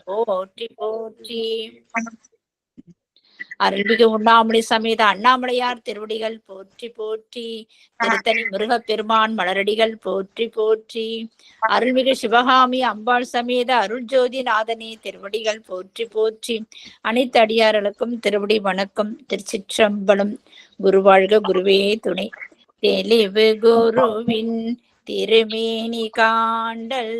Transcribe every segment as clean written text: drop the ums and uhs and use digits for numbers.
போற்றி போற்றி. அருள்மிகு உண்ணாமலை சமேத அண்ணாமலையார் திருவடிகள் போற்றி போற்றி. திருத்தணி முருகப்பெருமான் மலரடிகள் போற்றி போற்றி. அருள்மிகு சிவகாமி அம்பாள் சமேத அருள்ஜோதி நாதனே திருவடிகள் போற்றி போற்றி. அனைத்து அடியார்களுக்கும் திருவடி வணக்கம். திருச்சிற்றம்பலம். குருவாழ்க குருவே துணை. தெளிவு குருவின் திருமேனி காண்டல்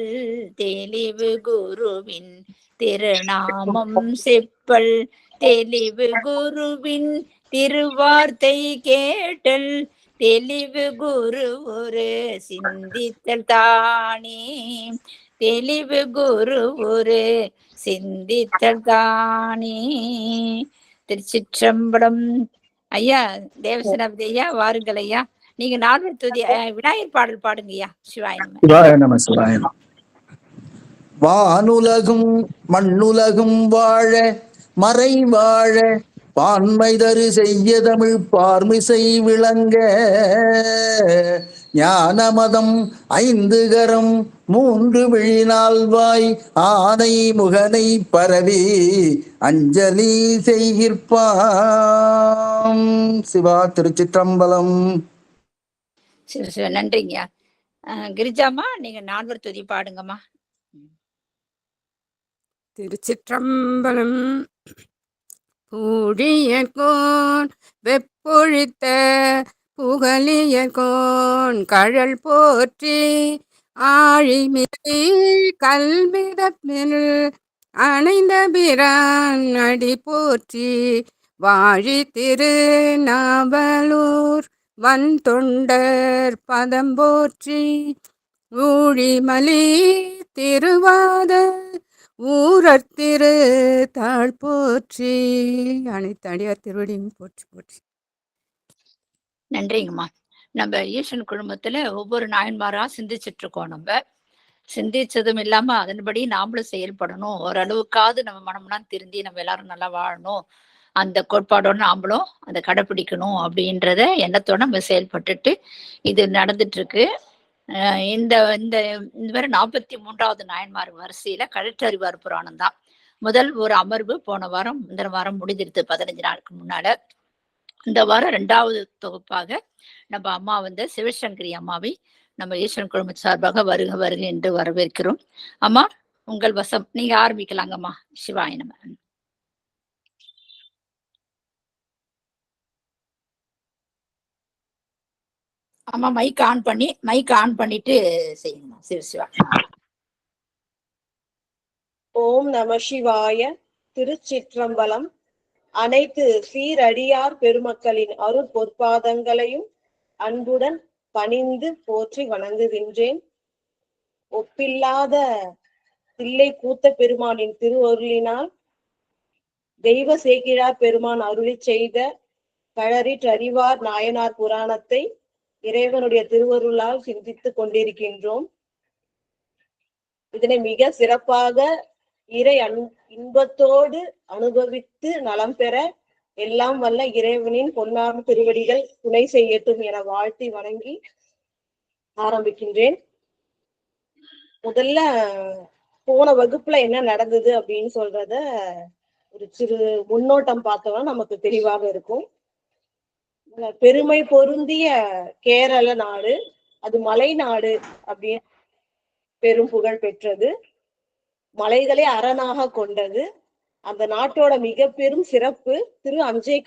தெளிவு குருவின் திருநாமம் செப்பல் தெளிவு குருவின் திருவார்த்தை கேட்டல் தெளிவு குரு ஒரு சிந்தித்தல் தானே தெளிவு குரு ஒரு சிந்தித்தல் தானே. திருச்சிற்றம்பலம். ஐயா தேவசனபதி ஐயா வாருங்கள் ஐயா. நீங்க நால்வர் துதி விநாயகர் பாடல் பாடுங்க ஐயா. சிவாய நம. சிவாய நம. வானுலகும் மண்ணுலகும் வாழ மறை வாழ பான்மைதரு செய்ய தமிழ் பார்மிசை விளங்க ஞானமதம் 5 கரம் 3 விழிநால்வாய் ஆனை முகனை பரவி அஞ்சலி செய்கிற்பாம். சிவா. திருச்சிற்றம்பலம். சரி சரி, நன்றிங்க. கிரிஜாமா நீங்க நால்வர் துதி பாடுங்கம்மா. திருச்சிற்றம்பலம். பூழியர்கோன் வெப்பொழித்த புகழியர்கோன் கழல் போற்றி ஆழிமிசை கல்மிதப்பில் அணைந்த பிரான் அடி போற்றி வாழி திரு நாவலூர் வன் தொண்டர் பதம் போற்றி ஊழிமலி திருவாத ஊரத்திரு தாழ் போற்றி. அனைத்து அடியார் திருவடியும் போற்றி போற்றி. நன்றிங்கம்மா. நம்ம ஈஸ்வரன் குழுமத்துல ஒவ்வொரு நாயன்மாரா சிந்திச்சுட்டு இருக்கோம். நம்ம சிந்திச்சதும் இல்லாம அதன்படி நாமளும் செயல்படணும். ஓரளவுக்காவது நம்ம மனம்லாம் திருந்தி நம்ம எல்லாரும் நல்லா வாழணும், அந்த கோட்பாடோட நாமளும் அதை கடைப்பிடிக்கணும் அப்படின்றத எண்ணத்தோட நம்ம செயல்பட்டுட்டு இது நடந்துட்டு இருக்கு. இந்த இந்த வரை 43வது நாயன்மார் வரிசையில கழற்றறிவார் புராணம் தான் முதல் ஒரு அமர்வு. போன வாரம் இந்த வாரம் முடிஞ்சிருது 15 நாளுக்கு முன்னால. இந்த வாரம் 2வது தொகுப்பாக நம்ம அம்மா சிவசங்கரி அம்மாவை நம்ம ஈஸ்வரன் குழும சார்பாக வருக வருக என்று வரவேற்கிறோம். அம்மா உங்கள் வசம், நீங்க ஆரம்பிக்கலாங்கம்மா. சிவாய நம. அம்மா மைக் ஆன் பண்ணிட்டு செய்யுங்கம்மா. சிவசிவா. ஓம் நம சிவாய. திருச்சிற்றம்பலம். அனைத்து சீரடியார் பெருமக்களின் அருள் பொற்பாதங்களையும் அன்புடன் பணிந்து போற்றி வணங்குகின்றேன். ஒப்பில்லாத தில்லை கூத்த பெருமானின் திருவருளினால் தெய்வ சேக்கிழார் பெருமான் அருளி செய்த கழறிற்றறிவார் நாயனார் புராணத்தை இறைவனுடைய திருவருளால் சிந்தித்துக் கொண்டிருக்கின்றோம். இதனை மிக சிறப்பாக இறை இன்பத்தோடு அனுபவித்து நலம் பெற எல்லாம் வல்ல இறைவனின் பொன்னார்ந்த திருவடிகள் துணை செய்யட்டும் என வாழ்த்தி வணங்கி ஆரம்பிக்கின்றேன். முதல்ல போன வகுப்புல என்ன நடந்தது அப்படின்னு சொல்றத ஒரு சிறு முன்னோட்டம் பார்த்தோம்னா நமக்கு தெளிவாக இருக்கும். பெருமை பொருந்திய கேரள நாடு, அது மலை நாடு அப்படின்னு பெரும் புகழ் பெற்றது. மலைகளை அரணாக கொண்டது. அந்த நாட்டோட மிக பெரும் சிறப்பு திரு அஞ்சை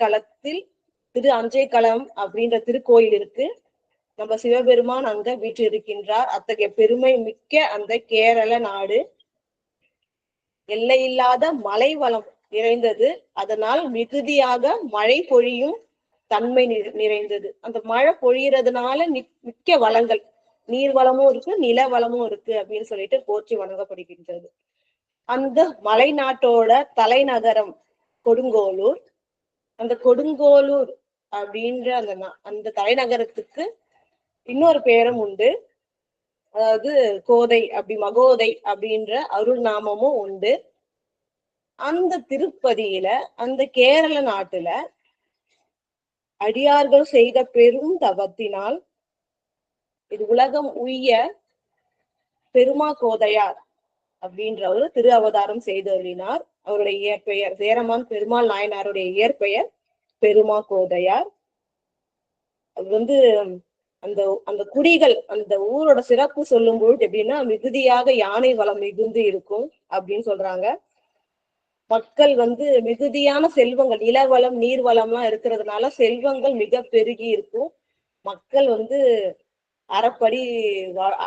களம் அப்படின்ற திருக்கோயில் இருக்கு. நம்ம சிவபெருமான் அங்க வீட்டு இருக்கின்றார். அத்தகைய பெருமை மிக்க அந்த கேரள நாடு எல்லையில்லாத மலை வளம் நிறைந்தது. அதனால் மிகுதியாக மழை பொழியும் தன்மை நிறைந்தது. அந்த மழை பொழியறதுனால மிக்க வளங்கள், நீர் வளமும் இருக்கு, நில வளமும் இருக்கு அப்படின்னு சொல்லிட்டு போற்றி வணங்கப்படுகின்றது. அந்த மலை நாட்டோட தலைநகரம் கொடுங்கோலூர். அந்த கொடுங்கோலூர் அப்படின்ற அந்த தலைநகரத்துக்கு இன்னொரு பேரும் உண்டு. அதாவது மகோதை அப்படின்ற அருள் நாமமும் உண்டு. அந்த திருப்பதியில அந்த கேரள நாட்டுல அடியார்கள் செய்த பெரும் தவத்தினால் இது உலகம் உய்ய பெருமா கோதையார் அப்படின்றவர் திரு அவதாரம் செய்தருளினார். அவருடைய இயற்பெயர் சேரமான் பெருமாள் நாயனாருடைய இயற்பெயர் பெருமா கோதையார். அது வந்து அந்த அந்த குடிகள் அந்த ஊரோட சிறப்பு சொல்லும் பொழுது எப்படின்னா மிகுதியாக யானை வளம் மிகுந்து இருக்கும் அப்படின்னு சொல்றாங்க. மக்கள் வந்து மிகுதியான செல்வங்கள் நிலவளம் நீர்வளம்லாம் இருக்கிறதுனால செல்வங்கள் மிக பெருகி இருக்கும். மக்கள் வந்து அறப்படி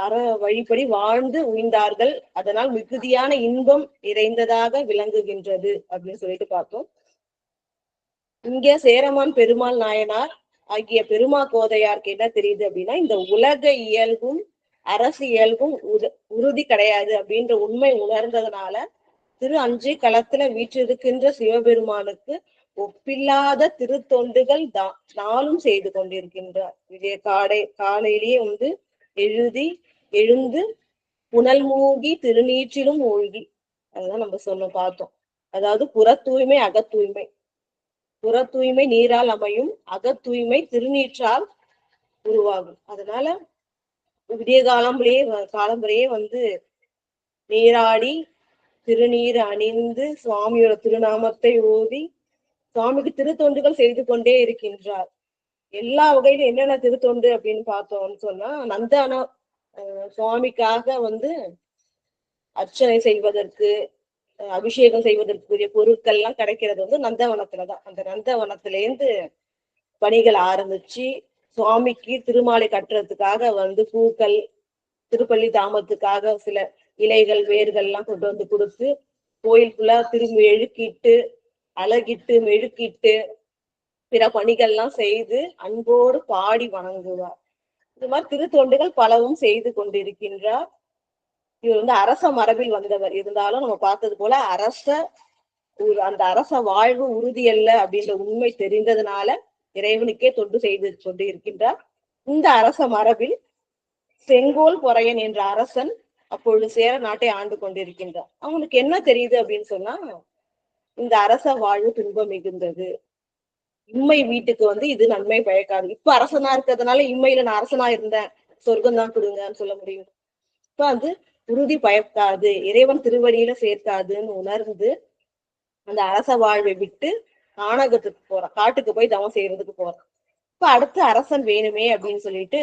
அற வழிபடி வாழ்ந்து உய்ந்தார்கள். அதனால் மிகுதியான இன்பம் நிறைந்ததாக விளங்குகின்றது அப்படின்னு சொல்லிட்டு பார்த்தோம். இங்க சேரமான் பெருமாள் நாயனார் ஆகிய பெருமா கோதையாருக்கு என்ன தெரியுது அப்படின்னா இந்த உலக இயல்பும் அரசு இயல்பும் உறுதி கிடையாது அப்படின்ற உண்மை உணர்ந்ததுனால திரு அஞ்சை களத்துல வீற்றிருக்கின்ற சிவபெருமானுக்கு ஒப்பில்லாத திருத்தொண்டுகள் நாளும் செய்து கொண்டிருக்கின்றார். விஜய காலையிலேயே வந்து எழுந்து புனல் மூழ்கி திருநீற்றிலும் மூழ்கி, அதுதான் நம்ம பார்த்தோம். அதாவது புற தூய்மை அக தூய்மை. புற தூய்மை நீரால் அமையும், அக தூய்மை திருநீற்றால் உருவாகும். அதனால விடிய காலம்பரையே வந்து நீராடி திருநீர் அணிந்து சுவாமியோட திருநாமத்தை ஓதி சுவாமிக்கு திருத்தொண்டுகள் செய்து கொண்டே இருக்கின்றார். எல்லா வகையிலும் என்னென்ன திருத்தொண்டு அப்படின்னு பார்த்தோம்னு சொன்னா நந்தானா சுவாமிக்காக வந்து அர்ச்சனை செய்வதற்கு அபிஷேகம் செய்வதற்குரிய பொருட்கள் எல்லாம் கிடைக்கிறது வந்து நந்தவனத்துலதான். அந்த நந்தவனத்திலேருந்து பணிகள் ஆரம்பிச்சு சுவாமிக்கு திருமாலை கட்டுறதுக்காக வந்து பூக்கள், திருப்பள்ளி தாமத்துக்காக சில இலைகள் வேர்கள் எல்லாம் கொண்டு வந்து கொடுத்து கோயிலுக்குள்ள திரும்பி எழுக்கிட்டு அழகிட்டு மெழுக்கிட்டு பிற பணிகள்லாம் செய்து அன்போடு பாடி வணங்குவார். இந்த மாதிரி திருத்தொண்டுகள் பலவும் செய்து கொண்டிருக்கின்றார். இவர் வந்து அரச மரபில் வந்தவர். இருந்தாலும் நம்ம பார்த்தது போல அந்த அரச வாழ்வு உறுதியல்ல அப்படின்ற உண்மை தெரிந்ததுனால இறைவனுக்கே தொண்டு செய்து கொண்டு இருக்கின்றார். இந்த அரச மரபில் செங்கோல் பொறையன் என்ற அரசன் அப்பொழுது சேர நாட்டை ஆண்டு கொண்டிருக்கின்றார். அவனுக்கு என்ன தெரியுது அப்படின்னு சொன்னா இந்த அரச வாழ்வு துன்பம் மிகுந்தது, இம்மை வீட்டுக்கு வந்து இது நன்மை பயக்காது. இப்ப அரசனா இருக்கிறதுனால இம்மையில நான் அரசனா இருந்தேன் சொர்க்கம் தான் கொடுங்கன்னு சொல்ல முடியும். இப்ப அது உறுதி பயக்காது, இறைவன் திருவடியில சேர்க்காதுன்னு உணர்ந்து அந்த அரச வாழ்வை விட்டு ஆணகத்துக்கு போறான், காட்டுக்கு போய் தவம் செய்யறதுக்கு போறான். இப்ப அடுத்து அரசன் வேணுமே அப்படின்னு சொல்லிட்டு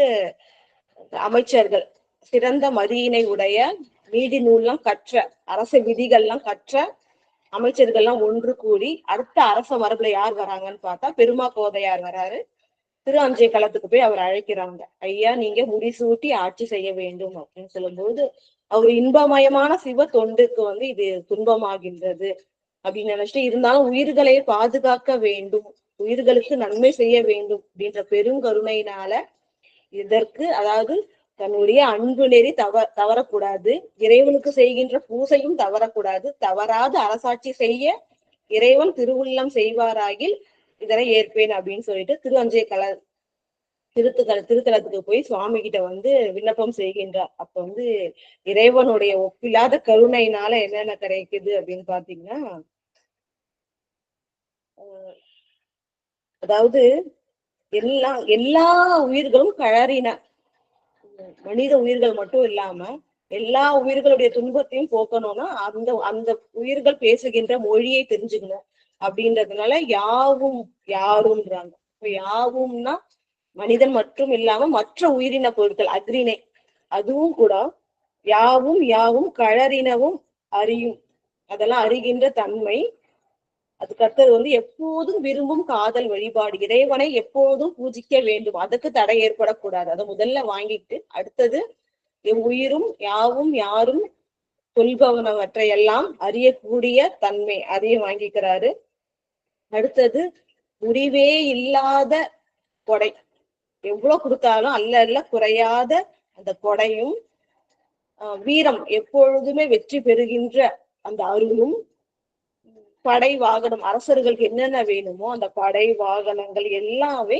அமைச்சர்கள் சிறந்த மதியினை உடைய நீதி நூல்லாம் கற்ற அரச விதிகள்லாம் கற்ற அமைச்சர்கள்லாம் ஒன்று கூடி அடுத்த அரச மரபுல யார் வராங்கன்னு பார்த்தா பெருமா கோதையார் வராரு. திரு அஞ்சை களத்துக்கு போய் அவர் அழைக்கிறாங்க. ஐயா, நீங்க முடிசூட்டி ஆட்சி செய்ய வேண்டும் அப்படின்னு சொல்லும்போது அவர் இன்பமயமான சிவ தொண்டுக்கு வந்து இது துன்பமாகின்றது அப்படின்னு நினைச்சிட்டு, இருந்தாலும் உயிர்களை பாதுகாக்க வேண்டும், உயிர்களுக்கு நன்மை செய்ய வேண்டும் அப்படின்ற பெருங்கருணையினால இதற்கு அதாவது தன்னுடைய அன்பு நெறி தவறக்கூடாது, இறைவனுக்கு செய்கின்ற பூசையும் தவறக்கூடாது, தவறாத அரசாட்சி செய்ய இறைவன் திருவுள்ளம் செய்வாராகில் இதனை ஏற்பேன் அப்படின்னு சொல்லிட்டு திரு அஞ்சை திருத்தலத்துக்கு போய் சுவாமி கிட்ட வந்து விண்ணப்பம் செய்கின்றார். அப்ப வந்து இறைவனுடைய ஒப்பில்லாத கருணையினால என்னென்ன கிடைக்குது அப்படின்னு பாத்தீங்கன்னா, அதாவது எல்லா உயிர்களும் கழறின, மனித உயிர்கள் மட்டும் இல்லாம எல்லா உயிர்களுடைய துன்பத்தையும் போக்கணும்னா அந்த அந்த உயிர்கள் பேசுகின்ற மொழியை தெரிஞ்சுக்கணும் அப்படின்றதுனால யாவும் யாரும்ன்றாங்க. இப்ப யாவும்னா மனிதன் மட்டும் இல்லாம மற்ற உயிரின பொருட்கள் அக்ரிணை, அதுவும் கூட யாவும் யாவும் கழறினவும் அறியும், அதெல்லாம் அறிகின்ற தன்மை. அதுக்கடுத்தது வந்து எப்போதும் விரும்பும் காதல் வழிபாடு, இறைவனை எப்போதும் பூஜிக்க வேண்டும், அதுக்கு தடை ஏற்படக்கூடாது. அதை முதல்ல வாங்கிட்டு அடுத்தது உயிரும் யாவும் யாரும் சொல்பவனவற்றையெல்லாம் அறியக்கூடிய தன்மை, அதையும் வாங்கிக்கிறாரு. அடுத்தது முடிவே இல்லாத கொடை, எவ்வளவு கொடுத்தாலும் அல்ல குறையாத அந்த கொடையும், வீரம் எப்பொழுதுமே வெற்றி பெறுகின்ற அந்த அருளும், படை வாகனம் அரசர்களுக்கு என்னென்ன வேணுமோ அந்த படை வாகனங்கள் எல்லாமே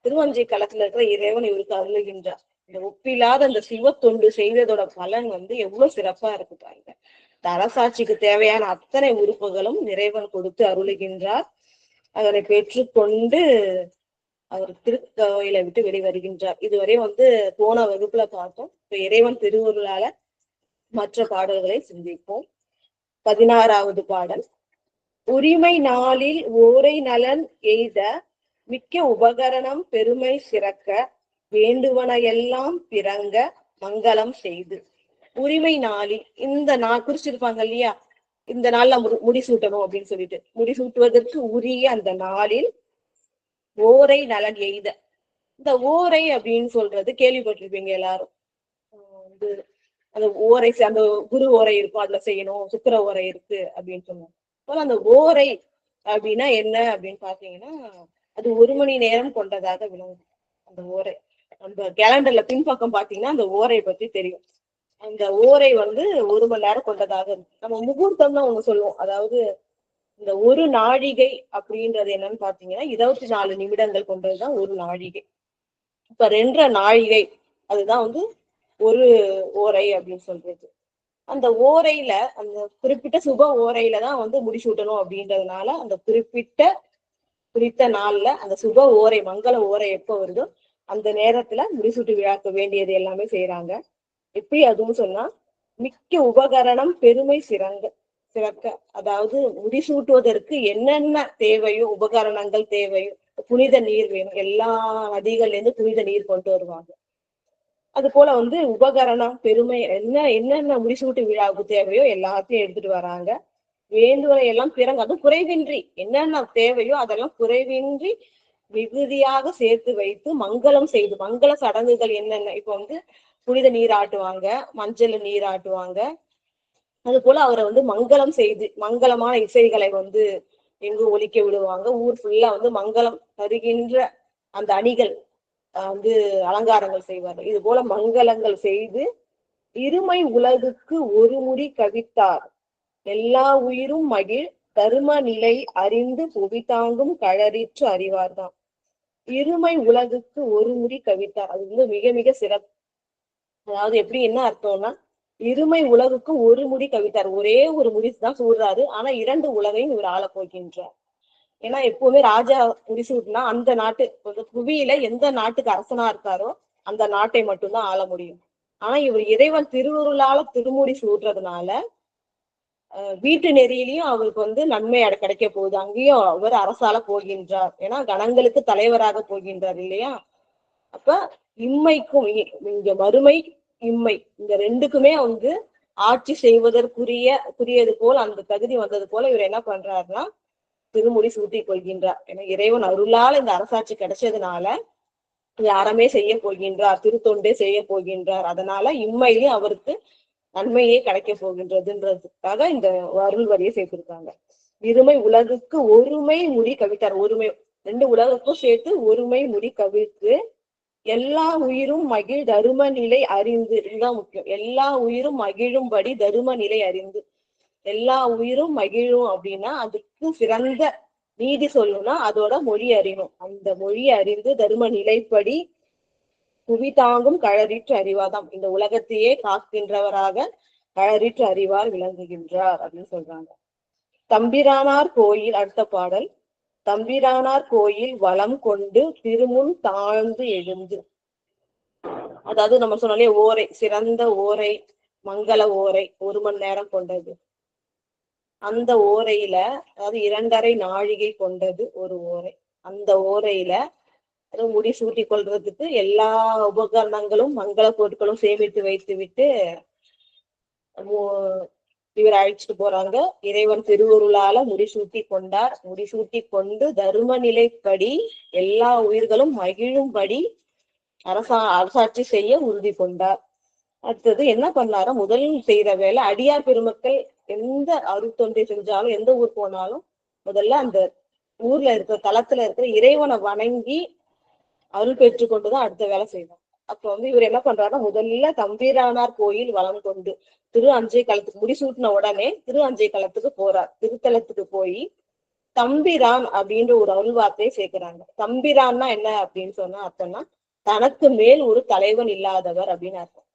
திருவஞ்சை களத்துல இருக்கிற இறைவன் இவருக்கு அருளுகின்றார். இந்த ஒப்பில்லாத அந்த சிவ தொண்டு செய்ததோட பலன் வந்து எவ்வளவு சிறப்பா இருக்கு பாருங்க. இந்த அரசாட்சிக்கு தேவையான அத்தனை உறுப்புகளும் இறைவன் கொடுத்து அருளுகின்றார். அதனை பெற்றுக்கொண்டு அவர் திருக்கோயிலை விட்டு வெளிவருகின்றார். இதுவரை வந்து போன வகுப்புல பார்த்தோம். இப்ப இறைவன் திருவருளால மற்ற பாடல்களை சிந்திப்போம். 16வது பாடல். உரிமை நாளில் ஓரை நலன் எய்த மிக்க உபகரணம் பெருமை சிறக்க வேண்டுவன எல்லாம் பிறங்க மங்களம் செய்து. உரிமை நாளில், இந்த நாள் குறிச்சிருப்பாங்க இல்லையா, இந்த நாள்ல முடிசூட்டணும் அப்படின்னு சொல்லிட்டு, முடிசூட்டுவதற்கு உரிய அந்த நாளில் ஓரை நலன் எய்த. இந்த ஓரை அப்படின்னு சொல்றது கேள்விப்பட்டிருப்பீங்க எல்லாரும். வந்து அந்த ஓரை, அந்த குரு ஓரை இருக்கும், அதுல செய்யணும், சுக்கிர ஓரை இருக்கு அப்படின்னு சொன்னாங்க. அந்த ஓரை அப்படின்னா என்ன அப்படின்னு பாத்தீங்கன்னா, அது 1 மணி நேரம் கொண்டதாக விளங்கும். அந்த ஓரை அந்த கேலண்டர்ல பின்பக்கம் பாத்தீங்கன்னா அந்த ஓரை பத்தி தெரியும். அந்த ஓரை வந்து 1 மணி நேரம் கொண்டதாக இருக்கு. நம்ம முகூர்த்தம் தான் ஒண்ணு சொல்லுவோம். அதாவது இந்த ஒரு நாழிகை அப்படின்றது என்னன்னு பாத்தீங்கன்னா 24 நிமிடங்கள் கொண்டதுதான் ஒரு நாழிகை. இப்ப 2 நாழிகை அதுதான் வந்து ஒரு ஓரை அப்படின்னு சொல்றது. அந்த ஓரையில, அந்த குறிப்பிட்ட சுப ஓரையில தான் வந்து முடிசூட்டணும் அப்படின்றதுனால அந்த குறித்த நாள்ல அந்த சுப ஓரை, மங்கள ஓரை எப்ப வருதோ அந்த நேரத்துல முடிசூட்டு விழாக்க வேண்டியது எல்லாமே செய்யறாங்க. எப்படி அதுவும் சொன்னா, மிக்க உபகரணம் பெருமை சிறக்க, அதாவது முடிசூட்டுவதற்கு என்னென்ன தேவையோ, உபகரணங்கள் தேவையோ, புனித நீர் வேணும், எல்லா நதிகள்ல இருந்து புனித நீர் கொண்டு வருவாங்க. அது போல வந்து உபகரணம் பெருமை என்னென்ன முடிசூட்டு விழாவுக்கு தேவையோ எல்லாத்தையும் எடுத்துட்டு வராங்க. வேண்டுவனை எல்லாம் பிறங்க, அதுவும் குறைவின்றி என்னென்ன தேவையோ அதெல்லாம் குறைவின்றி மிகுதியாக சேர்த்து வைத்து மங்களம் செய்து. மங்கள சடங்குகள் என்னென்ன, இப்ப வந்து புனித நீர் ஆட்டுவாங்க, மஞ்சள் நீர் ஆட்டுவாங்க. அது போல அவரை வந்து மங்களம் செய்து, மங்களமான இசைகளை வந்து எங்கு ஒலிக்க விடுவாங்க. ஊர் ஃபுல்லா வந்து மங்களம் தருகின்ற அந்த அணிகள் வந்து அலங்காரங்கள் செய்வார்கள். இது போல மங்களங்கள் செய்து இருமை உலகுக்கு ஒரு முடி கவித்தார் எல்லா உயிரும் மகிழ் தரும நிலை அறிந்து புவி தாங்கும் கழறிற்று அறிவார்தான். இருமை உலகுக்கு ஒரு முடி கவித்தார், அது வந்து மிக மிக சிறப்பு. அதாவது எப்படி, என்ன அர்த்தம்னா, இருமை உலகுக்கு ஒரு முடி கவித்தார், ஒரே ஒரு முடி தான் சூடுறாரு, ஆனா 2 உலகையும் இவர் ஆள போகின்றார். ஏன்னா எப்பவுமே ராஜா முடிசூட்டினா அந்த நாட்டு புவியில எந்த நாட்டுக்கு அரசனா இருக்காரோ அந்த நாட்டை மட்டும்தான் ஆள முடியும். ஆனா இவர் இறைவன் திருவருளால திருமுடி சூடுறதுனால வீட்டு நெறியிலையும் அவருக்கு வந்து நன்மை கிடைக்க போகுது. அங்கேயும் அவர் அரசால போகின்றார், ஏன்னா கணங்களுக்கு தலைவராக போகின்றார் இல்லையா. அப்ப இம்மைக்கும், இங்க மறுமை இம்மை, இந்த 2க்குமே வந்து ஆட்சி செய்வதற்குரியது போல் அந்த தகுதி வந்தது போல இவர் என்ன பண்றாருன்னா திருமுடி சூட்டி கொள்கின்றார். ஏன்னா இறைவன் அருளால் இந்த அரசாட்சி கிடைச்சதுனால யாரமே செய்ய போகின்றார், திருத்தொண்டே செய்ய போகின்றார். அதனால இம்மையிலேயே அவருக்கு நன்மையே கிடைக்க போகின்றதுன்றதுக்காக இந்த அருள் வரியை சேர்த்திருக்காங்க. இருமை உலகுக்கு ஒருமை முடி கவித்தார், ஒருமை 2 உலகுக்கும் சேர்த்து ஒருமை முடி கவித்து எல்லா உயிரும் மகிழ் தரும நிலை அறிந்து. இதுதான் முக்கியம், எல்லா உயிரும் மகிழும்படி தரும நிலை அறிந்து. எல்லா உயிரும் மகிழும் அப்படின்னா அதுக்கு சிறந்த நீதி சொல்லணும்னா அதோட மொழி அறியணும். அந்த மொழி அறிந்து தர்ம நிலைப்படி புவி தாங்கும் கழறிற்று அறிவாதாம், இந்த உலகத்தையே காக்கின்றவராக கழறிற்று அறிவார் விளங்குகின்றார் அப்படின்னு சொல்றாங்க. தம்பிரானார் கோயில், அடுத்த பாடல். தம்பிரானார் கோயில் வளம் கொண்டு திருமுன் தாழ்ந்து எழுந்து. அதாவது நம்ம சொன்னாலே ஓரை, சிறந்த ஓரை, மங்கள ஓரை, 1 மணி நேரம் கொண்டது. அந்த ஓரையில, அதாவது 2½ நாழிகை கொண்டது ஒரு ஓரை. அந்த ஓரையில முடி சூட்டி கொள்றதுக்கு எல்லா உபகரணங்களும் மங்கள பொருட்களும் சேமித்து வைத்து விட்டு இவர் அழைச்சிட்டு போறாங்க. இறைவன் திருவருளால முடிசூட்டி கொண்டார். முடிசூட்டி கொண்டு தர்ம நிலைப்படி எல்லா உயிர்களும் மகிழும்படி அரசாட்சி செய்ய உறுதி கொண்டார். அடுத்தது என்ன பண்ணாரோ, முதல் செய்யற வேலை, அடியார் பெருமக்கள் எந்த அருட்தொண்டை செஞ்சாலும், எந்த ஊர் போனாலும் முதல்ல அந்த ஊர்ல இருக்கிற தலத்துல இருக்கிற இறைவனை வணங்கி அருள் பெற்று கொண்டுதான் அடுத்த வேலை செய்வாங்க. அப்ப வந்து இவர் என்ன பண்றாருன்னா, முதல்ல தம்பிரானார் கோயில் வளம் கொண்டு திரு அஞ்சை களத்துக்கு முடிசூட்டின உடனே திரு அஞ்சை களத்துக்கு போறார். திருத்தலத்துக்கு போய் தம்பிரான் அப்படின்ற ஒரு அருள் வார்த்தையை சேர்க்கிறாங்க. தம்பிரான்னா என்ன அப்படின்னு சொன்னா அர்த்தம்னா, தனக்கு மேல் ஒரு தலைவன் இல்லாதவர் அப்படின்னு அர்த்தம்.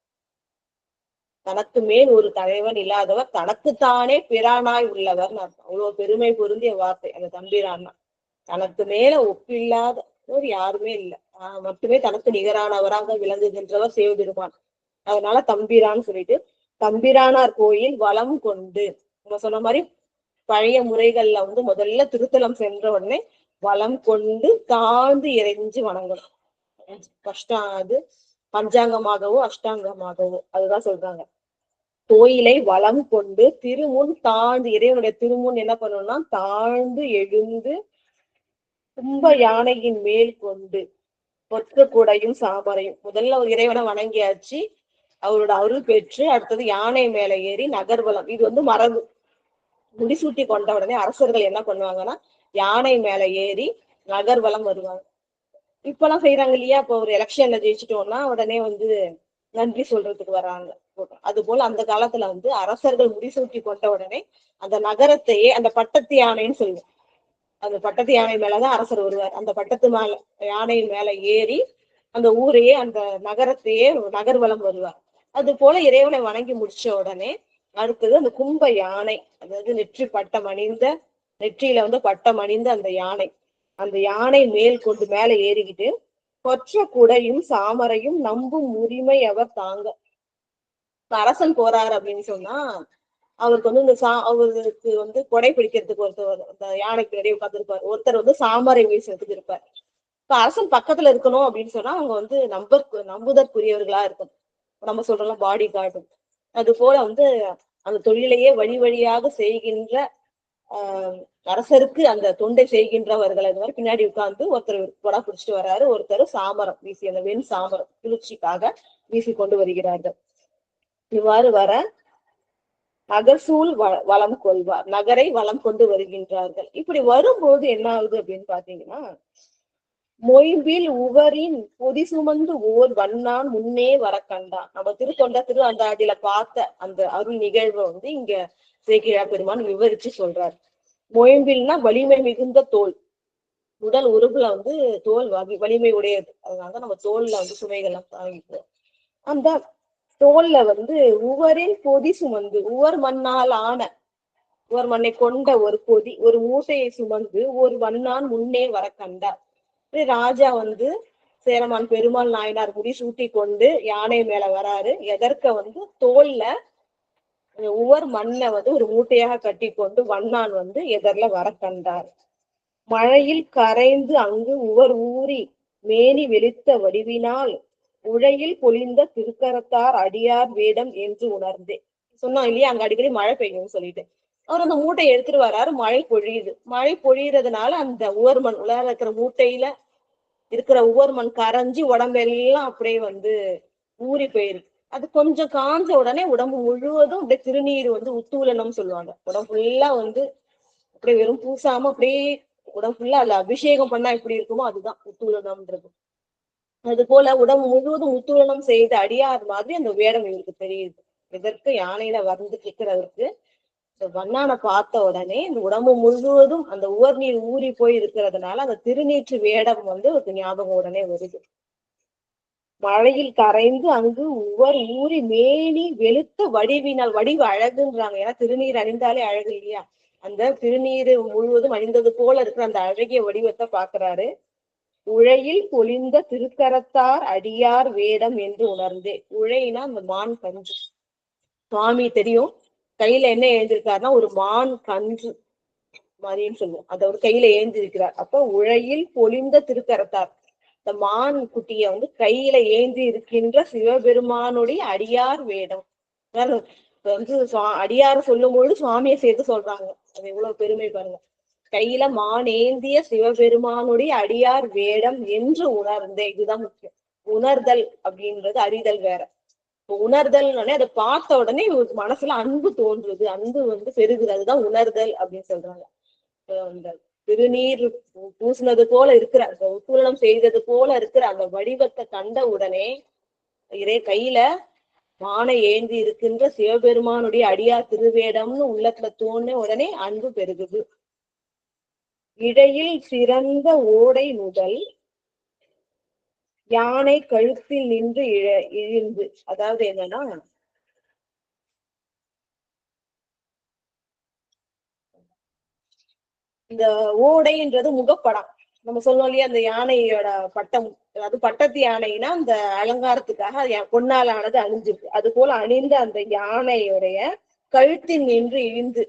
தனக்கு மேல் ஒரு தலைவன் இல்லாதவர், தனக்குத்தானே பிரானாய் உள்ளவர்னு அர்த்தம். அவ்வளவு பெருமை பொருந்திய வார்த்தை அந்த தம்பிரான்னா. தனக்கு மேல ஒப்பில்லாதவர் யாருமே இல்லை, மட்டுமே தனக்கு நிகரானவராக விளங்குகின்றவர் சிவபெருமான். அதனால தம்பிரான்னு சொல்லிட்டு தம்பிரானார் கோயில் வலம் கொண்டு, நம்ம சொன்ன மாதிரி பழைய முறைகள்ல வந்து முதல்ல திருத்தலம் சென்ற உடனே வலம் கொண்டு தாழ்ந்து இறைஞ்சு வணங்கணும். கஷ்டம் அது பஞ்சாங்கமாகவோ அஷ்டாங்கமாகவோ அதுதான் சொல்றாங்க. கோயிலை வலம் கொண்டு திருமுன் தாழ்ந்து, இறைவனுடைய திருமுன் என்ன பண்ணணும்னா தாழ்ந்து எழுந்து கும்ப யானையின் மேல் கொண்டு பொற்க கூடையும் சாமரையும், முதல்ல ஒரு இறைவனை வணங்கியாச்சு, அவரோட அருள் பெற்று அடுத்தது யானை மேல ஏறி நகர்வலம். இது வந்து மரபு. முடிசூட்டி கொண்ட உடனே அரசர்கள் என்ன பண்ணுவாங்கன்னா யானை மேல ஏறி நகர்வலம் வருவாங்க. இப்பெல்லாம் செய்யறாங்க இல்லையா? இப்போ ஒரு எலெக்ஷன்ல ஜெயிச்சிட்டோம்னா உடனே வந்து நன்றி சொல்றதுக்கு வராங்க. அது போல அந்த காலத்துல வந்து அரசர்கள் முடிசூட்டி கொண்ட உடனே அந்த நகரத்தையே, அந்த பட்டத்து யானைன்னு சொல்லுவோம், அந்த பட்டத்து யானை மேலதான் அரசர் வருவார். அந்த பட்டத்து மேல யானையின் மேல ஏறி அந்த ஊரையே, அந்த நகரத்தையே நகர்வலம் வருவார். அது போல இறைவனை வணங்கி முடிச்ச உடனே அடுத்தது அந்த கும்ப யானை, அதாவது நெற்றி பட்டம் அணிந்த, நெற்றியில வந்து பட்டம் அணிந்த அந்த யானை, அந்த யானை மேல் கொண்டு மேல ஏறிக்கிட்டு கொற்ற குடையும் சாமரையும் நம்பும் உரிமை அவர் தாங்க. அரசன் போறாரு அப்படின்னு சொன்னா அவருக்கு வந்து அவருக்கு வந்து கொடை பிடிக்கிறதுக்கு ஒருத்தர் அந்த யானைக்கு இடையே உட்கார்ந்துருப்பார், ஒருத்தர் வந்து சாமரை வீசுறதுக்கு இருப்பார். இப்ப அரசன் பக்கத்துல இருக்கணும் அப்படின்னு சொன்னா அவங்க வந்து நம்புதற்குரியவர்களா இருக்கணும். நம்ம சொல்றோம் பாடி கார்டு. அது போல வந்து அந்த தொழிலையே வழி வழியாக செய்கின்ற அரசருக்கு அந்த தொண்டை செய்கின்றவர்கள் அது மாதிரி பின்னாடி உட்கார்ந்து ஒருத்தர் கொடை பிடிச்சிட்டு வர்றாரு, ஒருத்தர் சாமரம் வீசி, அந்த வெண் சாமரம் குளிர்ச்சிக்காக வீசி கொண்டு வருகிறார்கள். இவ்வாறு வர நகர்சூழ் வளம் கொள்வார், நகரை வளம் கொண்டு வருகின்றார்கள். இப்படி வரும்போது என்ன ஆகுது அப்படின்னு பாத்தீங்கன்னா, மொய்பில் உவரின் பொதி சுமந்து ஓர் வண்ணான் முன்னே வர கண்டான். நம்ம திருத்தொண்ட திரு அந்த அடியில பார்த்த அந்த அருள் நிகழ்வை வந்து இங்க சேக்கிழார் பெருமான் விவரிச்சு சொல்றார். மொயம்பில்னா வலிமை மிகுந்த தோல், உடல் உறுப்புல வந்து தோல் வலிமை உடையது, அதனால நம்ம தோல்ல வந்து சுமைகள்லாம் தாங்கிக்கிறோம். அந்த தோல்ல வந்து உவரின் பொதி சுமந்து, உவர் மண்ணால் ஆன, உவர் மண்ணை கொண்ட ஒரு பொதி, ஒரு மூட்டையை சுமந்து ஒரு வண்ணான் முன்னே வர கண்டார். ராஜா வந்து சேரமான் பெருமாள் நாயனார் முடி சூட்டி கொண்டு யானை மேல வராரு. எதற்க வந்து தோல்ல உவர் மண்ணை வந்து ஒரு மூட்டையாக கட்டி கொண்டு வண்ணான் வந்து எதர்ல வர கண்டார். மழையில் கரைந்து அங்கு உவர் ஊறி மேனி வெளித்த வடிவினால் உழையில் பொழிந்த திருக்கரத்தார் அடியார் வேடம் என்று உணர்ந்தே. சொன்னோம் இல்லையா, அங்க அடிக்கடி மழை பெய்யும்னு சொல்லிட்டு அவர் அந்த மூட்டையை எடுத்துட்டு வர்றாரு. மழை பொழியுது. மழை பொழியறதுனால அந்த உவர் மண், உலக இருக்கிற மூட்டையில இருக்கிற உவர் மண் கரைஞ்சி உடம்பெல்லாம் அப்படியே வந்து ஊறி போயிருக்கு. அது கொஞ்சம் காஞ்ச உடனே உடம்பு முழுவதும் அப்படியே திருநீர் வந்து உத்தூலனம் சொல்லுவாங்க. உடம்பு ஃபுல்லா வந்து அப்படியே வெறும் பூசாம அப்படியே உடம்பு ஃபுல்லா அதுல அபிஷேகம் பண்ணா எப்படி இருக்குமோ அதுதான் உத்தூலனம்ன்றது. அது போல உடம்பு முழுவதும் உத்தூலனம் செய்த அடியார் மாதிரி அந்த வேடம் இவருக்கு தெரியுது. இதற்கு யானையில வந்துட்டு இருக்கிறவருக்கு வண்ணானை பார்த்த உடனே இந்த உடம்பு முழுவதும் அந்த உவர் நீர் ஊறி போய் இருக்கிறதுனால அந்த திருநீற்று வேடம் வந்து ஒரு ஞாபகம் உடனே வருது. மழையில் கரைந்து அங்கு உவர் ஊறி மேனி வெளுத்த வடிவினால், வடிவு அழகுன்றாங்க, ஏன்னா திருநீர் அணிந்தாலே அழகு இல்லையா, அந்த திருநீர் முழுவதும் அணிந்தது போல இருக்கிற அந்த அழகிய வடிவத்தை பாக்குறாரு. உழையில் பொழிந்த திருக்கரத்தார் அடியார் வேடம் என்று உணர்ந்தே. உழைனா அந்த மான் கன்று, சுவாமி தெரியும் கையில என்ன எழுந்திருக்காருன்னா ஒரு மான் கன்று மாதிரின்னு சொல்லுவோம், அதை ஒரு கையில ஏந்திருக்கிறார். அப்ப உழையில் பொழிந்த திருக்கரத்தார், இந்த மான் குட்டிய வந்து கையில ஏந்தி இருக்கின்ற சிவபெருமானுடைய அடியார் வேடம். வந்து அடியார் சொல்லும் பொழுது சுவாமியை சேர்த்து சொல்றாங்க, அது எவ்வளவு பெருமை பாருங்க. கையில மான் ஏந்திய சிவபெருமானுடைய அடியார் வேடம் என்று உணர்ந்தே. இதுதான் முக்கியம். உணர்தல் அப்படின்றது அறிதல் வேற. உணர்தல்னே அதை பார்த்த உடனே மனசுல அன்பு தோன்றுது, அன்பு வந்து பெருகுது, அதுதான் உணர்தல் அப்படின்னு சொல்றாங்க. அந்த திருநீர் பூசினது போல இருக்கிற, அந்த உத்தூலனம் செய்தது போல இருக்கிற அந்த வடிவத்தை கண்ட உடனே கையில மானை ஏந்தி இருக்கின்ற சிவபெருமானுடைய அடியார் திருவேடம்னு உள்ளத்துல தோணுன உடனே அன்பு பெருகுது. இடையில் சிறந்த ஓடை முதல் யானை கழுத்தில் நின்று இழிந்து, அதாவது என்னன்னா இந்த ஓடைன்றது முகப்படம். நம்ம சொல்லுவோம் இல்லையா, அந்த யானையோட பட்டம் அது பட்டத்து யானைன்னா அந்த அலங்காரத்துக்காக பொன்னால் ஆனது அணிஞ்சிருக்கு. அது போல அணிந்த அந்த யானையுடைய கழுத்தின் நின்று இழிந்து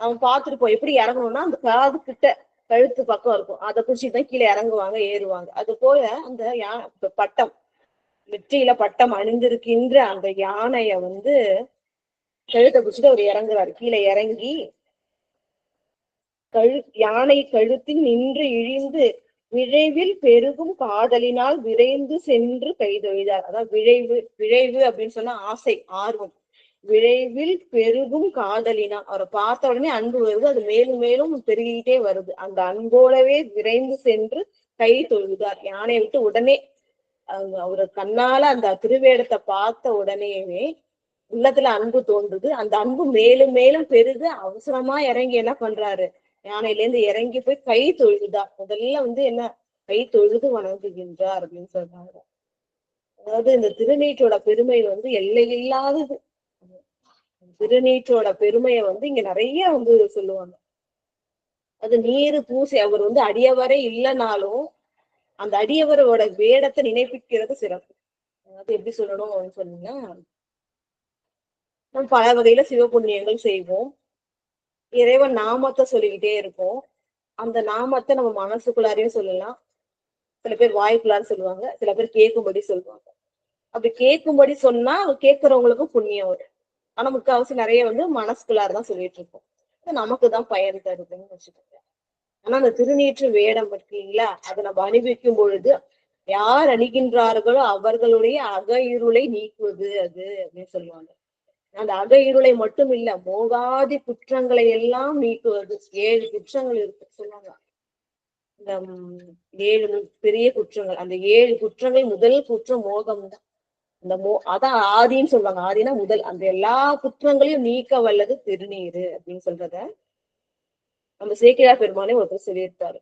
அவன் பார்த்துருப்போம். எப்படி இறங்கணும்னா அந்த காது கிட்ட கழுத்து பக்கம் இருக்கும், அதை பிடிச்சிதான் கீழே இறங்குவாங்க ஏறுவாங்க. அது போல அந்த பட்டம் வெற்றியில பட்டம் அணிந்திருக்கின்ற அந்த யானைய கழுத்தை பிடிச்சிட்டு அவர் இறங்குறாரு. கீழே இறங்கி யானை கழுத்தில் நின்று இழிந்து விழைவில் பெருகும் காதலினால் விரைந்து சென்று கைதொழிதார். அதான் விழைவு அப்படின்னு சொன்னா ஆசை, ஆர்வம். விழைவில் பெருகும் காதலினால் அவரை பார்த்த உடனே அன்பு வருது, அது மேலும் மேலும் பெருகிட்டே வருது. அந்த அன்போடவே விரைந்து சென்று கை தொழுதார். யானையை விட்டு உடனே அவரு கண்ணால அந்த திருவேடத்தை பார்த்த உடனேவே உள்ளத்துல அன்பு தோன்றுது. அந்த அன்பு மேலும் மேலும் பெருகு அவசரமா இறங்கி என்ன பண்றாரு, யானையில இருந்து இறங்கி போய் கை தொழுதா. முதல்ல என்ன கை தொழுது வணங்குகின்றார் அப்படின்னு சொல்றாங்க. அதாவது இந்த திருநீற்றோட பெருமை எல்லையில்லாதது. திருநீற்றோட பெருமையை இங்க நிறைய சொல்லுவாங்க. அது நீரு பூசி அவர் அடியவரே இல்லைனாலும் அந்த அடியவரோட வேடத்தை நினைப்பிக்கிறது சிறப்பு. அதாவது எப்படி சொல்லணும் அப்படின்னு சொன்னீங்கன்னா, நம்ம பல வகையில சிவபுண்ணியங்கள் செய்வோம், இறைவன் நாமத்தை சொல்லிக்கிட்டே இருப்போம். அந்த நாமத்தை நம்ம மனசுக்குள்ளாரையும் சொல்லலாம், சில பேர் வாய்க்குள்ளார சொல்லுவாங்க, சில பேர் கேட்கும்படி சொல்லுவாங்க. அப்படி கேட்கும்படி சொன்னா கேட்கறவங்களுக்கும் புண்ணியம் வரும். ஆனா முக்கால்வாசி நிறைய மனசுக்குள்ளாரதான் சொல்லிட்டு இருக்கோம், நமக்குதான் பயன் தருதுன்னு வச்சுக்கோங்க. ஆனா அந்த திருநீற்று வேடம் இருக்கீங்களா, அதை நம்ம அனுபவிக்கும் பொழுது யார் அணிகின்றார்களோ அவர்களுடைய அக இருளை நீக்குவது அது அப்படின்னு சொல்லுவாங்க. அந்த அக இருளை மட்டும் இல்ல, மோகாதி குற்றங்களை எல்லாம் நீக்குவது. 7 குற்றங்கள் இருக்கு சொல்லுவாங்க. இந்த 7 பெரிய குற்றங்கள். அந்த 7 குற்றங்கள் முதல் குற்றம் மோகம் தான். அந்த அதான் ஆதின்னு சொல்லுவாங்க. ஆதினா முதல். அந்த எல்லா குற்றங்களையும் நீக்க வல்லது திருநீரு அப்படின்னு சொல்றத நம்ம சேக்கிழார் பெருமானே ஒருத்தர் சொல்லியிருக்காரு.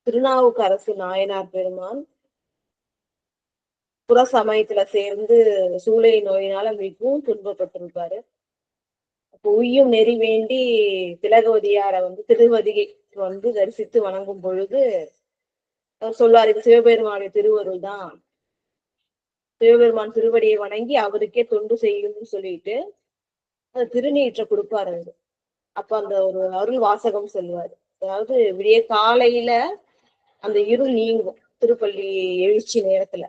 திருநாவுக்கரசு நாயனார் பெருமான் புற சமயத்துல சேர்ந்து சூளை நோயினால மிகவும் துன்பப்பட்டிருப்பாரு. அப்போ உய்யும் நெறி வேண்டி திலகவதியார திருவதிகை தரிசித்து வணங்கும் பொழுது சொல்வார், இது சிவபெருமானுடைய திருவருள் தான், சிவபெருமான் திருவடியை வணங்கி அவருக்கே தொண்டு செய்யும்னு சொல்லிட்டு அந்த திருநீற்றை கொடுப்பாரு. அப்ப அந்த ஒரு அருள் வாசகம் சொல்லுவாரு. அதாவது விடிய காலையில அந்த இருள் நீங்கும் திருப்பள்ளி எழுச்சி நேரத்துல.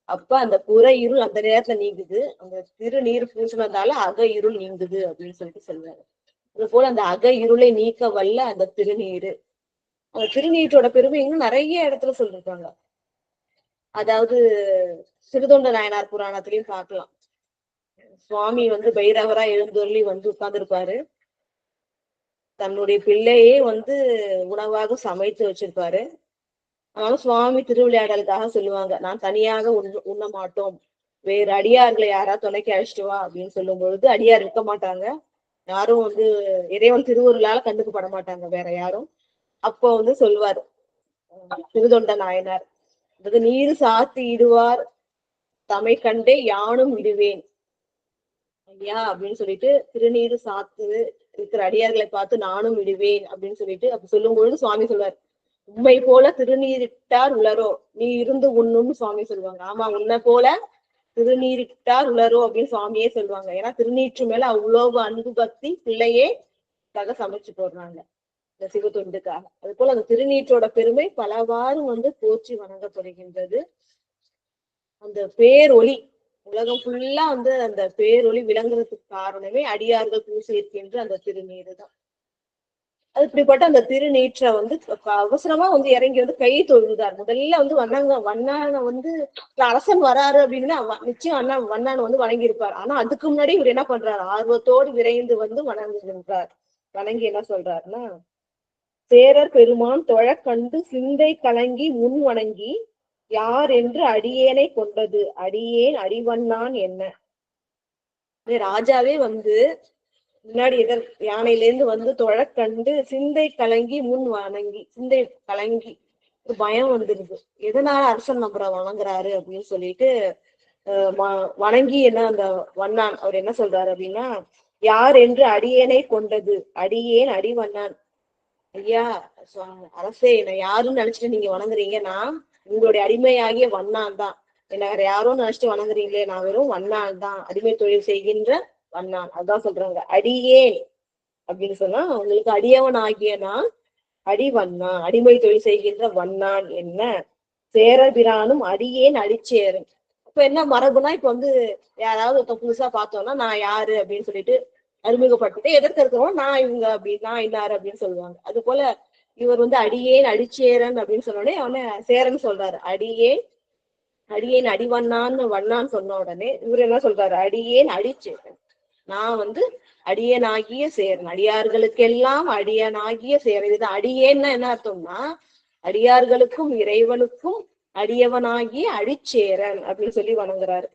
அப்ப அந்த புற இருள் அந்த நேரத்துல நீங்குது, அந்த திருநீர் பூசினதால அக இருள் நீங்குது அப்படின்னு சொல்லுவாரு. அது போல அந்த அக இருளை நீக்க வல்ல அந்த திருநீரு. அந்த திருநீற்றோட பெருமை இன்னும் நிறைய இடத்துல சொல்லிருக்காங்க. அதாவது சிறுதொண்ட நாயனார் புராணத்திலையும் பார்க்கலாம். சுவாமி பைரவரா எழுந்தொருளி உட்கார்ந்துருப்பாரு. தன்னுடைய பிள்ளையே உணவாக சமைத்து வச்சிருப்பாரு. ஆனாலும் சுவாமி திருவிளையாடலுக்காக சொல்லுவாங்க, நான் தனியாக உண்ண மாட்டோம், வேறு அடியார்களை யாராவது துணைக்கு அழைச்சிட்டு வா அப்படின்னு சொல்லும் பொழுது அடியார் இருக்க மாட்டாங்க. யாரும் இறைவன் திருவருளால கண்டுக்கப்பட மாட்டாங்க வேற யாரும். அப்போ சொல்லுவாரு திருதொண்ட நாயனார், நீர் சாத்தி இடுவார் தமை கண்டே யானும் இடுவேன் ஐயா அப்படின்னு சொல்லிட்டு, திருநீரு சாத்து இருக்கிற அடியார்களை பார்த்து நானும் இடுவேன் அப்படின்னு சொல்லிட்டு அப்ப சொல்லும் பொழுது சுவாமி சொல்வார், உண்மை போல திருநீரிட்டார் உளரோ, நீ இருந்து உண்ணும்னு சுவாமி சொல்லுவாங்க. ஆமா, உன்னை போல திருநீரிட்டார் உளரோ அப்படின்னு சுவாமியே சொல்லுவாங்க. ஏன்னா திருநீற்று மேல அவ்வளவு அன்பு பக்தி பிள்ளையே சமைச்சு போடுறாங்க இந்த சிவத்தொண்டுக்காக. அது போல அந்த திருநீற்றோட பெருமை பலவாறு போற்றி வணங்கப்படுகின்றது. அந்த பேரொளி உலகம் ஃபுல்லா அந்த பேரொளி விளங்குறதுக்கு காரணமே அடியார்கள் பூசி இருக்கின்ற அந்த திருநீரு தான். அது இப்படிப்பட்ட அந்த திருநீற்றை அவசரமா இறங்கி கை தொழுதார். முதல்ல வண்ணான அரசன் வராரு அப்படின்னா நிச்சயம் வண்ணான் வணங்கி இருப்பார். ஆனா அதுக்கு முன்னாடி இவர் என்ன பண்றாரு, ஆர்வத்தோடு விரைந்து வணங்குகின்றார். வணங்கி என்ன சொல்றாருன்னா, சேரர் பெருமான் தொழ கண்டு சிந்தை கலங்கி முன் வணங்கி யார் என்று அடியேனை கொண்டது, அடியேன் அடிவண்ணான் என்ன. ராஜாவே முன்னாடி யானையில இருந்து தொழ கண்டு சிந்தை கலங்கி முன் வணங்கி, சிந்தை கலங்கி பயம் வந்துருது, எதனால அரசன் நம்மள வணங்குறாரு அப்படின்னு சொல்லிட்டு வணங்கி என்ன அந்த வண்ணான் அவர் என்ன சொல்றாரு அப்படின்னா, யார் என்று அடியேனை கொண்டது, அடியேன் அடிவண்ணான். ஐயா அரசே, என்ன யாருன்னு நினைச்சிட்டு நீங்க வணங்குறீங்க, நான் உங்களுடைய அடிமையாகிய வண்ணான் தான். என்ன வேற யாரும் நினைச்சிட்டு வணங்குறீங்களே, நான் வெறும் வண்ணான் தான், அடிமை தொழில் செய்கின்ற வண்ணான். அதான் சொல்றாங்க அடியேன் அப்படின்னு சொன்னா, உங்களுக்கு அடியவன் ஆகிய நான் அடிவண்ணான், அடிமை தொழில் செய்கின்ற வண்ணான் என்ன சேரபிரானும் அடியேன் அடிச்சேரன். இப்ப என்ன மரபுனா, இப்ப வந்து யாராவது ஒருத்த புதுசா பார்த்தோம்னா நான் யாரு அப்படின்னு சொல்லிட்டு அறிமுகப்படுத்திட்டு, எதற்கு இருக்கிறோம் நான் இவங்க அப்படின்னு, நான் இன்னாரு அப்படின்னு சொல்லுவாங்க. அது போல இவர் வந்து அடியேன் அடிச்சேரன் அப்படின்னு சொன்னோடனே அவனை சேரன் சொல்றாரு. அடியேன் அடிவண்ணான்னு வண்ணான்னு சொன்ன உடனே இவர் என்ன சொல்றாரு, அடியேன் அடிச்சேரன், நான் வந்து அடியனாகிய சேரன், அடியார்களுக்கெல்லாம் அடியனாகிய சேரன். இதுதான் அடியேன்னா என்ன அர்த்தம்னா, அடியார்களுக்கும் இறைவனுக்கும் அடியவனாகிய அடிச்சேரன் அப்படின்னு சொல்லி வணங்குறாரு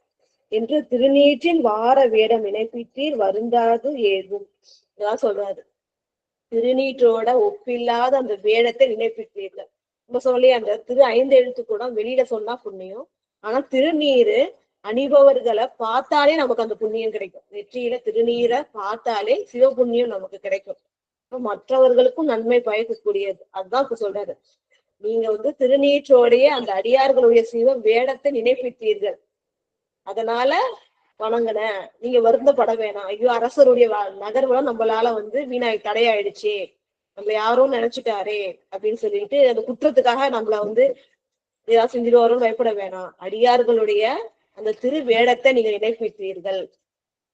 என்று திருநீற்றின் வார வேடம் இணைப்பித்தீர் வருந்தாது ஏதும். இதான் சொல்றாரு. திருநீற்றோட ஒப்பில்லாத அந்த வேடத்தை நினைப்பித்தீர்கள். நம்ம சொல்லி அந்த 5 எழுத்து கூட வெளியில சொன்னா புண்ணியம், ஆனா திருநீரு அணிபவர்களை பார்த்தாலே நமக்கு அந்த புண்ணியம் கிடைக்கும். நெற்றியில திருநீரை பார்த்தாலே சிவபுண்ணியம் நமக்கு கிடைக்கும். மற்றவர்களுக்கும் நன்மை பயக்கக்கூடியது. அதுதான் இப்ப சொல்றாரு. நீங்க வந்து திருநீற்றோடைய அந்த அடியார்களுடைய சிவ வேடத்தை நினைப்பித்தீர்கள், அதனால வணங்குன, நீங்க வருந்தப்பட வேணாம். ஐயோ அரசருடைய நகர்வெல்லாம் நம்மளால வந்து வீணாய் தடையாயிடுச்சு, நம்ம யாரும் நினைச்சுட்டாரே அப்படின்னு சொல்லிட்டு அந்த குற்றத்துக்காக நம்மள வந்து ஏதாவது செஞ்சுட்டு வரோம்னு பயப்பட வேணாம். அடியார்களுடைய அந்த திரு வேடத்தை நீங்க நினைப்பித்தீர்கள்,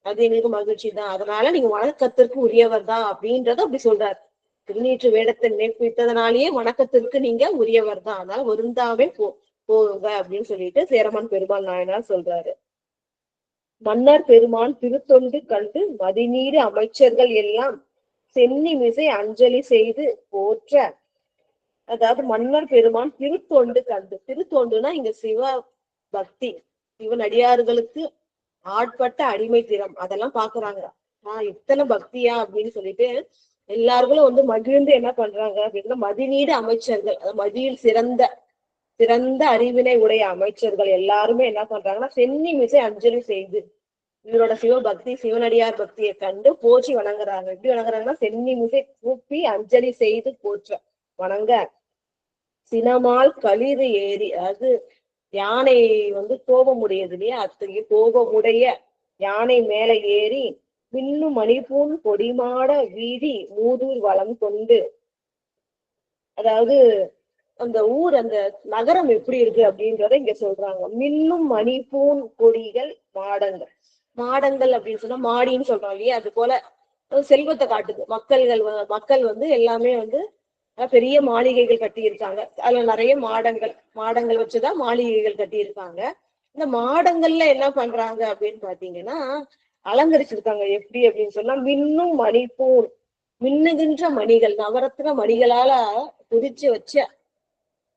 அது எங்களுக்கு மகிழ்ச்சி தான், அதனால நீங்க வணக்கத்திற்கு உரியவர் தான் அப்படின்றத அப்படி சொல்றாரு. திருநீற்று வேடத்தை நினைப்பித்ததுனாலேயே வணக்கத்திற்கு நீங்க உரியவர் தான், அதனால வருந்தாவே போங்க அப்படின்னு சொல்லிட்டு சேரமான் பெருமாள் நாயனார் சொல்றாரு. மன்னர் பெருமான் திருத்தொண்டு கண்டு மதிநீர் அமைச்சர்கள் எல்லாம் சென்னி மிசை அஞ்சலி செய்து போற்ற. அதாவது மன்னர் பெருமான் திருத்தொண்டு கண்டு, திருத்தொண்டுனா இங்க சிவ பக்தி, சிவனடியார்களுக்கு ஆட்பட்ட அடிமை திறம், அதெல்லாம் பாக்குறாங்க. இத்தனை பக்தியா அப்படின்னு சொல்லிட்டு எல்லார்களும் வந்து மகிழ்ந்து என்ன பண்றாங்க அப்படின்னா, மதிநீடு அமைச்சர்கள், மதியில் சிறந்த அறிவினை உடைய அமைச்சர்கள் எல்லாருமே என்ன பண்றாங்கன்னா சென்னி மிசை அஞ்சலி செய்து இவரோட சிவபக்தி சிவனடியார் பக்தியை கண்டு போற்றி வணங்குறாங்க. எப்படி வணங்குறாங்கன்னா, சென்னி மிசை கூப்பி அஞ்சலி செய்து போற்ற வணங்க. சினமால் களிறு ஏறி, அது யானை வந்து கோபமுடையது இல்லையா, அத்தகைய கோபமுடைய யானை மேல ஏறி மின்னும் மணிப்பூன் கொடிமாட வீதி மூதூர் வளம் கொண்டு. அதாவது அந்த ஊர் அந்த நகரம் எப்படி இருக்கு அப்படின்றத இங்க சொல்றாங்க. மின்னும் மணிப்பூன் கொடிகள் மாடங்கள் அப்படின்னு சொன்னா மாடின்னு சொல்றோம் இல்லையா, அது போல செல்வத்தை காட்டுது. மக்கள் வந்து எல்லாமே வந்து பெரிய மாளிகைகள் கட்டி இருக்காங்க, அதுல நிறைய மாடங்கள் வச்சுதான் மாளிகைகள் கட்டி இருக்காங்க. இந்த மாடங்கள்ல என்ன பண்றாங்க அப்படின்னு பாத்தீங்கன்னா, அலங்கரிச்சிருக்காங்க. எப்படி அப்படின்னு சொன்னா, மின்னும் மணிப்பூன், மின்னுகின்ற மணிகள், நவரத்ன மணிகளால குதிச்சு வச்ச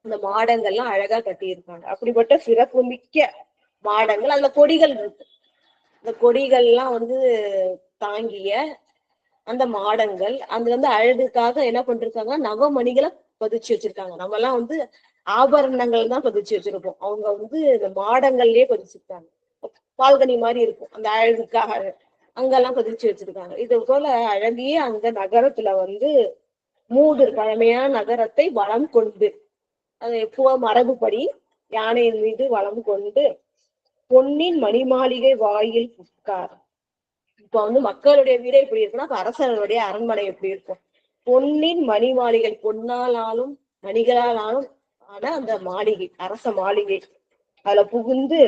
அந்த மாடங்கள்லாம் அழகா கட்டியிருக்காங்க. அப்படிப்பட்ட சிறப்பு மிக்க மாடங்கள், அதுல கொடிகள் இருக்கு. இந்த கொடிகள்லாம் வந்து தாங்கிய அந்த மாடங்கள், அது வந்து அழகுக்காக என்ன பண்ணிருக்காங்க, நவமணிகளை பதிச்சு வச்சிருக்காங்க. நம்ம எல்லாம் வந்து ஆபரணங்கள் தான் பதிச்சு வச்சிருப்போம், அவங்க வந்து இந்த மாடங்கள்லயே பதிச்சிருக்காங்க. பால்கனி மாதிரி இருக்கும், அந்த அழகுக்காக அங்கெல்லாம் பதிச்சு வச்சிருக்காங்க. இது போல அழகிய அந்த நகரத்துல வந்து மூதூர் பழமையான நகரத்தை வளம் கொண்டு, அது எப்போ மரபுப்படி யானையின் மீது வளம் கொண்டு பொன்னின் மணிமாளிகை வாயில் புக்கார். இப்ப வந்து மக்களுடைய வீடே எப்படி இருக்குன்னா, இப்ப அரசனுடைய அரண்மனை எப்படி இருக்கும், பொன்னின் மணி மாளிகை, பொன்னாலாலும் மணிகளாலும் ஆன அந்த மாளிகை, அரச மாளிகை, அதுல புகுந்து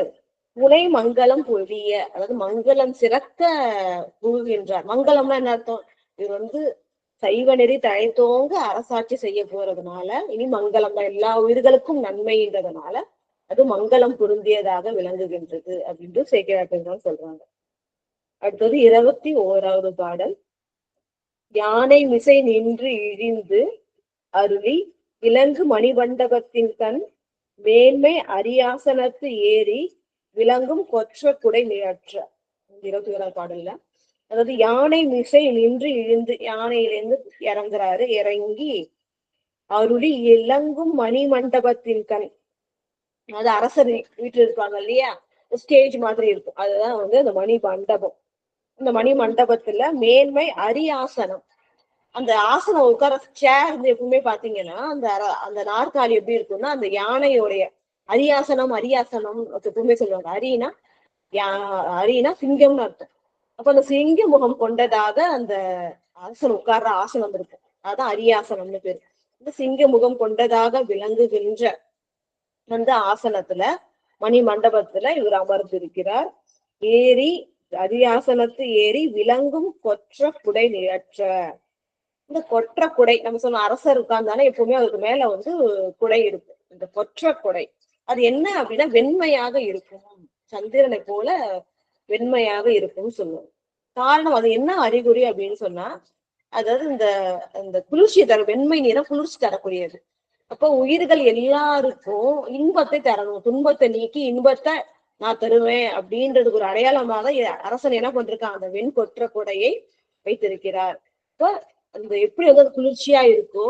புனை மங்களம் பொழிய, அதாவது மங்களம் சிறக்க புகுகின்றார். மங்களம்னா என்ன அர்த்தம், இது வந்து சைவ நெறி தழைத்தோங்க அரசாட்சி செய்ய போறதுனால இனி மங்களம் தான், எல்லா உயிர்களுக்கும் நன்மைன்றதுனால அது மங்களம் பொருந்தியதாக விளங்குகின்றது அப்படின்னு சேக்கிழார் சொல்றாங்க. அடுத்தது 21வது பாடல். யானை மிசை நின்று இழிந்து அருளி இலங்கு மணிமண்டபத்தின் கண் மேன்மை அரியாசனத்து ஏறி விளங்கும் கொற்ற குடை நிழற்ற. 21வது பாடல்ல அதாவது யானை மிசை நின்று இழிந்து, யானையிலிருந்து இறங்குறாரு, இறங்கி அருளி இலங்கும் மணிமண்டபத்தின் கண், அதாவது அரசர் வீட்டுல இருப்பாங்க இல்லையா, ஸ்டேஜ் மாதிரி இருக்கும், அதுதான் வந்து அந்த மணி மண்டபம். அந்த மணி மண்டபத்துல மேன்மை அரியாசனம், அந்த ஆசனம் உட்கார சேர் எப்பவுமே பாத்தீங்கன்னா அந்த நாற்காலி எப்படி இருக்கும்னா, அந்த யானையோடைய அரியாசனம் அரியாசனம் எப்பவுமே சொல்லுவாங்க. அரினா சிங்கம்னு அர்த்தம். அப்ப அந்த சிங்க முகம் கொண்டதாக அந்த அரசன் உட்கார்ற ஆசனம் இருக்கு, அதான் அரியாசனம்னு பேரு. இந்த சிங்க முகம் கொண்டதாக விளங்குகின்ற அந்த ஆசனத்துல மணி மண்டபத்துல இவர் அமர்ந்திருக்கிறார். ஏறி அரியாசனத்து ஏறி விளங்கும் கொற்ற குடை நிழற்ற. இந்த கொற்ற குடை நம்ம சொன்ன அரசர் உட்கார்ந்தானே எப்பவுமே அவருக்கு மேல வந்து குடை இருக்கும். இந்த கொற்ற குடை அது என்ன அப்படின்னா வெண்மையாக இருக்கும், சந்திரனை போல வெண்மையாக இருக்கும்னு சொல்லுவோம். காரணம் அது என்ன அறிகுறி அப்படின்னு சொன்னா, அதாவது இந்த இந்த குளிர்ச்சி தர வெண்மை நிறம் குளிர்ச்சி தரக்கூடியது. அப்போ உயிர்கள் எல்லாருக்கும் இன்பத்தை தரணும், துன்பத்தை நீக்கி இன்பத்தை நான் தருவேன் அப்படின்றதுக்கு ஒரு அடையாளமாக அரசன் என்ன பண்றான், அந்த வெண் கொற்ற கொடையை வைத்திருக்கிறார். இப்போ அந்த எப்படி வந்து அது குளிர்ச்சியா இருக்கோ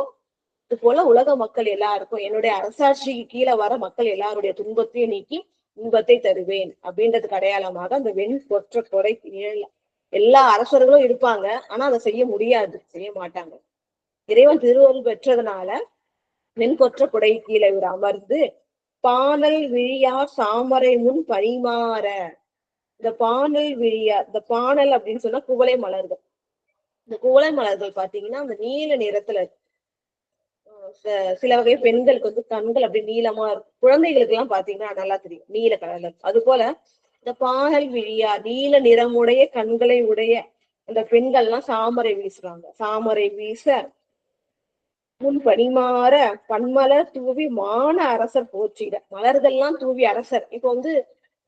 இது போல உலக மக்கள் எல்லாருக்கும் என்னுடைய அரசாட்சிக்கு கீழே வர மக்கள் எல்லாருடைய துன்பத்தையும் நீக்கி இன்பத்தை தருவேன் அப்படின்றதுக்கு அடையாளமாக அந்த வெண் கொற்ற கொடை எல்லா அரசர்களும் இருப்பாங்க, ஆனா அதை செய்ய முடியாது, செய்ய மாட்டாங்க. இறைவன் திருவருள் பெற்றதுனால வெண்கொற்ற கொடை கீழே இவர் அமர்ந்து பானல் விழியார் சாமரை முன் பரிமாற. இந்த பானல் விழியார், இந்த பானல் அப்படின்னு சொன்னா குவளை மலர்கள். இந்த குவளை மலர்கள் பாத்தீங்கன்னா அந்த நீல நிறத்துல சில வகை பெண்களுக்கு வந்து கண்கள் அப்படி நீளமா இருக்கும், குழந்தைகளுக்கு எல்லாம் பாத்தீங்கன்னா நல்லா தெரியும் நீல கலர்ல. அது போல இந்த பானல் விழியா நீல நிறமுடைய கண்களை உடைய அந்த பெண்கள்லாம் சாமரை வீசுறாங்க. சாமரை வீச முன் பணிமாற பன்மலர் தூவி மான அரசர் போற்றிட. மலர்கள்லாம் தூவி அரசர். இப்ப வந்து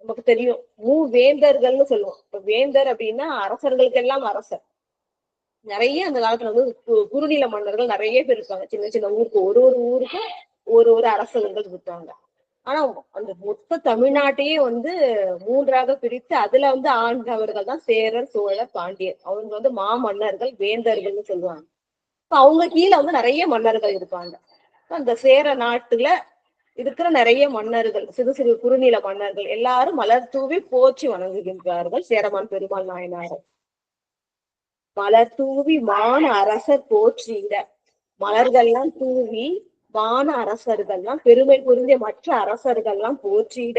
நமக்கு தெரியும் மூவேந்தர்கள்னு சொல்லுவோம். இப்ப வேந்தர் அப்படின்னா அரசர்களுக்கெல்லாம் அரசர். நிறைய அந்த காலத்துல வந்து குறுநில மன்னர்கள் நிறைய பேர் இருப்பாங்க. சின்ன சின்ன ஊருக்கு ஒரு ஊருக்கும் ஒரு அரசர்கள் இருப்பாங்க. ஆனா அந்த மொத்த தமிழ்நாட்டையே வந்து மூன்றாக பிரித்து அதுல வந்து ஆண்டவர்கள் தான் சேரர் சோழர் பாண்டியர். அவங்க வந்து மாமன்னர்கள் வேந்தர்கள்னு சொல்லுவாங்க. அவங்க கீழே வந்து நிறைய மன்னர்கள் இருப்பாங்க. அந்த சேர நாட்டுல இருக்கிற நிறைய மன்னர்கள், சிறு சிறு குறுநில மன்னர்கள் எல்லாரும் மலர் தூவி போற்றி வணங்குகின்றார்கள் சேரமான் பெருமாள் நாயனார். மலர் தூவி மான அரசர் போற்றிட. மலர்கள்லாம் தூவி வான அரசர்கள்லாம் பெருமை புரிந்த மற்ற அரசர்கள்லாம் போற்றிட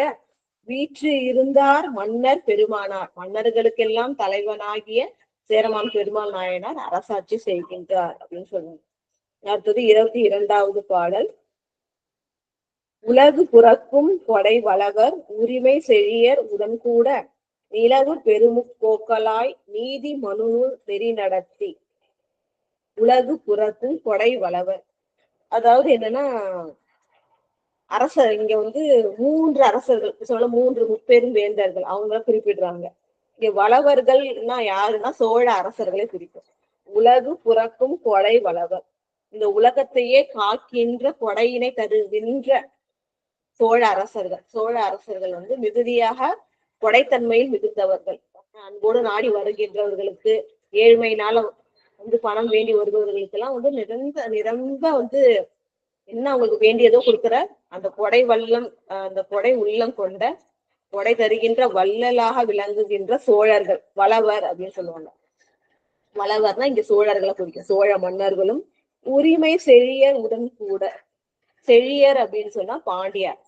வீற்று இருந்தார் மன்னர் பெருமானார். மன்னர்களுக்கெல்லாம் தலைவனாகிய சேரமான் பெருமாள் நாயனார் அரசாட்சி செய்கின்றார் அப்படின்னு சொல்லுவாங்க. அடுத்தது 22வது பாடல். உலகு புறக்கும் கொடை வளவர் உரிமை செழியர் உடன்கூட நிலவு பெருமுப்போக்கலாய் நீதி மனுநூல் நெறி நடத்தி. உலகு புறக்கும் கொடை வளவர், அதாவது என்னன்னா அரசர் இங்க வந்து 3 அரசர்கள் சொல்ல 3 முப்பெரும் வேந்தர்கள் அவங்க குறிப்பிடுறாங்க. இங்க வளவர்கள்னா யாருன்னா சோழ அரசர்களை குறிக்கும். உலகு புறக்கும் கொடை வளவர், இந்த உலகத்தையே காக்கின்ற கொடையினை தருகின்ற சோழ அரசர்கள். சோழ அரசர்கள் வந்து மிகுதியாக கொடைத்தன்மையில் மிகுந்தவர்கள். அன்போடு நாடி வருகின்றவர்களுக்கு, ஏழ்மையினால வந்து பணம் வேண்டி வருபவர்களுக்கு எல்லாம் வந்து நிரம்ப வந்து என்ன அவங்களுக்கு வேண்டியதோ கொடுக்குற அந்த கொடை வல்லம், அந்த கொடை உள்ளம் கொண்ட கொடை தருகின்ற வள்ளலாக விளங்குகின்ற சோழர்கள் வளவர் அப்படின்னு சொல்லுவாங்க. வளவர்னா இங்க சோழர்களை குறிக்கும், சோழ மன்னர்களும். உரிமை செழியர் உடன் கூட. செழியர் அப்படின்னு சொன்னா பாண்டியர்.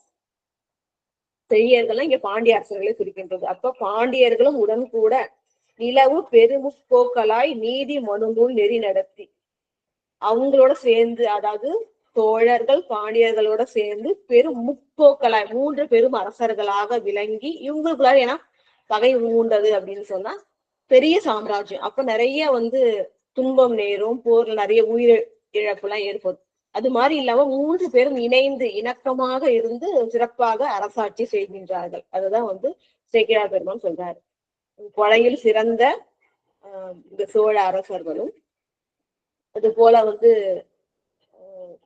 செழியர்கள்லாம் இங்க பாண்டிய அரசர்களை குறிக்கின்றது. அப்ப பாண்டியர்களும் உடன் கூட நிலவு பெருமுப்போக்கலாய் நீதி மனுநூல் நெறி நடத்தி அவங்களோட சேர்ந்து, அதாவது சோழர்கள் பாண்டியர்களோட சேர்ந்து பெரும் முப்போக்கலாய் 3 பெரும் அரசர்களாக விளங்கி இவங்களுக்குள்ளார ஏன்னா பகை உண்டது அப்படின்னு சொன்னா பெரிய சாம்ராஜ்யம். அப்ப நிறைய வந்து துன்பம் நேரும், போர்ல நிறைய உயிர் இழப்பு எல்லாம் ஏற்படும். அது மாதிரி இல்லாம 3 பேரும் இணைந்து இணக்கமாக இருந்து சிறப்பாக அரசாட்சி செய்கின்றார்கள். அதுதான் வந்து சேக்கிழார் பெருமான் சொல்றாரு. கொலையில் சிறந்த இந்த சோழ அரசர்களும், அது போல வந்து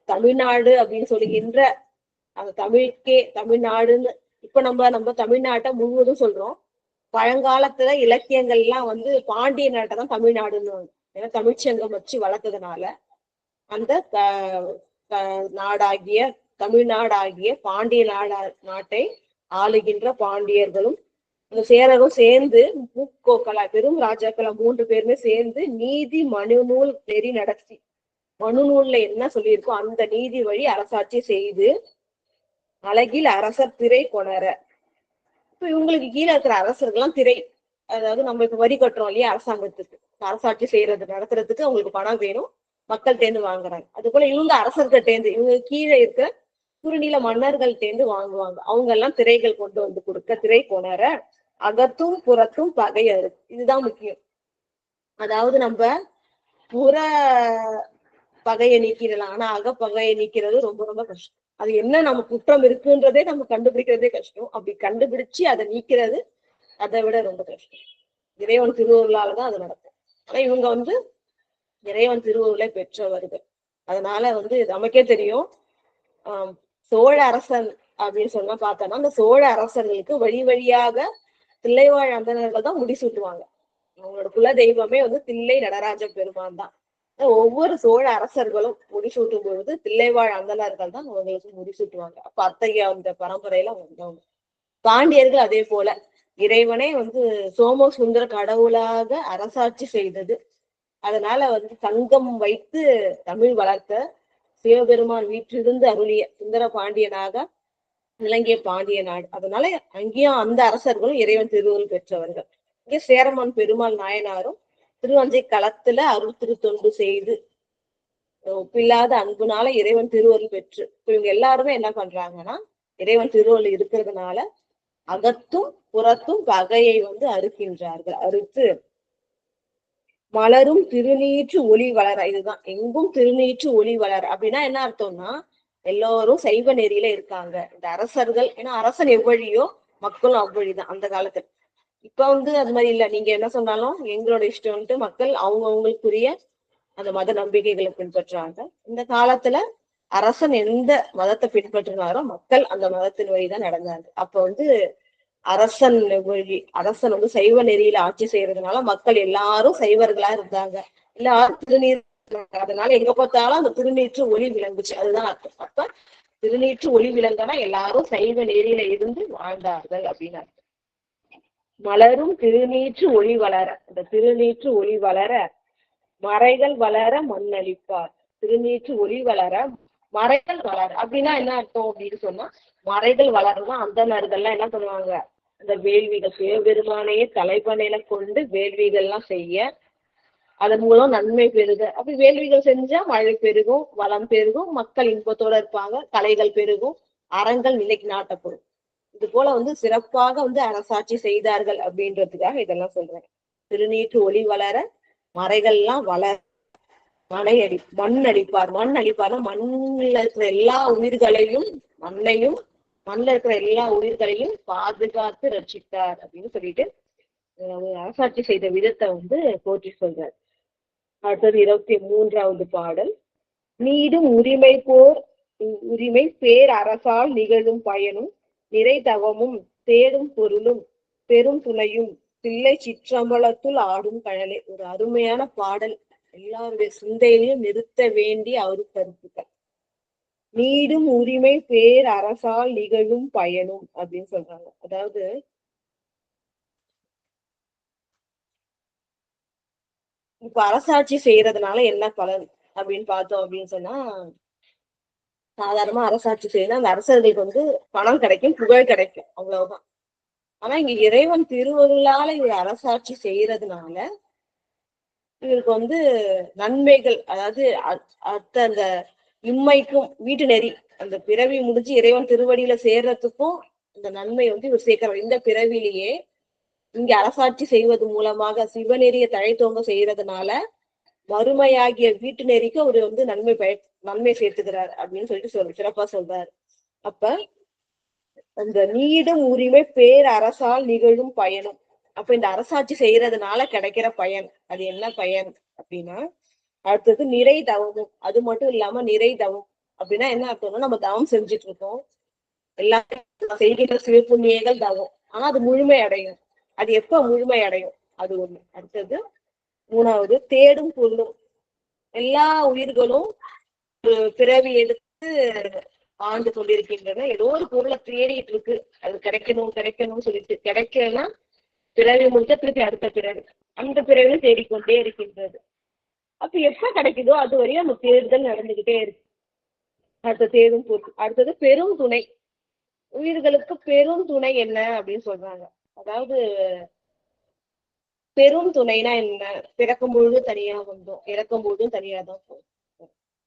தமிழ்நாடு அப்படின்னு சொல்லுகின்ற அந்த தமிழுக்கே தமிழ்நாடுன்னு இப்ப நம்ம தமிழ்நாட்டை முழுவதும் சொல்றோம். பழங்காலத்துல இலக்கியங்கள் எல்லாம் வந்து பாண்டிய நாட்டை தான் தமிழ்நாடுன்னு, ஏன்னா தமிழ்ச்சங்கம் வச்சு வளர்த்ததுனால அந்த நாடாகிய தமிழ்நாடாகிய பாண்டிய நாட்டை ஆளுகின்ற பாண்டியர்களும் இந்த சேரரும் சேர்ந்து முக்கோக்களா பெரும் ராஜாக்களா 3 பேருமே சேர்ந்து நீதி மனுநூல் நெறி நடத்தி, மனுநூல்ல என்ன சொல்லியிருக்கோ அந்த நீதி வழி அரசாட்சி செய்து அழகில் அரசர் திரை கொணர. இப்ப இவங்களுக்கு கீழே இருக்கிற அரசர்கள்லாம் திரை, அதாவது நம்ம இப்ப வரி கட்டுறோம் இல்லையா அரசாங்கத்துக்கு, அரசாட்சி செய்யறது நடத்துறதுக்கு அவங்களுக்கு பணம் வேணும், மக்கள் தேர்ந்து வாங்குறாங்க. அது போல இவங்க அரசர்கள் தேர்ந்து, இவங்க கீழே இருக்கிற குறுநில மன்னர்கள் தேர்ந்து வாங்குவாங்க. அவங்க எல்லாம் திரைகள் கொண்டு வந்து கொடுக்க திரை கொணர அகத்தும் புறத்தும் பகையறு. இதுதான் முக்கியம். அதாவது நம்ம புற பகையை நீக்கிடலாம், ஆனா அகப்பகையை நீக்கிறது ரொம்ப ரொம்ப கஷ்டம். அது என்ன நம்ம குற்றம் இருக்குன்றதே நம்ம கண்டுபிடிக்கிறதே கஷ்டம். அப்படி கண்டுபிடிச்சு அதை நீக்கிறது அதை விட ரொம்ப கஷ்டம். இறைவன் திருவருளாலதான் அது நடக்கும். ஆனா இவங்க வந்து இறைவன் திருவருளை பெற்றவர்கள். அதனால வந்து நமக்கே தெரியும், சோழ அரசன் அப்படின்னு சொன்னா பார்த்தோம்னா அந்த சோழ அரசர்களுக்கு வழி வழியாக தில்லைவாழ் அந்தணர்கள் தான் முடிசூட்டுவாங்க. அவங்களோட குல தெய்வமே வந்து தில்லை நடராஜ பெருமான் தான். ஒவ்வொரு சோழ அரசர்களும் முடிசூட்டும் பொழுது தில்லைவாழ் அந்தணர்கள் தான் அவங்களுக்கு முடிசூட்டுவாங்க. அப்ப அத்தகைய அந்த பரம்பரையில வந்தவங்க. பாண்டியர்கள் அதே போல இறைவனே வந்து சோம சுந்தர கடவுளாக அரசாட்சி செய்தது. அதனால வந்து சங்கம் வைத்து தமிழ் வளர்த்த சிவபெருமான் வீற்றிருந்து அருளிய சுந்தர பாண்டியனாக விளங்கிய பாண்டிய நாடு. அதனால அங்கேயும் அந்த அரசர்களும் இறைவன் திருவுருள் பெற்றவர்கள். இங்கே சேரமான் பெருமாள் நாயனாரும் திருவஞ்சை களத்துல அருள் திருத்தொண்டு செய்து ஒப்பில்லாத அன்புனால இறைவன் திருவருள் பெற்று இவங்க எல்லாருமே என்ன பண்றாங்கன்னா, இறைவன் திருவருள் இருக்கிறதுனால அகத்தும் புறத்தும் பகையை வந்து அறுக்கின்றார்கள். அறுத்து மலரும் திருநீற்று ஒளி வளர. இதுதான் எங்கும் திருநீற்று ஒளி வளர. அப்படின்னா என்ன அர்த்தம்னா, எல்லோரும் சைவ நெறியில இருக்காங்க இந்த அரசர்கள். ஏன்னா அரசன் எவ்வழியோ மக்களும் அவ்வழிதான் அந்த காலத்துல. இப்ப வந்து அது மாதிரி இல்ல, நீங்க என்ன சொன்னாலும் எங்களோட இஷ்டம்ட்டு மக்கள் அவங்க அவங்களுக்குரிய அந்த மத நம்பிக்கைகளை பின்பற்றுறாங்க. இந்த காலத்துல அரசன் எந்த மதத்தை பின்பற்றினாரோ மக்கள் அந்த மதத்தின் வழிதான் நடந்தாங்க. அப்ப வந்து அரசன் அரசன் வந்து சைவ நெறியில ஆட்சி செய்யறதுனால மக்கள் எல்லாரும் சைவர்களா இருந்தாங்க. எல்லாரும் திருநீர், அதனால எங்க பார்த்தாலும் அந்த திருநீற்று ஒளி விளங்குச்சு. அதுதான் அர்த்தம். அப்ப திருநீற்று ஒளி விளங்குனா எல்லாரும் சைவ நெறியில இருந்து வாழ்ந்தார்கள் அப்படின்னு அர்த்தம். மலரும் திருநீற்று ஒளி வளர. இந்த திருநீற்று ஒளி வளர மறைகள் வளர மண்ணளிப்பார். திருநீற்று ஒளி வளர மறைகள் வளர. அப்படின்னா என்ன அர்த்தம் அப்படின்னு சொன்னா, மறைகள் வளரலாம். அந்தணர்கள்லாம் என்ன பண்ணுவாங்க, அந்த வேள்விகள் சிவபெருமானையே தலைப்பனையில கொண்டு வேள்விகள்லாம் செய்ய, அதன் மூலம் நன்மை பெருக. அப்படி வேள்விகள் செஞ்சா மழை பெருகும், வளம் பெருகும், மக்கள் இன்பத்தோட இருப்பாங்க, கலைகள் பெருகும், அறங்கள் நிலைக்கு நாட்டப்படும். இது போல வந்து சிறப்பாக வந்து அரசாட்சி செய்தார்கள் அப்படின்றதுக்காக இதெல்லாம் சொல்றேன். திருநீற்று ஒளி வளர மறைகள்லாம் வளர மண் அடிப்பார். மண் அடிப்பார்னா மண்ணில் இருக்கிற எல்லா உயிர்களையும், மண்ணில் இருக்கிற எல்லா உயிர்களையும் பாதுகாத்து ரட்சித்தார் அப்படின்னு சொல்லிட்டு அரசாட்சி செய்த விதத்தை வந்து போற்றி சொல்றார். அடுத்தது 23வது பாடல். நீடும் உரிமை பேர் அரசால் நிகழும் பயனும் நிறை தவமும் தேடும் பொருளும் பெரும் துணையும் தில்லை சிற்றம்பலத்துள் ஆடும் கழலே. ஒரு அருமையான பாடல், எல்லாருடைய சிந்தையிலையும் நிறுத்த வேண்டிய அவரு கருத்துக்கள். நீடும் உரிமை பேர் அரசால் நிகழும் பயனும் அப்படின்னு சொல்றாங்க. அதாவது இப்ப அரசாட்சி செய்யறதுனால என்ன பலன் அப்படின்னு பார்த்தோம் அப்படின்னு சொன்னா, சாதாரணமா அரசாட்சி செய்யணும், அந்த அரசர்களுக்கு வந்து பணம் கிடைக்கும், புகழ் கிடைக்கும், அவ்வளவுதான். ஆனா இங்க இறைவன் திருவருளால இவர் அரசாட்சி செய்யறதுனால இவருக்கு வந்து நன்மைகள், அதாவது அடுத்த அந்த இம்மைக்கும் வீட்டு நெறி, அந்த பிறவி முடிஞ்சு இறைவன் திருவடியில சேர்றதுக்கும் அந்த நன்மை வந்து இவர் சேர்க்கிறார். இந்த பிறவிலேயே இங்க அரசாட்சி செய்வது மூலமாக சிவநெறிய தழைத்தோங்க செய்யறதுனால மறுமையாகிய வீட்டு நெறிக்கு அவர் வந்து நன்மை சேர்த்துக்கிறார் அப்படின்னு சொல்லிட்டு சிறப்பா சொல்றாரு. அப்ப அந்த நீடும் உரிமை பேர் அரசால் நிகழும் பயனும். அப்ப இந்த அரசாட்சி செய்யறதுனால கிடைக்கிற பயன், அது என்ன பயன் அப்படின்னா, அடுத்தது நிறை தவமும். அது மட்டும் இல்லாம நிறை தவம் அப்படின்னா என்ன அர்த்தம்னா, நம்ம தவம் செஞ்சுட்டு இருக்கோம், எல்லாரும் செய்கின்ற சிவப்புண்ணியங்கள் தவம், ஆனா அது முழுமை அடையும். அது எப்ப முழுமை அடையும், அது ஒண்ணு. அடுத்தது 3வது தேடும் பொருளும். எல்லா உயிர்களும் பிறவி எடுத்து ஆண்டு கொண்டிருக்கின்றன, ஏதோ ஒரு பொருளை தேடிட்டு இருக்கு, அது கிடைக்கணும்னு சொல்லிட்டு, கிடைக்கலன்னா பிறவி முடிச்ச திருப்பி அடுத்த பிறவி, அந்த பிறவிலும் தேடிக்கொண்டே இருக்கின்றது. அப்ப எப்ப கிடைக்குதோ அது வரையும் அந்த தேடுதல் நடந்துகிட்டே இருக்கு. அடுத்த தேடும் பொருள். அடுத்தது பெரும் துணை. உயிர்களுக்கு பெரும் துணை என்ன அப்படின்னு சொல்றாங்க. அதாவது பெரும் துணைனா என்ன? பிறக்கும் பொழுது தனியா வந்தோம், இறக்கும் பொழுதும் தனியா தான் போகும்.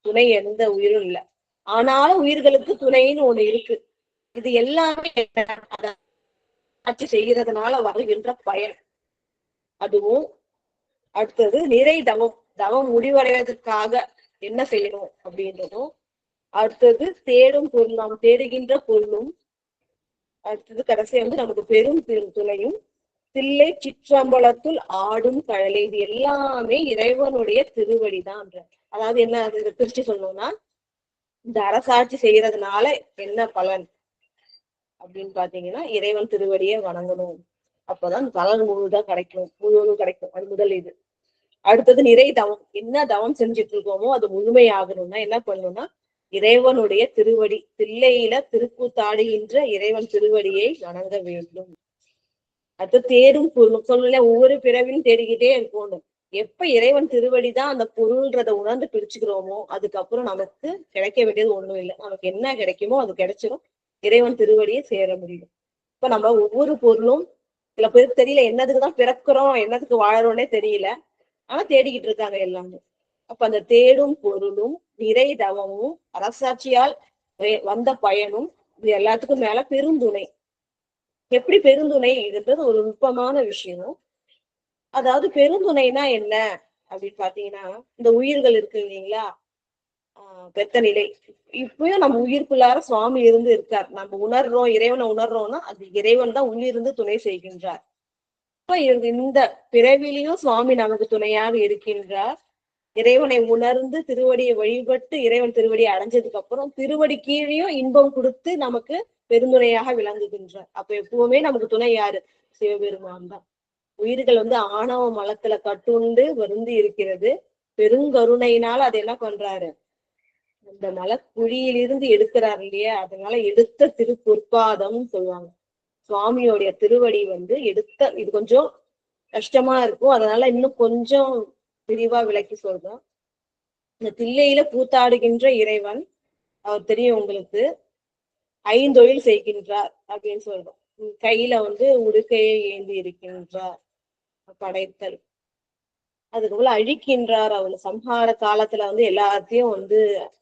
துணை எந்த உயிரும் இல்லை. ஆனாலும் உயிர்களுக்கு துணைன்னு ஒண்ணு இருக்கு. இது எல்லாமே ஆட்சி செய்கிறதுனால வருகின்ற பயன். அதுவும் அடுத்தது நிறை தவம். தவம் முடிவடைவதற்காக என்ன செய்யணும் அப்படின்றதும், அடுத்தது தேடும் பொருள், நாம் தேடுகின்ற பொருளும், அடுத்தது கடைசி நமக்கு பெரும் துணையும், தில்லை சிற்றம்பலத்துள் ஆடும் கழலை. இது எல்லாமே இறைவனுடைய திருவடிதான். அதாவது என்ன, இதை பிரிச்சு சொல்லணும்னா, இந்த அரசாட்சி செய்யறதுனால என்ன பலன் அப்படின்னு பாத்தீங்கன்னா, இறைவன் திருவடியை வணங்கணும். அப்பதான் பலன் முழுதான் முழுவதும் கிடைக்கும். அது முதல் இது. அடுத்தது நிறை தவம். என்ன தவம் செஞ்சுட்டு இருக்கோமோ அது முழுமையாகணும்னா என்ன பண்ணணும்னா, இறைவனுடைய திருவடி, தில்லையில திருக்கூத்தாடுகின்ற இறைவன் திருவடியை வணங்க வேண்டும். அது தேடும் பொருள் சொல்லல, ஒவ்வொரு பிறவிலும் தேடிக்கிட்டே இருக்கணும். எப்ப இறைவன் திருவடிதான் அந்த பொருள்ன்றத உணர்ந்து பிடிச்சுக்கிறோமோ அதுக்கப்புறம் நமக்கு கிடைக்க வேண்டியது ஒண்ணும் இல்லை. நமக்கு என்ன கிடைக்குமோ அது கிடைச்சிடும். இறைவன் திருவடியை சேர முடியும். இப்ப நம்ம ஒவ்வொரு பொருளும் சில பேருக்கு தெரியல, என்னதுக்குதான் பிறக்கிறோம், என்னதுக்கு வாழறோன்னே தெரியல, ஆனா தேடிக்கிட்டு இருக்காங்க எல்லாமே. அப்ப அந்த தேடும் பொருளும் நிறை தவமும் அரசாட்சியால் வந்த பயனும் இது எல்லாத்துக்கும் மேல பெருந்துணை. எப்படி பெருந்துணை இதுன்றது ஒரு நுட்பமான விஷயம். அதாவது பெருந்துணைனா என்ன அப்படின்னு பாத்தீங்கன்னா, இந்த உயிர்கள் இருக்கு இல்லைங்களா, பெத்த நிலை. இப்பயும் நம்ம உயிர்க்குள்ளார சுவாமி இருந்து இருக்கார். நம்ம உணர்றோம், இறைவனை உணர்றோம்னா அது இறைவன் தான் உள்ளிருந்து துணை செய்கின்றார். இந்த பிறவிலையும் சுவாமி நமக்கு துணையாக இருக்கின்றார். இறைவனை உணர்ந்து திருவடியை வழிபட்டு இறைவன் திருவடியை அடைஞ்சதுக்கு அப்புறம் திருவடி கீழையும் இன்பம் கொடுத்து நமக்கு பெருந்துணையாக விளங்குகின்றார். அப்ப எப்பவுமே நமக்கு துணை யாரு? சிவபெருமான் தான். உயிர்கள் ஆணவ மலத்துல கட்டுண்டு வருந்தி இருக்கிறது. பெருங்கருணையினால அது என்ன பண்றாரு, அந்த மலக்குழியிலிருந்து எடுக்கிறார் இல்லையா, அதனால எடுத்த திருப்பொற்பாதம் சொல்லுவாங்க. சுவாமியோடைய திருவடி எடுத்த, இது கொஞ்சம் கஷ்டமா இருக்கும், அதனால இன்னும் கொஞ்சம் விரிவா விளக்கி சொல்றோம். இந்த தில்லையில கூத்தாடுகின்ற இறைவன், அவர் தெரியும் உங்களுக்கு, ஐந்தொழில் செய்கின்றார் அப்படின்னு சொல்றோம். கையில உடுக்கையை ஏந்தி இருக்கின்றார், படைத்தல், அதுக்குள்ள அழிக்கின்றார். அவர் சம்ஹார காலத்துல எல்லாத்தையும்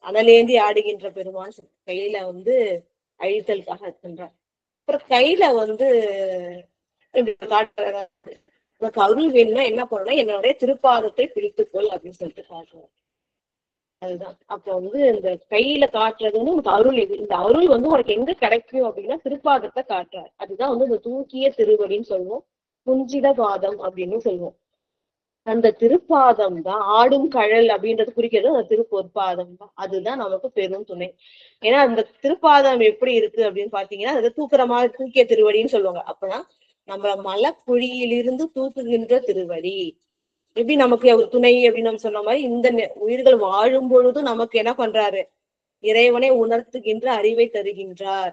அனலேந்தி ஆடுகின்ற பெருமான் கையில அழித்தலுக்காக இருக்கின்றார். அப்புறம் கையில காட்டுறாரு, உனக்கு அருள் வேணும்னா என்ன பண்ணணும், என்னுடைய திருப்பாதத்தை பிடித்துக்கொள் அப்படின்னு சொல்லிட்டு காட்டுறாரு. அதுதான் அப்ப இந்த கையில காட்டுறதுன்னு உனக்கு அருள். இந்த அருள் உனக்கு எங்க கிடைக்கும் அப்படின்னா திருப்பாதத்தை காட்டுறாரு. அதுதான் இந்த தூக்கிய திருவடின்னு சொல்லுவோம், குஞ்சித பாதம் அப்படின்னு சொல்லுவோம். அந்த திருப்பாதம் தான் ஆடும் கழல் அப்படின்றது குறிக்கிறது. அந்த திருப்பொற்பாதம் தான், அதுதான் நமக்கு பெரும் துணை. ஏன்னா அந்த திருப்பாதம் எப்படி இருக்கு அப்படின்னு பாத்தீங்கன்னா, அது தூக்குற மாதிரி தூக்கிய திருவடின்னு சொல்லுவாங்க. அப்பனா நம்ம மலக்குழியிலிருந்து தூக்குகின்ற திருவடி. எப்படி நமக்கு ஒரு துணை அப்படின்னு நம்ம சொன்ன மாதிரி, இந்த உயிர்கள் வாழும் பொழுதும் நமக்கு என்ன பண்றாரு, இறைவனை உணர்த்துகின்ற அறிவை தருகின்றார்.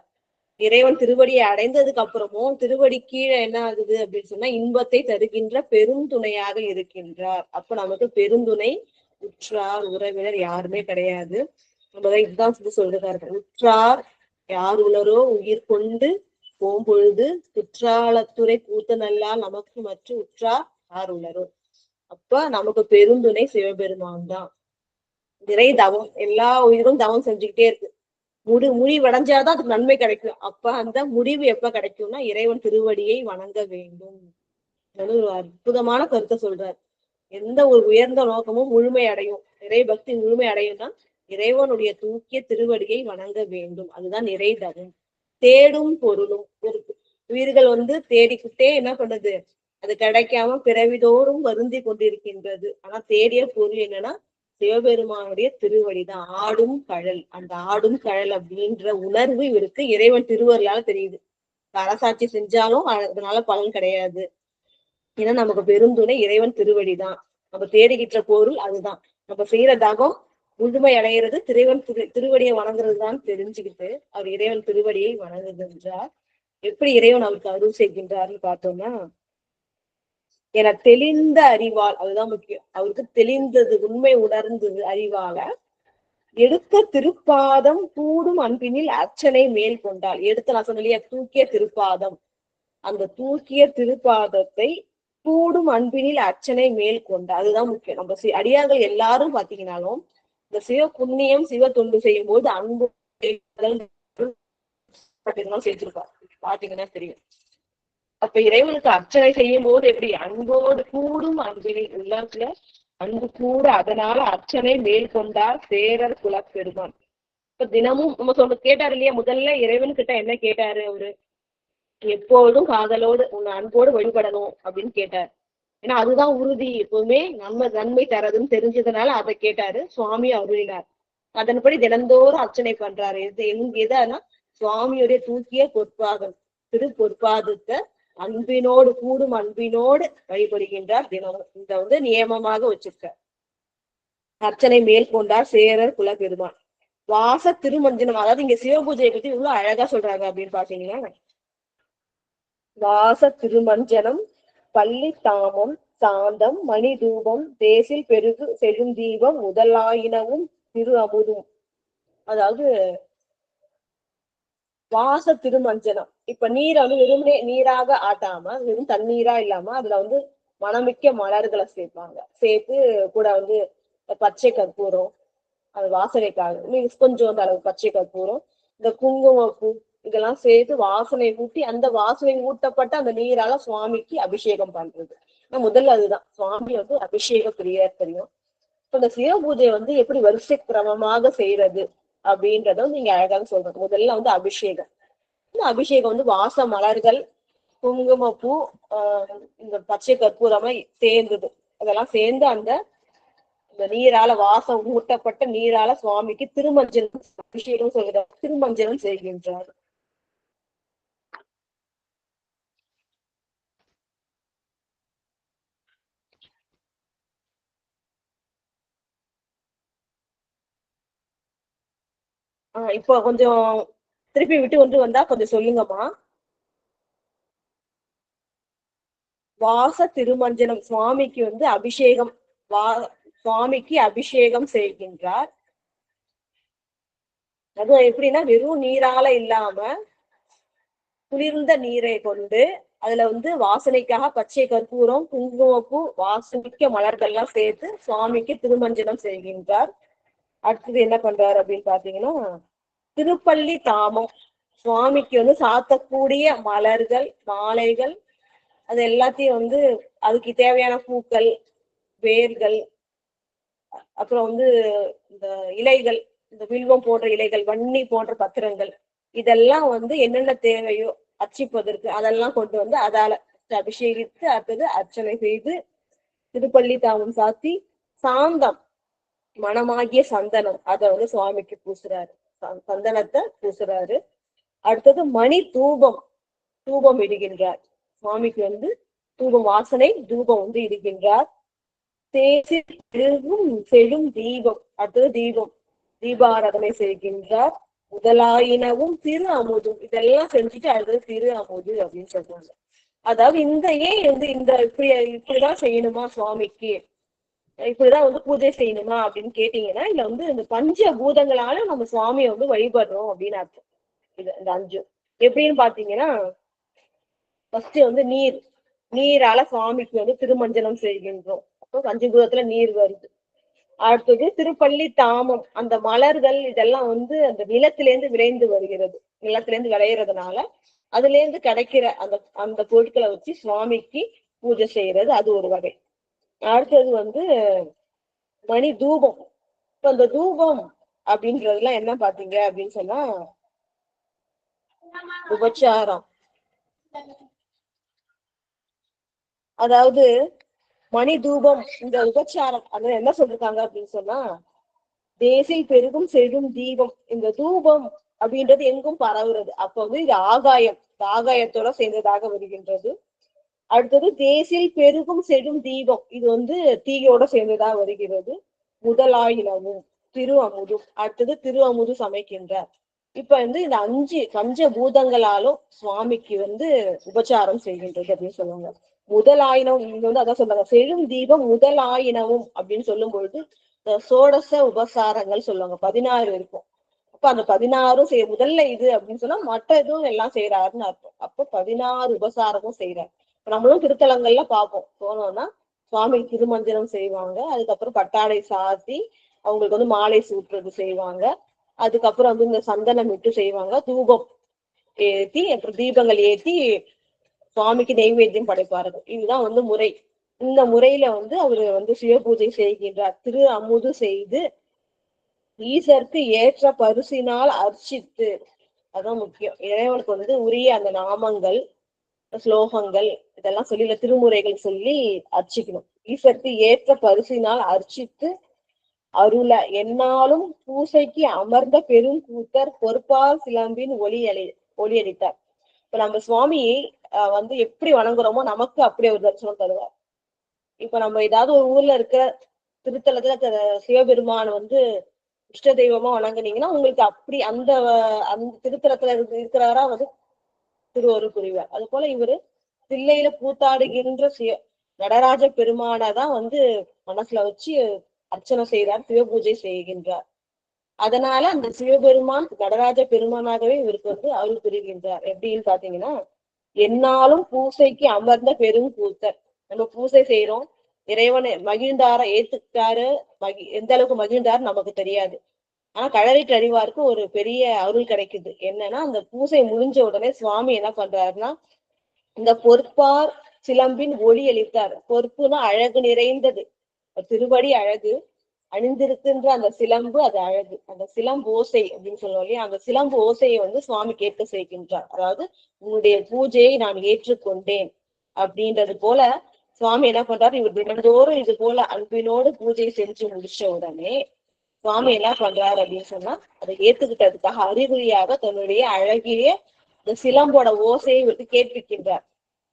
இறைவன் திருவடியை அடைந்ததுக்கு அப்புறமும் திருவடி கீழே என்ன ஆகுது அப்படின்னு சொன்னா, இன்பத்தை தருகின்ற பெருந்துணையாக இருக்கின்றார். அப்ப நமக்கு பெருந்துணை உற்றார் உறவினர் யாருமே கிடையாது. நம்மதான் இதுதான் சொல்றாரு, உற்றார் யார் உளரோ உயிர் கொண்டு போம்பொழுது குற்றாலத்துறை கூத்த நல்லால் நமக்கு மற்ற உற்றார் யார் உளரோ. அப்ப நமக்கு பெருந்துணை சிவபெருமான் தான். நிறை தவம், எல்லா உயிரும் தவம் செஞ்சுக்கிட்டே இருக்கு. முடிவடைஞ்சாதான் அதுக்கு நன்மை கிடைக்கும். அப்ப அந்த முடிவு எப்ப கிடைக்கும்னா, இறைவன் திருவடியை வணங்க வேண்டும். ஒரு அற்புதமான கருத்தை சொல்றார். எந்த ஒரு உயர்ந்த நோக்கமும் முழுமை அடையும், இறை பக்தி முழுமை அடையும்னா இறைவனுடைய தூக்கிய திருவடியை வணங்க வேண்டும். அதுதான் நிறை தவம். தேடும் பொருளும், ஒரு உயிர்கள் தேடிக்கிட்டே என்ன பண்ணுது, அது கிடைக்காம பிறவிதோறும் வருந்தி கொண்டிருக்கின்றது. ஆனா தேடிய பொருள் என்னன்னா சிவபெருமானுடைய திருவடிதான். ஆடும் கழல், அந்த ஆடும் கழல் அப்படின்ற உணர்வு இவருக்கு இறைவன் திருவருளால தெரியுது. அரசாட்சி செஞ்சாலும் அதனால பலன் கிடையாது. ஏன்னா நமக்கு பெருந்துணை இறைவன் திருவடிதான். நம்ம தேடிக்கிட்ட பொருள் அதுதான். நம்ம செய்யற தகம் முழுமை அடைகிறது இறைவன் திருவடியை வணங்குறதுதான் தெரிஞ்சுக்கிட்டு அவர் இறைவன் திருவடியை வணங்குகின்றார். எப்படி இறைவன் அவருக்கு அருள் செய்கின்றார்னு பார்த்தோம்னா, என தெளிந்த அறிவால், அதுதான் முக்கியம். அவருக்கு தெளிந்தது, உண்மை உணர்ந்தது அறிவால எடுத்த திருப்பாதம் கூடும் அன்பினில் அர்ச்சனை மேல் கொண்டாள். எடுத்த நான் சொன்ன இல்லையா, தூக்கிய திருப்பாதம், அந்த தூக்கிய திருப்பாதத்தை கூடும் அன்பினில் அர்ச்சனை மேல் கொண்டாள். அதுதான் முக்கியம். நம்ம அடியார்கள் எல்லாரும் பாத்தீங்கன்னாலும் இந்த சிவ புண்ணியம் சிவ தொண்டு செய்யும் போது அன்பு செஞ்சிருப்பார், பாத்தீங்கன்னா தெரியும். அப்ப இறைவனுக்கு அர்ச்சனை செய்யும் போது எப்படி அன்போடு கூடும் அன்பினில் உள்ளத்துல அன்பு கூட, அதனால அர்ச்சனை மேல் கொண்டார் சேரர் குலப்பெருமான். இப்ப தினமும் நம்ம கேட்டாரு இல்லையா, முதல்ல இறைவன் கிட்ட என்ன கேட்டாரு அவரு, எப்போதும் காதலோடு உன்னை அன்போடு வழிபடணும் அப்படின்னு கேட்டார். ஏன்னா அதுதான் உறுதி, எப்பவுமே நன்மை தரதுன்னு தெரிஞ்சதுனால அதை கேட்டாரு. சுவாமி அருளினார். அதன்படி தினந்தோறும் அர்ச்சனை பண்றாரு. எதுனா சுவாமியுடைய தூக்கிய பொற்பாதம், திரு பொற்பாதத்தை அன்பினோடு கூடும் அன்பினோடு வழிபடுகின்றார் தினமும். இந்த நியமமாக வச்சிருக்க. அர்ச்சனை மேல் கொண்டார் சேரர் குலப்பெருமான். வாச திருமஞ்சனம், அதாவது இங்க சிவபூஜையை பத்தி இவ்வளவு அழகா சொல்றாங்க அப்படின்னு பாத்தீங்கன்னா, வாச திருமஞ்சனம் பள்ளி தாமம் சாந்தம் மணி தூபம் தேசில் பெருகு செழுந்தீபம் முதலாயினவும் திரு அமுதும். அதாவது வாச திருமஞ்சனம், இப்ப நீரை வெறுமனே நீராக ஆட்டாம வெறும் தண்ணீரா இல்லாம அதுல மணமிக்க மலர்களை சேர்ப்பாங்க. சேர்த்து கூட பச்சை கற்பூரம், அது வாசனைக்காக கொஞ்சம் அந்த அளவு பச்சை கற்பூரம், இந்த குங்குமப்பூ இதெல்லாம் சேர்த்து வாசனை ஊட்டி அந்த வாசனை ஊட்டப்பட்ட அந்த நீரால சுவாமிக்கு அபிஷேகம் பண்றது. முதல்ல அதுதான் சுவாமி அபிஷேக பிரியர் தெரியும். இப்ப இந்த சிவ பூஜை எப்படி வரிசை கிரமமாக செய்யறது அப்படின்றத நீங்க அழகாக சொல்றது. முதல்ல அபிஷேகம். இந்த அபிஷேகம் வாச மலர்கள், குங்குமப்பூ, இந்த பச்சை கற்பூரமா சேர்ந்தது, அதெல்லாம் சேர்ந்து அந்த நீரால வாசம் ஊட்டப்பட்ட நீரால சுவாமிக்கு திருமஞ்சனம் அபிஷேகம் சொல்கிறார், திருமஞ்சனம் செய்கின்றார். இப்போ கொஞ்சம் திருப்பி விட்டு வந்தா கொஞ்சம் சொல்லுங்கம்மா. வாச திருமஞ்சனம் சுவாமிக்கு அபிஷேகம், சுவாமிக்கு அபிஷேகம் செய்கின்றார். அது எப்படின்னா வெறும் நீரால இல்லாம குளிர்ந்த நீரை கொண்டு அதுல வாசனைக்காக பச்சை கற்பூரம், குங்குமப்பூ, வாசனைக்க மலர்கள்லாம் சேர்த்து சுவாமிக்கு திருமஞ்சனம் செய்கின்றார். அடுத்தது என்ன பண்றாரு அப்படின்னு பாத்தீங்கன்னா, திருப்பள்ளி தாமம் சுவாமிக்கு சாத்தக்கூடிய மலர்கள் மாலைகள் அது எல்லாத்தையும் அதுக்கு தேவையான பூக்கள், வேர்கள், அப்புறம் இந்த இலைகள், இந்த வில்வம் போன்ற இலைகள், வன்னி போன்ற பத்திரங்கள், இதெல்லாம் என்னென்ன தேவையோ அர்ச்சிப்பதற்கு அதெல்லாம் கொண்டு அதால அபிஷேகித்து அடுத்தது அர்ச்சனை செய்து திருப்பள்ளி தாமம் சாத்தி சாந்தம் மனமாகிய சந்தனம் அதை சுவாமிக்கு பூசுறாரு, சந்தனத்தை பூசுறாரு. அடுத்தது மணி தூபம், தூபம் இடுகின்றார் சுவாமிக்கு தூபம் வாசனை தூபம் இடுகின்றார். செழும் தீபம், அடுத்தது தீபம், தீபாராதனை செய்கின்றார். முதலாயினவும் திரு அமுதும், இதெல்லாம் செஞ்சுட்டு அடுத்தது திரு அமுது அப்படின்னு சொல்றாங்க. அதாவது இந்த இப்படிதான் செய்யணுமா சுவாமிக்கு, இப்படிதான் பூஜை செய்யணுமா அப்படின்னு கேட்டீங்கன்னா, இல்ல இந்த பஞ்ச பூதங்களால நம்ம சுவாமியை வழிபடுறோம் அப்படின்னு அர்த்தம். இது இந்த 5 எப்படின்னு பாத்தீங்கன்னா, ஃபர்ஸ்ட் நீரால சுவாமிக்கு திருமஞ்சனம் செய்கின்றோம். அப்போ பஞ்சபூதத்துல நீர் வருது. அடுத்தது திருப்பள்ளி தாமம், அந்த மலர்கள் இதெல்லாம் அந்த நிலத்திலேருந்து விளைந்து வருகிறது, நிலத்திலேருந்து விளையிறதுனால அதுல இருந்து கிடைக்கிற அந்த பொருட்களை வச்சு சுவாமிக்கு பூஜை செய்யறது, அது ஒரு வகை. அடுத்தது மணி தூபம். இப்ப அந்த தூபம் அப்படின்றதுலாம் என்ன பாத்தீங்க அப்படின்னு சொன்னா, உபச்சாரம். அதாவது மணி தூபம், இந்த உபச்சாரம் அது என்ன சொல்லிருக்காங்க அப்படின்னு சொன்னா, தேசில் பெருகும் செழும் தீபம். இந்த தூபம் அப்படின்றது எங்கும் பரவுறது. அப்ப இது ஆகாயத்தோட சேர்ந்ததாக வருகின்றது. அடுத்தது தேசில் பெருகும் செழும் தீபம், இது தீயோட சேர்ந்ததாக வருகிறது. முதலாயினவும் திரு அமுதும், அடுத்தது திரு அமுது சமைக்கின்றார். இப்ப இந்த 5 பஞ்ச பூதங்களாலும் சுவாமிக்கு உபச்சாரம் செய்கின்றது அப்படின்னு சொல்லுவாங்க. முதலாயினம் இங்க அதான் சொல்றாங்க, செழும் தீபம் முதலாயினவும் அப்படின்னு சொல்லும் பொழுது சோடச உபசாரங்கள் சொல்லுவாங்க, 16 இருக்கும். அப்ப அந்த 16ம் முதல்ல இது அப்படின்னு சொன்னா மற்ற இதுவும் எல்லாம் செய்யறாருன்னு அர்த்தம். அப்ப 16 உபசாரமும் செய்யறாரு. நம்மளும் திருத்தலங்கள்ல பார்ப்போம், போனோம்னா சுவாமி திருமஞ்சனம் செய்வாங்க, அதுக்கப்புறம் பட்டாடை சாத்தி அவங்களுக்கு வந்து மாலை சூட்டுறது செய்வாங்க, அதுக்கப்புறம் வந்து இந்த சந்தனம் விட்டு செய்வாங்க, தூபம் ஏத்தி அப்புறம் தீபங்கள் ஏத்தி சுவாமிக்கு நெய்வேத்தியம் படைப்பார்கள். இதுதான் வந்து முறை. இந்த முறையில வந்து அவரு வந்து சிவ பூஜை செய்கின்றார். திரு அமுது செய்து ஈசருக்கு ஏற்ற பரிசினால் அர்ச்சித்து, அதான் முக்கியம். இறைவனுக்கு வந்து உரிய அந்த நாமங்கள், ஸ்லோகங்கள் இதெல்லாம் சொல்லி, திருமுறைகள் சொல்லி அர்ச்சிக்கணும். ஈசருக்கு ஏற்ற பரிசினால் அர்ச்சித்து அருள என்னாலும் பூசைக்கு அமர்ந்த பெரும் கூத்தர் பொறுப்பால் சிலம்பின் ஒளியளித்தார். இப்ப நம்ம சுவாமி வந்து எப்படி வணங்குறோமோ நமக்கு அப்படி ஒரு தரிசனம் தருவார். இப்ப நம்ம ஏதாவது ஒரு ஊர்ல இருக்கிற திருத்தலத்துல சிவபெருமான் வந்து இஷ்ட தெய்வமா வணங்குனீங்கன்னா உங்களுக்கு அப்படி அந்த அந்த திருத்தலத்துல இருக்கிறவரா வந்து திருவருள் புரிவார். அது போல இவரு தில்லையில கூத்தாடுகின்ற நடராஜ பெருமானதான் வந்து மனசுல வச்சு அர்ச்சனை செய்கிறார், சிவ பூஜை செய்கின்றார். அதனால அந்த சிவபெருமான் நடராஜ பெருமானாகவே இவருக்கு வந்து அருள் புரிகின்றார். எப்படின்னு பாத்தீங்கன்னா, என்னாலும் பூசைக்கு அமர்ந்த பெரும் கூத்தர். நம்ம பூசை செய்யறோம், இறைவனை மகிழ்ந்தார ஏத்துக்கிட்டாரு, எந்த அளவுக்கு மகிழ்ந்தாரு நமக்கு தெரியாது. ஆனா கழறிட்டு அறிவாருக்கு ஒரு பெரிய அருள் கிடைக்குது. என்னன்னா, அந்த பூசை முடிஞ்ச உடனே சுவாமி என்ன பண்றாருன்னா, இந்த பொற்பார் சிலம்பின் ஒளி அளித்தார். பொறுப்புனா அழகு நிறைந்தது, திருவடி அழகு, அணிந்திருக்கின்ற அந்த சிலம்பு அது அழகு. அந்த சிலம்பு ஓசை அப்படின்னு சொல்லுவோம் இல்லையா, அந்த சிலம்பு ஓசையை வந்து சுவாமி கேட்க செய்கின்றார். அதாவது உன்னுடைய பூஜையை நான் ஏற்றுக்கொண்டேன் அப்படின்றது போல சுவாமி என்ன பண்றாரு, இவர் தினந்தோறும் இது போல அன்பினோடு பூஜை செஞ்சு முடிச்ச உடனே சுவாமி என்ன பண்றாரு அப்படின்னு சொன்னா, அதை ஏத்துக்கிட்டதுக்காக அறிகுறியாக தன்னுடைய அழகிய இந்த சிலம்போட ஓசையை விட்டு கேட்பிக்கின்றார்.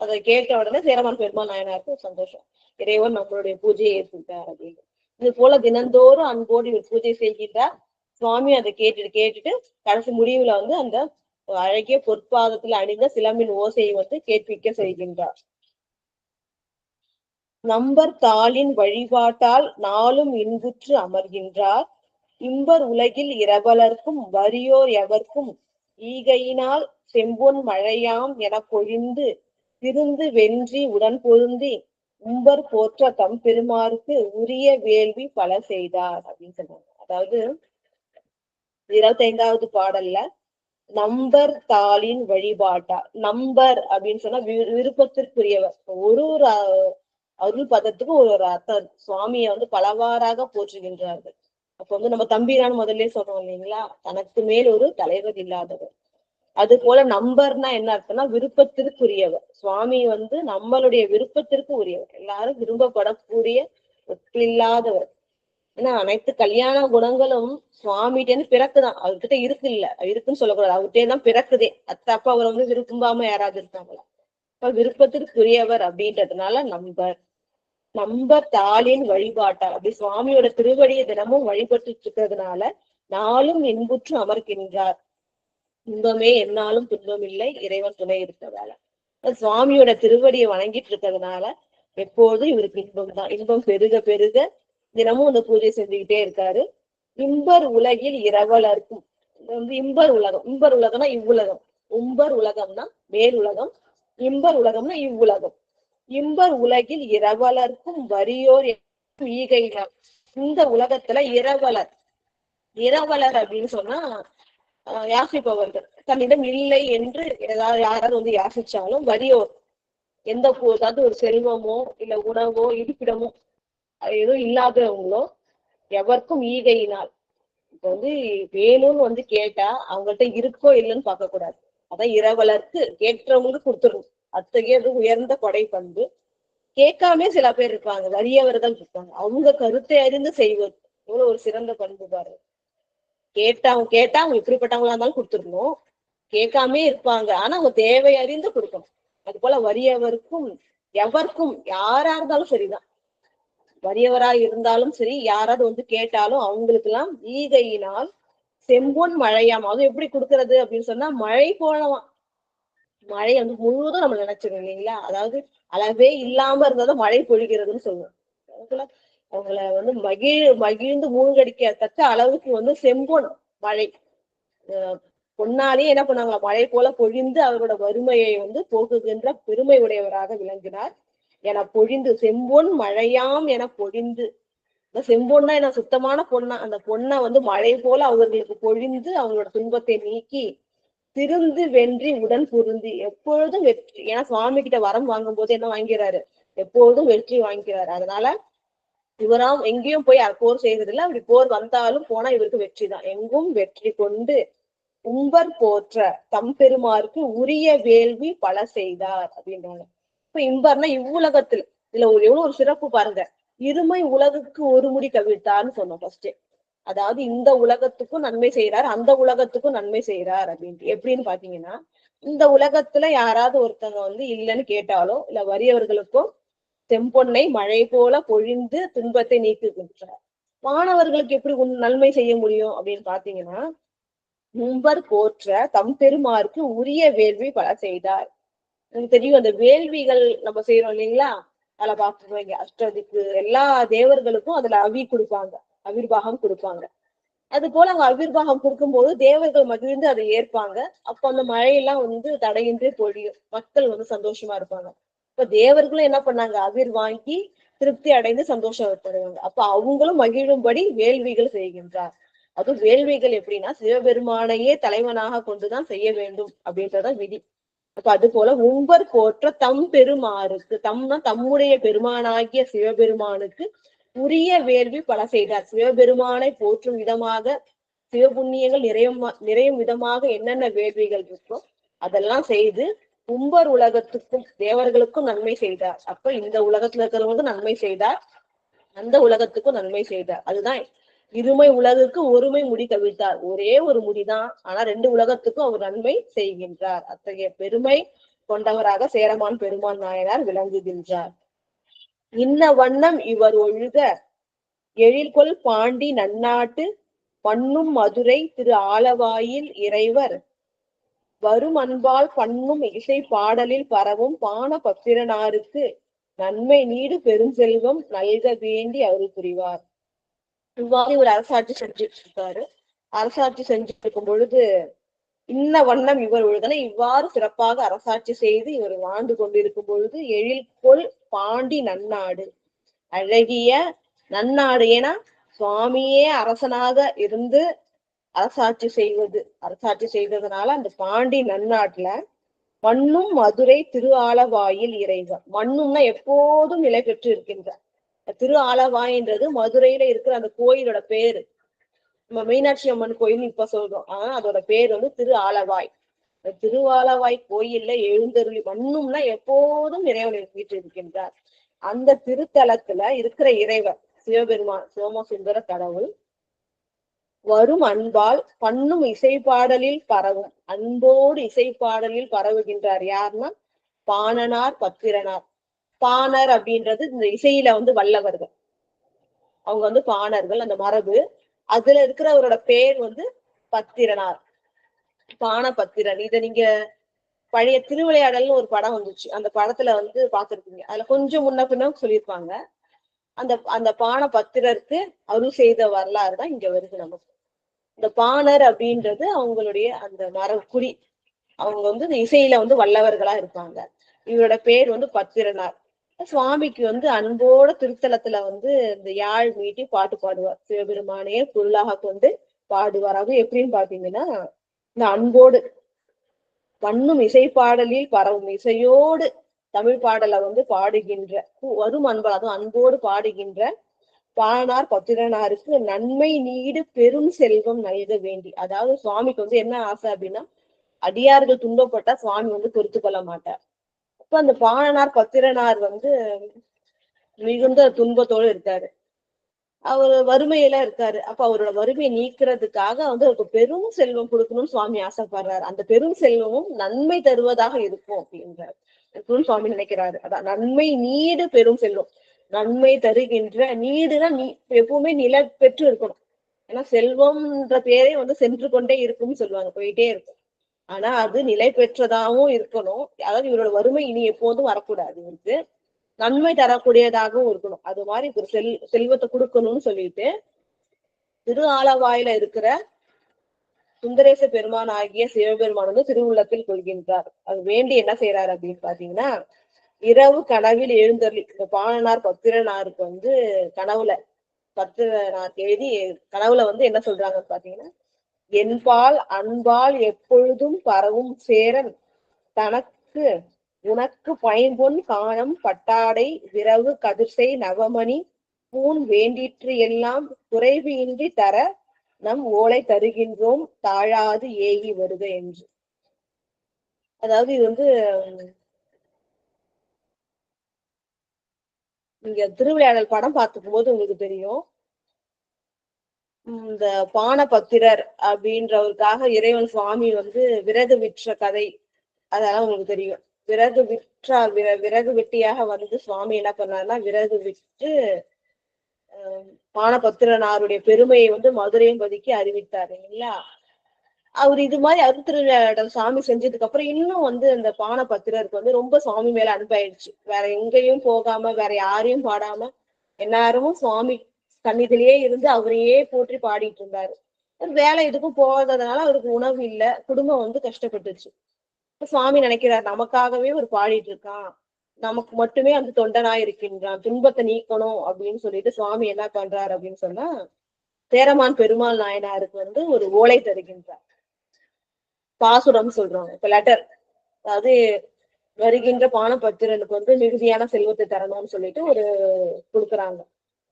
அதை கேட்ட உடனே சேரமான் பெருமாள் நாயனாருக்கு சந்தோஷம், இறைவன் நம்மளுடைய பூஜையை ஏற்றுக்கிட்டார் அப்படின்னு. இது போல தினந்தோறும் அன்போடு இவர் பூஜை செய்கின்றார். சுவாமி அதை கேட்டுட்டு கடைசி முடிவுல வந்து அந்த அழகிய பொற்பாதத்துல அணிந்த சிலம்பின் ஓசையை வந்து கேட்பிக்க செய்கின்றார். நம்பர் தாளின் வழிபாட்டால் நாளும் இன்புற்று அமர்கின்றார். இன்பர் உலகில் இரவலர்க்கும் வறியோர் எவர்க்கும் ஈகையினால் செம்பொன் மழையாம் என பொழிந்து திருந்து வென்றி உடன் பொருந்தி உம்பர் போற்ற தம் பெருமாருக்கு உரிய வேள்வி பல செய்தார் அப்படின்னு சொன்னாங்க. அதாவது 25வது பாடல்ல நம்பர் தாளின் வழிபாட்டா, நம்பர் அப்படின்னு சொன்னா விருப்பத்திற்குரியவர். ஒரு அருள் பதத்துக்கு ஒரு அர்த்தம். சுவாமியை வந்து பலவாறாக போற்றுகின்றார்கள். அப்ப வந்து நம்ம தம்பிரான்னு முதல்ல சொல்றோம் இல்லைங்களா, தனக்கு மேல் ஒரு தலைவர் இல்லாதவர். அது போல நம்பர்னா என்ன அர்த்தம்னா விருப்பத்திற்குரியவர். சுவாமி வந்து நம்மளுடைய விருப்பத்திற்கு உரியவர், எல்லாரும் விரும்பப்படக்கூடிய ஒப்பில்லாதவர். ஏன்னா அனைத்து கல்யாண குணங்களும் சுவாமிகிட்டேருந்து பிறக்குதான், அவர்கிட்ட இருக்கு இல்ல இருக்குன்னு சொல்லக்கூடாது, அவர்கிட்டே தான் பிறக்குதே. அப்ப அவர் வந்து விரும்பாம யாராவது இருக்காங்களா? இப்ப விருப்பத்திற்குரியவர் அப்படின்றதுனால நம்பர் தாளின் வழிபாட்டார். அப்படி சுவாமியோட திருவடியை தினமும் வழிபட்டு இருக்கிறதுனால நாளும் இன்புற்று அமர்கின்றார். இன்பமே என்னாலும் துன்பம் இல்லை, இறைவன் துணை இருக்கிறதால. சுவாமியோட திருவடியை வணங்கிட்டு இருக்கிறதுனால எப்போதும் இவருக்கு இன்பம் தான். இன்பம் பெருக பெருக தினமும் இந்த பூஜை செஞ்சுக்கிட்டே இருக்காரு. இன்பர் உலகில் இரவலர்க்கும் வந்து இன்பர் உலகம், இன்பர் உலகம்னா இவ்வுலகம், உம்பர் உலகம்னா மேல் உலகம், இன்பர் உலகம்னா இவ்வுலகம். இன்பர் உலகில் இரவலர்க்கும் வறியோர் ஈகையினர். இந்த உலகத்துல இரவலர் அப்படின்னு சொன்னா யாசிப்பவர்கள், தன்னிடம் இல்லை என்று யாராவது வந்து யாசிச்சாலும் வறியோர், ஏதாவது ஒரு செல்வமோ இல்ல உணவோ இருப்பிடமோ எதுவும் இல்லாதவங்களோ எவருக்கும் ஈகையினால். இப்ப வந்து வேணும்னு வந்து கேட்டா அவங்கள்ட்ட இருக்கோ இல்லைன்னு பார்க்க கூடாது. அதான் இரவலருக்கு கேட்கிறவங்களுக்கு கொடுத்துடணும். அத்தகையது உயர்ந்த கொடை பண்பு. கேட்காம சில பேர் இருப்பாங்க, வறியவர்கள் இருப்பாங்க, அவங்க கருத்தை அறிந்து செய்வது இவ்வளவு ஒரு சிறந்த பண்பு பாரு. கேட்டா அவங்க எப்படிப்பட்டவங்களா இருந்தாலும் கொடுத்துடணும். கேட்காமே இருப்பாங்க, ஆனா அவங்க தேவை அறிந்து கொடுக்கணும். அது போல வறியவருக்கும் எவருக்கும் யாரா இருந்தாலும் சரிதான், வறியவரா இருந்தாலும் சரி, யாராவது வந்து கேட்டாலும் அவங்களுக்கு எல்லாம் ஈகையினால் செம்பொன் மழையாம். அது எப்படி கொடுக்கறது அப்படின்னு சொன்னா மழை போலவாம். மழை வந்து முழுவதும் நம்ம நினைச்சிடும் இல்லைங்களா, அதாவது அளவே இல்லாம இருந்தாலும் மழை பொழிகிறதுன்னு சொல்லுவோம். அவங்கள வந்து மகிழ்ந்து மூழ்கடிக்க தக்க அளவுக்கு வந்து செம்பொன் மழை பொன்னாலே என்ன பண்ணாங்களா, மழை போல பொழிந்து அவரோட வறுமையை வந்து போக்குகின்ற பெருமை உடையவராக விளங்கினார். என பொழிந்து செம்பொன் மழையாம் என பொழிந்து, செம்பொன்னா என்ன, சுத்தமான பொண்ணா, அந்த பொண்ணை வந்து மழை போல அவர்களுக்கு பொழிந்து அவங்களோட துன்பத்தை நீக்கி திருந்து வென்றி உடன் பொருந்தி எப்பொழுதும் வெற்றி. ஏன்னா சுவாமி கிட்ட வரம் வாங்கும் போது என்ன வாங்கிறாரு, எப்பொழுதும் வெற்றி வாங்கிறாரு. அதனால இவராம் எங்கேயும் போய் போர் செய்யறது இல்லை. அப்படி போர் வந்தாலும் போனா இவருக்கு வெற்றி தான். எங்கும் வெற்றி கொண்டு உம்பர் போற்ற தம் பெருமாருக்கு உரிய வேள்வி பல செய்தார் அப்படின்றாங்க. இப்ப இம்பர்னா இவ்வுலகத்துல, இதுல எவ்வளவு ஒரு சிறப்பு பாருங்க. இருமை உலகுக்கு ஒரு முடி கவிழ்த்தார்னு சொன்னோம் ஃபர்ஸ்ட். அதாவது இந்த உலகத்துக்கும் நன்மை செய்யறார், அந்த உலகத்துக்கும் நன்மை செய்யறார் அப்படின்ட்டு. எப்படின்னு பாத்தீங்கன்னா, இந்த உலகத்துல யாராவது ஒருத்தவங்க வந்து இல்லைன்னு கேட்டாலோ இல்ல வறியவர்களுக்கோ செம்பொன்னை மழை போல பொழிந்து துன்பத்தை நீக்குகின்றார். மாணவர்களுக்கு எப்படி நன்மை செய்ய முடியும் அப்படின்னு பாத்தீங்கன்னா, மும்பர் போற்ற தம் பெருமாருக்கு உரிய வேள்வி பல செய்தார். எனக்கு தெரியும், அந்த வேள்விகள் நம்ம செய்யறோம் இல்லைங்களா, அதில் பார்த்துருவீங்க அஷ்டதிக்கு எல்லா தேவர்களுக்கும் அதுல கொடுப்பாங்க, அவிர்வாகம் கொடுப்பாங்க. அது போல அவங்க அவிர்வாகம் கொடுக்கும்போது தேவர்கள் மகிழ்ந்து அதை ஏற்பாங்க. அப்ப அந்த மழையெல்லாம் வந்து தடையின்றி பொழியும், மக்கள் வந்து சந்தோஷமா இருப்பாங்க. இப்ப தேவர்களும் என்ன பண்ணாங்க, அவிர் வாங்கி திருப்தி அடைந்து சந்தோஷப்படுவாங்க. அப்ப அவங்களும் மகிழும்படி வேள்விகள் செய்கின்றார். அதுவும் வேள்விகள் எப்படின்னா சிவபெருமானையே தலைவனாக கொண்டுதான் செய்ய வேண்டும் அப்படின்றதான் விதி. அப்ப அது போல உம்பர் போற்ற தம் பெருமாருக்கு, தம்னா தம்முடைய பெருமானாகிய சிவபெருமானுக்கு உரிய வேள்வி பல செய்தார். சிவபெருமானை போற்றும் விதமாக, சிவபுண்ணியங்கள் நிறையும் விதமாக என்னென்ன வேள்விகள் இருக்கோ அதெல்லாம் செய்து உம்பர் உலகத்துக்கும் தேவர்களுக்கும் நன்மை செய்தார். அப்ப இந்த உலகத்துல இருக்கிறவங்களுக்கு நன்மை செய்தார், அந்த உலகத்துக்கும் நன்மை செய்தார். அதுதான் இருமை உலகுக்கு ஒருமை முடி கவிழ்த்தார். ஒரே ஒரு முடிதான், ஆனா ரெண்டு உலகத்துக்கும் அவர் நன்மை செய்கின்றார். அத்தகைய பெருமை கொண்டவராக சேரமான் பெருமான் நாயனார் விளங்குகின்றார். இன்ன வண்ணம் இவர் ஒழுக எழில்கொள் பாண்டி நன்னாட்டு பண்ணும் மதுரை திரு ஆலவாயில் இறைவர் வரும் அன்பால் பண்ணும் இசை பாடலில் பரவும் பான பத்திரனாருக்கு நன்மை நீடு பெருஞ்செல்வம் நல்க வேண்டி அருள் புரிவார். இவ்வாறு இவர் அரசாட்சி செஞ்சுட்டு இருக்காரு. அரசாட்சி செஞ்சுட்டு இருக்கும் பொழுது இன்ன வண்ணம் இவர் ஒழுகன, இவ்வாறு சிறப்பாக அரசாட்சி செய்து இவர் வாழ்ந்து கொண்டிருக்கும் பொழுது எழில்கொள் பாண்டி நன்னாடு, அழகிய நன்னாடு. ஏன்னா சுவாமியே அரசனாக இருந்து அரசாட்சி செய்ததுனால அந்த பாண்டி நன்னாட்டுல மண்ணும் மதுரை திரு ஆலவாயில் இறைவர். மண்ணும்னா எப்போதும் நிலை பெற்று இருக்கின்ற திரு ஆலவாயின்றது மதுரையில இருக்கிற அந்த கோயிலோட பேரு. நம்ம மீனாட்சி அம்மன் கோயில் இப்ப சொல்றோம், ஆனா அதோட பேர் வந்து திரு ஆலவாய். திருவாலவாய் கோயில்ல எழுந்தருளி மண்ணும்னா எப்போதும் இறைவன் வீட்டு இருக்கின்றார். அந்த திருத்தலத்துல இருக்கிற இறைவர் சிவபெருமான் சோமசுந்தர கடவுள் வரும் அன்பால் பண்ணும் இசைப்பாடலில் பரவும், அன்போடு இசைப்பாடலில் பரவுகின்றார். யாருன்னா பாணனார் பத்திரனார். பாணர் அப்படின்றது இந்த இசையில வந்து வல்லவர்கள், அவங்க வந்து பாணர்கள், அந்த மரபு. அதுல இருக்கிறவரோட பேர் வந்து பத்திரனார், பாண பத்திரன். இதை நீங்க பழைய திருவிளையாடல்னு ஒரு படம் வந்துச்சு, அந்த படத்துல வந்து பாத்துருக்கீங்க. அதுல கொஞ்சம் முன்ன பின்ன சொல்லியிருப்பாங்க. அந்த பாண பத்திரருக்கு அருள் செய்த வரலாறு தான் இங்க வருது நமக்கு. இந்த பாணர் அப்படின்றது அவங்களுடைய அந்த மரக்குடி, அவங்க வந்து இந்த இசையில வந்து வல்லவர்களா இருப்பாங்க. இவரோட பேர் வந்து பத்திரனார். சுவாமிக்கு வந்து அன்போட திருத்தலத்துல வந்து இந்த யாழ் மீட்டி பாட்டு பாடுவார். சிவபெருமானையே பொருளாக கொண்டு பாடுவார். அது எப்படின்னு பாத்தீங்கன்னா, இந்த அன்போடு பண்ணும் இசை பாடலில் பரவும், இசையோடு தமிழ் பாடலை வந்து பாடுகின்ற வரும் அன்பர், அதுவும் அன்போடு பாடுகின்ற பாணனார் பத்திரனாருக்கு நன்மை நீடு பெரும் செல்வம் நல்க வேண்டி. அதாவது சுவாமிக்கு வந்து என்ன ஆசை அப்படின்னா, அடியார்கள் துன்பப்பட்டா சுவாமி வந்து பொறுத்து கொள்ள மாட்டார். அப்ப அந்த பாணனார் பத்திரனார் வந்து மிகுந்த துன்பத்தோடு இருக்காரு, அவர் வறுமையில இருக்காரு. அப்ப அவரோட வறுமையை நீக்கிறதுக்காக வந்து அவருக்கு பெரும் செல்வம் கொடுக்கணும்னு சுவாமி ஆசைப்படுறாரு. அந்த பெரும் செல்வமும் நன்மை தருவதாக இருக்கும் அப்படின்றாரு சுவாமி நினைக்கிறாரு. அதான் நன்மை நீடு பெரும் செல்வம், நன்மை தருகின்ற, நீடுனா எப்பவுமே நிலை பெற்று இருக்கணும். ஏன்னா செல்வம்ன்ற பேரே வந்து சென்று கொண்டே இருக்கும்னு சொல்லுவாங்க, போயிட்டே இருக்கும். ஆனா அது நிலை பெற்றதாகவும் இருக்கணும். அதாவது இவரோட வறுமை இனி எப்போதும் வரக்கூடாது இவருக்கு. நன்மை தரக்கூடியதாகவும் இருக்கணும். அது மாதிரி ஒரு செல்வத்தை கொடுக்கணும்னு சொல்லிட்டு திரு ஆலவாயில இருக்கிற சுந்தரேச பெருமான் ஆகிய சிவபெருமான் வந்து திருவுள்ளத்தில் கொள்கின்றார். அது வேண்டி என்ன செய்யறாரு அப்படின்னு பாத்தீங்கன்னா, இரவு கனவில் எழுந்தருளி இந்த பாணனார் பத்திரனாருக்கு வந்து கனவுல பத்திரனார் எழுதி கனவுல வந்து என்ன சொல்றாங்கன்னு பாத்தீங்கன்னா, என்பால் அன்பால் எப்பொழுதும் பரவும் சேரன் தனக்கு உனக்கு பைம்பொன் காணம் பட்டாடை விரவு கதிர்சை நவமணி பூன் வேண்டிற்று எல்லாம் குறைவு இன்றி தர நம் ஓலை தருகின்றோம் தாழாது ஏகி வருக என்று. அதாவது இது வந்து நீங்க திருவிளையாடல் படம் பார்த்துக்கும் போது உங்களுக்கு தெரியும். இந்த பானபத்திரர் அப்படின்றவருக்காக இறைவன் சுவாமி வந்து விறகு விற்ற கதை அதெல்லாம் உங்களுக்கு தெரியும். விறகு வெட்டியாக வந்து சுவாமி என்ன பண்ணாருன்னா விறகு விட்டு பானபத்திரனாருடைய பெருமையை வந்து மதுரையம்பதிக்கு அறிவித்தாரு இல்லைங்களா. அவர் இது மாதிரி அருத்திருவிளையாடல் சாமி செஞ்சதுக்கு அப்புறம் இன்னும் வந்து அந்த பானபத்திரருக்கு வந்து ரொம்ப சுவாமி மேல அனுப்பாயிடுச்சு. வேற எங்கேயும் போகாம வேற யாரையும் பாடாம எல்லாரும் சுவாமி சன்னிதிலேயே இருந்து அவரையே போற்றி பாடிட்டு இருந்தாரு. வேலை எதுக்கும் போகாததுனால அவருக்கு உணவு இல்லை, குடும்பம் வந்து கஷ்டப்பட்டுச்சு. சுவாமி நினைக்கிறார் நமக்காகவே ஒரு பாடிட்டு இருக்கான், நமக்கு மட்டுமே அந்த தொண்டனா இருக்கின்றான், துன்பத்தை நீக்கணும் அப்படின்னு சொல்லிட்டு சுவாமி என்ன பண்றாரு அப்படின்னு சொன்னா சேரமான் பெருமாள் நாயனாருக்கு வந்து ஒரு ஓலை தருகின்றார். பாசுரம் சொல்றாங்க இப்ப லெட்டர். அதாவது வருகின்ற பானபத்திரனுக்கு வந்து மிகுதியான செல்வத்தை தரணும்னு சொல்லிட்டு ஒரு கொடுக்குறாங்க.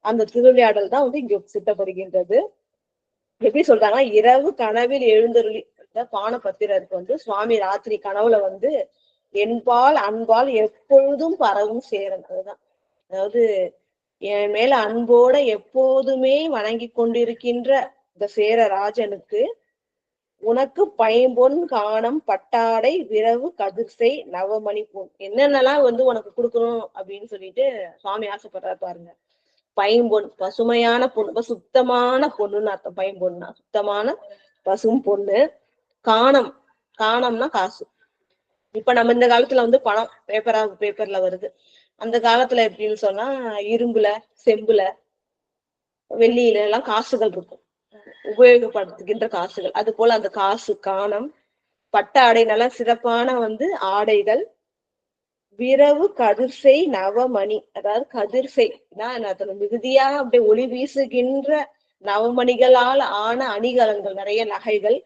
அந்த திருவிளையாடல் தான் வந்து இங்க சித்தப்படுகின்றது. எப்படி சொல்றாங்கன்னா, இரவு கனவில் எழுந்தருளி பானபத்திரருக்கு வந்து சுவாமி ராத்திரி கனவுல வந்து என்பால் அன்பால் எப்பொழுதும் பரவும் சேரன். அதுதான், அதாவது என் மேல அன்போட எப்போதுமே வணங்கி கொண்டிருக்கின்ற இந்த சேர ராஜனுக்கு உனக்கு பைம்பொன் காணம் பட்டாடை விரவு கதிர்சை நவமணி பொன் என்னென்னலாம் வந்து உனக்கு கொடுக்கணும் அப்படின்னு சொல்லிட்டு சுவாமி ஆசைப்படுறாரு பாருங்க. பைம்பொன் பசுமையான பொண்ணு, சுத்தமான பொண்ணுன்னு அர்த்தம். பைம்பொன்னா சுத்தமான பசும் பொண்ணு. காணம், காணம்னா காசு. இப்ப நம்ம இந்த காலத்துல வந்து பணம் பேப்பர்ல வருது. அந்த காலத்துல எப்படின்னு சொன்னா இரும்புல செம்புல வெள்ளியில எல்லாம் காசுகள் இருக்கும், உபயோகப்படுத்துகின்ற காசுகள். அது போல அந்த காசு காணம், பட்ட ஆடை நல்லா சிறப்பான வந்து ஆடைகள், விரவு கதிர்சை நவமணி, அதாவது கதிர்சைனா மிகுதியா அப்படியே ஒளி வீசுகின்ற நவமணிகளால் ஆன அணிகலன்கள், நிறைய நகைகள்,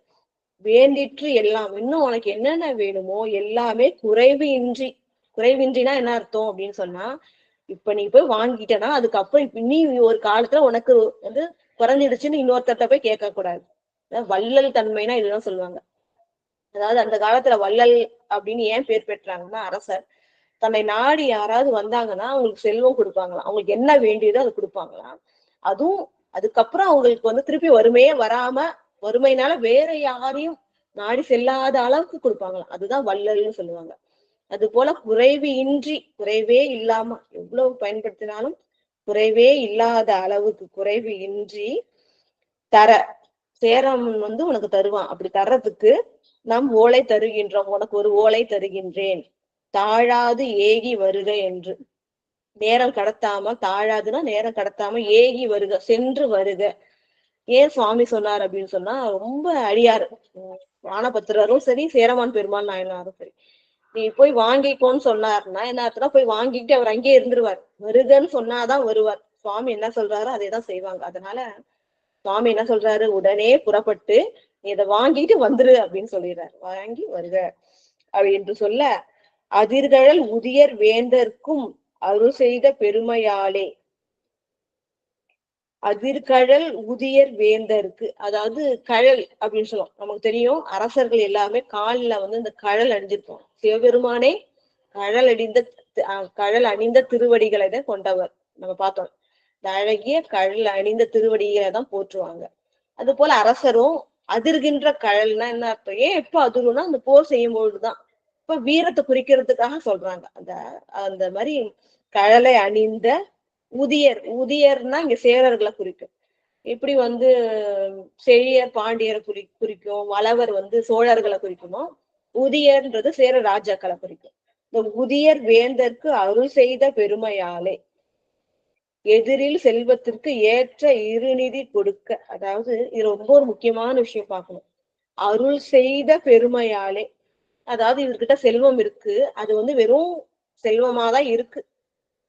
வேண்டிற்று எல்லாம், இன்னும் உனக்கு என்னென்ன வேணுமோ எல்லாமே குறைவின்றினா என்ன அர்த்தம் அப்படின்னு சொன்னா, இப்ப நீ போய் வாங்கிட்டனா அதுக்கப்புறம் இப்ப நீ ஒரு காலத்துல உனக்கு வந்து குறைஞ்சிடுச்சுன்னு இன்னொருத்தட்ட போய் கேட்க கூடாது. வள்ளல் தன்மைனா இதுதான் சொல்லுவாங்க. அதாவது அந்த காலத்துல வள்ளல் அப்படின்னு ஏன் பேர் பெற்றாங்கன்னா, அரசர் தன்னை நாடி யாராவது வந்தாங்கன்னா அவங்களுக்கு செல்வம் கொடுப்பாங்களாம், அவங்களுக்கு என்ன வேண்டியதோ அதை கொடுப்பாங்களாம். அதுவும் அதுக்கப்புறம் அவங்களுக்கு வந்து திருப்பி வறுமையே வராம, வறுமையினால வேற யாரையும் நாடி செல்லாத அளவுக்கு கொடுப்பாங்களாம். அதுதான் வள்ளல்னு சொல்லுவாங்க. அது போல குறைவே இல்லாம எவ்வளவு பயன்படுத்தினாலும் குறைவே இல்லாத அளவுக்கு குறைவு இன்றி தர சேரம் வந்து உனக்கு தருவான். அப்படி தர்றதுக்கு நம் ஓலை தருகின்றோம், உனக்கு ஒரு ஓலை தருகின்றேன், தாழாது ஏகி வருக என்று. நேரம் கடத்தாம, தாழாதுன்னா நேரம் கடத்தாம, ஏகி வருக சென்று வருக. ஏன் சுவாமி சொன்னார் அப்படின்னு சொன்னா, ரொம்ப அடியாரு வானபத்திரரும் சரி சேரமான் பெருமாள் நாயனாரும் சரி, நீ போய் வாங்கிக்கோன்னு சொன்னாருன்னா என்ன அர்த்தம்னா போய் வாங்கிட்டு அவர் அங்கேயே இருந்துருவார். வருகன்னு சொன்னாதான் வருவார். சுவாமி என்ன சொல்றாரோ அதேதான் செய்வாங்க. அதனால சுவாமி என்ன சொல்றாரு, உடனே புறப்பட்டு நீ இதை வாங்கிட்டு வந்துரு அப்படின்னு சொல்லிடுறாரு. வாங்கி வருக அப்படின்னு சொல்ல, அதிர்கழல் உதியர் வேந்தர்க்கும் அருள் செய்த பெருமையாலே. அதிர்கழல் உதியர் வேந்தருக்கு, அதாவது கழல் அப்படின்னு சொல்லுவோம். நமக்கு தெரியும் அரசர்கள் எல்லாமே காலில் வந்து இந்த கழல் அணிஞ்சிருப்போம். சிவபெருமானே கழல் அணிந்த திருவடிகளை தான் கொண்டவர். நம்ம பார்த்தோம், இந்த அழகிய கழல் அணிந்த திருவடிகளை தான் போற்றுவாங்க. அது போல அரசரும் அதிர்கின்ற கழல்னா என்ன அர்த்தம், ஏன் எப்ப அதிரும்னா அந்த போர் செய்யும் பொழுதுதான். இப்ப வீரத்தை குறிக்கிறதுக்காக சொல்றாங்க. அந்த மாதிரி கழலை அணிந்த உதியர்னா இங்க சேரர்களை குறிக்கும். எப்படி வந்து செழிய பாண்டியரை குறிக்கும், வளவர் வந்து சோழர்களை குறிக்குமோ, உதியர்ன்றது சேர ராஜாக்களை குறிக்கும். இந்த உதியர் வேந்தற்கு அருள் செய்த பெருமையாலே எதிரில் செல்வத்திற்கு ஏற்ற இருநிதி கொடுக்க. அதாவது இது ரொம்ப ஒரு முக்கியமான விஷயம் பார்க்கணும். அருள் செய்த பெருமையாலே, அதாவது இவர்கிட்ட செல்வம் இருக்கு, அது வந்து வெறும் செல்வமாதான் இருக்கு,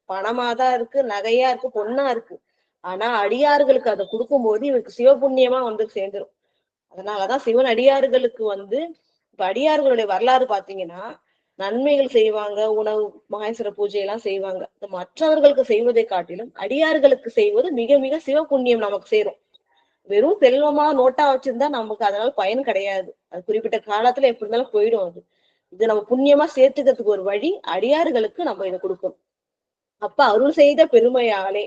பணமாதான் இருக்கு, நகையா இருக்கு, பொண்ணா இருக்கு. ஆனா அடியார்களுக்கு அதை கொடுக்கும்போது இவருக்கு சிவபுண்ணியமா வந்து சேர்ந்துரும். அதனாலதான் சிவன் அடியார்களுக்கு வந்து, இப்ப அடியார்களுடைய வரலாறு பாத்தீங்கன்னா, நன்மைகள் செய்வாங்க, உணவு மகேஸ்வர பூஜை எல்லாம் செய்வாங்க. மற்றவர்களுக்கு செய்வதை காட்டிலும் அடியார்களுக்கு செய்வது மிக மிக சிவபுண்ணியம் நமக்கு சேரும். வெறும் செல்வமா நோட்டா வச்சிருந்தா நமக்கு அதனால பயன் கிடையாது. அது குறிப்பிட்ட காலத்துல எப்படி இருந்தாலும் போயிடும். அது இது நம்ம புண்ணியமா சேர்த்துக்கிறதுக்கு ஒரு வழி. அடியார்களுக்கு நம்ம இதை கொடுக்கணும். அப்ப அருள் செய்த பெருமையாலே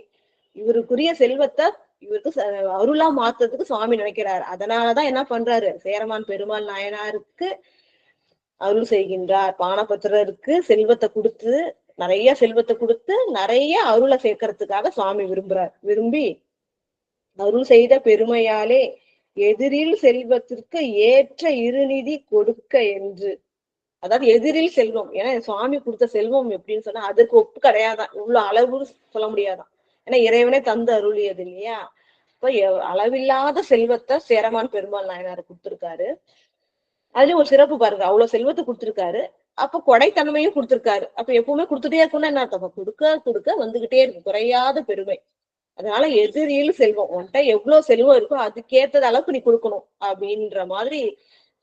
இவருக்குரிய செல்வத்தை இவருக்கு அருளா மாத்துறதுக்கு சுவாமி நினைக்கிறாரு. அதனாலதான் என்ன பண்றாரு, சேரமான் பெருமாள் நாயனாருக்கு அருள் செய்கின்றார். பானபத்திரருக்கு செல்வத்தை கொடுத்து, நிறைய செல்வத்தை கொடுத்து நிறைய அருளை சேர்க்கறதுக்காக சுவாமி விரும்பி அருள் செய்த பெருமையாலே எதிரில் செல்வத்திற்கு ஏற்ற இருநிதி கொடுக்க என்று. அதாவது எதிரில் செல்வம், ஏன்னா சுவாமி கொடுத்த செல்வம் எப்படின்னு சொன்னா அதுக்கு ஒப்பு கிடையாதான், இவ்வளவு அளவு சொல்ல முடியாதான். ஏன்னா இறைவனே தந்து அருளியது இல்லையா. இப்ப அளவில்லாத செல்வத்தை சேரமான் பெருமாள் நாயனார் கொடுத்திருக்காரு. அதுலயும் ஒரு சிறப்பு பாருங்க, அவ்வளவு செல்வத்தை கொடுத்திருக்காரு, அப்ப கொடைத்தன்மையும் கொடுத்திருக்காரு. அப்ப எப்பவுமே கொடுத்துட்டே இருக்கும்னா என்ன அர்த்தம், கொடுக்க கொடுக்க வந்துகிட்டே இருக்கு, குறையாத பெருமை. அதனால எதிரியில் செல்வம், உன்கிட்ட எவ்வளவு செல்வம் இருக்கோ அதுக்கேற்றது அளவுக்கு நீ கொடுக்கணும் அப்படின்ற மாதிரி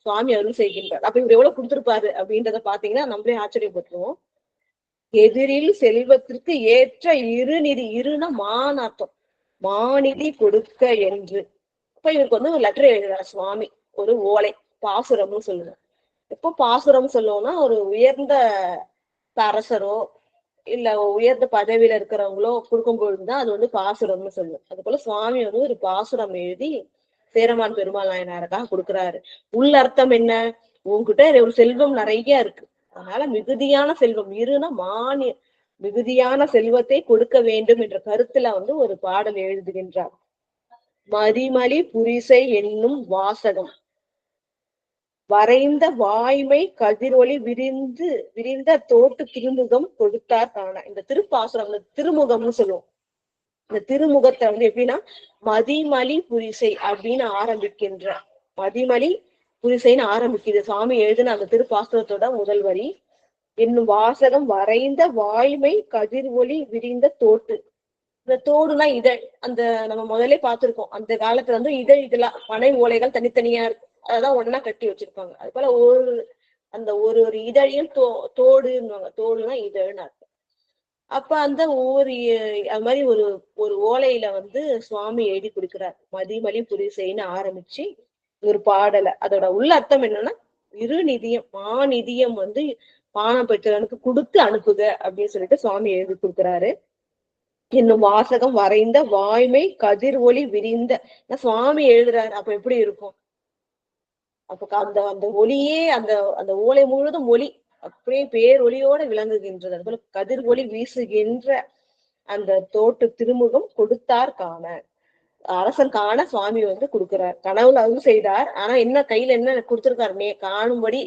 சுவாமி அருள் செய்கின்றார். அப்ப இவர் எவ்வளவு கொடுத்திருப்பாரு அப்படின்றத பாத்தீங்கன்னா நம்மளே ஆச்சரியப்பட்டுருவோம். எதிரில் செல்வத்திற்கு ஏற்ற இருநிதி, இருனா மான் அர்த்தம், மாநிதி கொடுக்க என்று. இப்ப இவருக்கு வந்து ஒரு லெட்டர் எழுதுறாரு சுவாமி, ஒரு ஓலை, பாசுரம்னு சொல்லுவோம். எப்போ பாசுரம் சொல்லுவோம்னா ஒரு உயர்ந்த அரசரோ இல்ல உயர்ந்த பதவியில இருக்கிறவங்களோ கொடுக்கும் பொழுதுதான் அது வந்து பாசுரம்னு சொல்லுவோம். அது போல சுவாமி வந்து ஒரு பாசுரம் எழுதி சேரமான் பெருமாள் நாயனாருக்காக கொடுக்குறாரு. உள்ள அர்த்தம் என்ன, உங்ககிட்ட ஒரு செல்வம் நிறைய இருக்கு, அதனால மிகுதியான செல்வம், இருனா மானிய மிகுதியான செல்வத்தை கொடுக்க வேண்டும் என்ற கருத்துல வந்து ஒரு பாடல் எழுதுகின்றார். மதிமலி புரிசை என்னும் வாசகம் வரைந்த வாய்மை கதிரொளி விரிந்த தோட்டு திருமுகம் கொடுத்தார் காண. இந்த திருப்பாசுரம் திருமுகம்னு சொல்லுவோம். இந்த திருமுகத்தை வந்து எப்படின்னா மதிமலி புரிசை அப்படின்னு ஆரம்பிக்கின்ற, மதிமலி புரிசைன்னு ஆரம்பிக்குது சுவாமி எழுதுன அந்த திருப்பாசுரத்தோட முதல் வரி. என்னும் வாசகம் வரைந்த வாய்மை கதிர் ஒளி விரிந்த தோட்டு. இந்த தோடுனா இதழ், அந்த நம்ம முதல்ல பார்த்திருக்கோம், அந்த காலத்துல வந்து இதெல்லாம் பனை ஓலைகள் தனித்தனியா இருக்கும், அதான் ஒன்னா கட்டி வச்சிருப்பாங்க. அது போல அந்த ஒரு இதழையும் தோடுன்னுவாங்க, தோடுனா இதழ்னு அர்த்தம். அப்ப அந்த ஒவ்வொரு அது மாதிரி ஒரு ஓலையில வந்து சுவாமி எழுதி கொடுக்கிறார். மதிமலி புரிசைன்னு ஆரம்பிச்சு ஒரு பாடலை, அதோட உள்ள அர்த்தம் என்னன்னா இருநிதியம், மாநிதியம் வந்து பானபத்திரனுக்கு கொடுத்து அனுப்புக அப்படின்னு சொல்லிட்டு சுவாமி எழுதி கொடுக்குறாரு. என்னும் வாசகம் வரைந்த வாய்மை கதிர் ஒளி விரிந்த. சுவாமி எழுதுறாரு, அப்ப எப்படி இருக்கும், அப்ப அந்த அந்த ஒளியே அந்த அந்த ஓலை முழுவதும் ஒளி அப்படியே பேரொளியோட விளங்குகின்றது. அது போல கதிர் ஒளி வீசுகின்ற அந்த தோட்டு திருமுகம் கொடுத்தார் காண, அரசன் காண சுவாமி வந்து கொடுக்கிறார். கனவுல அருள் செய்தார், ஆனா என்ன கையில என்ன கொடுத்திருக்காரு, காணும்படி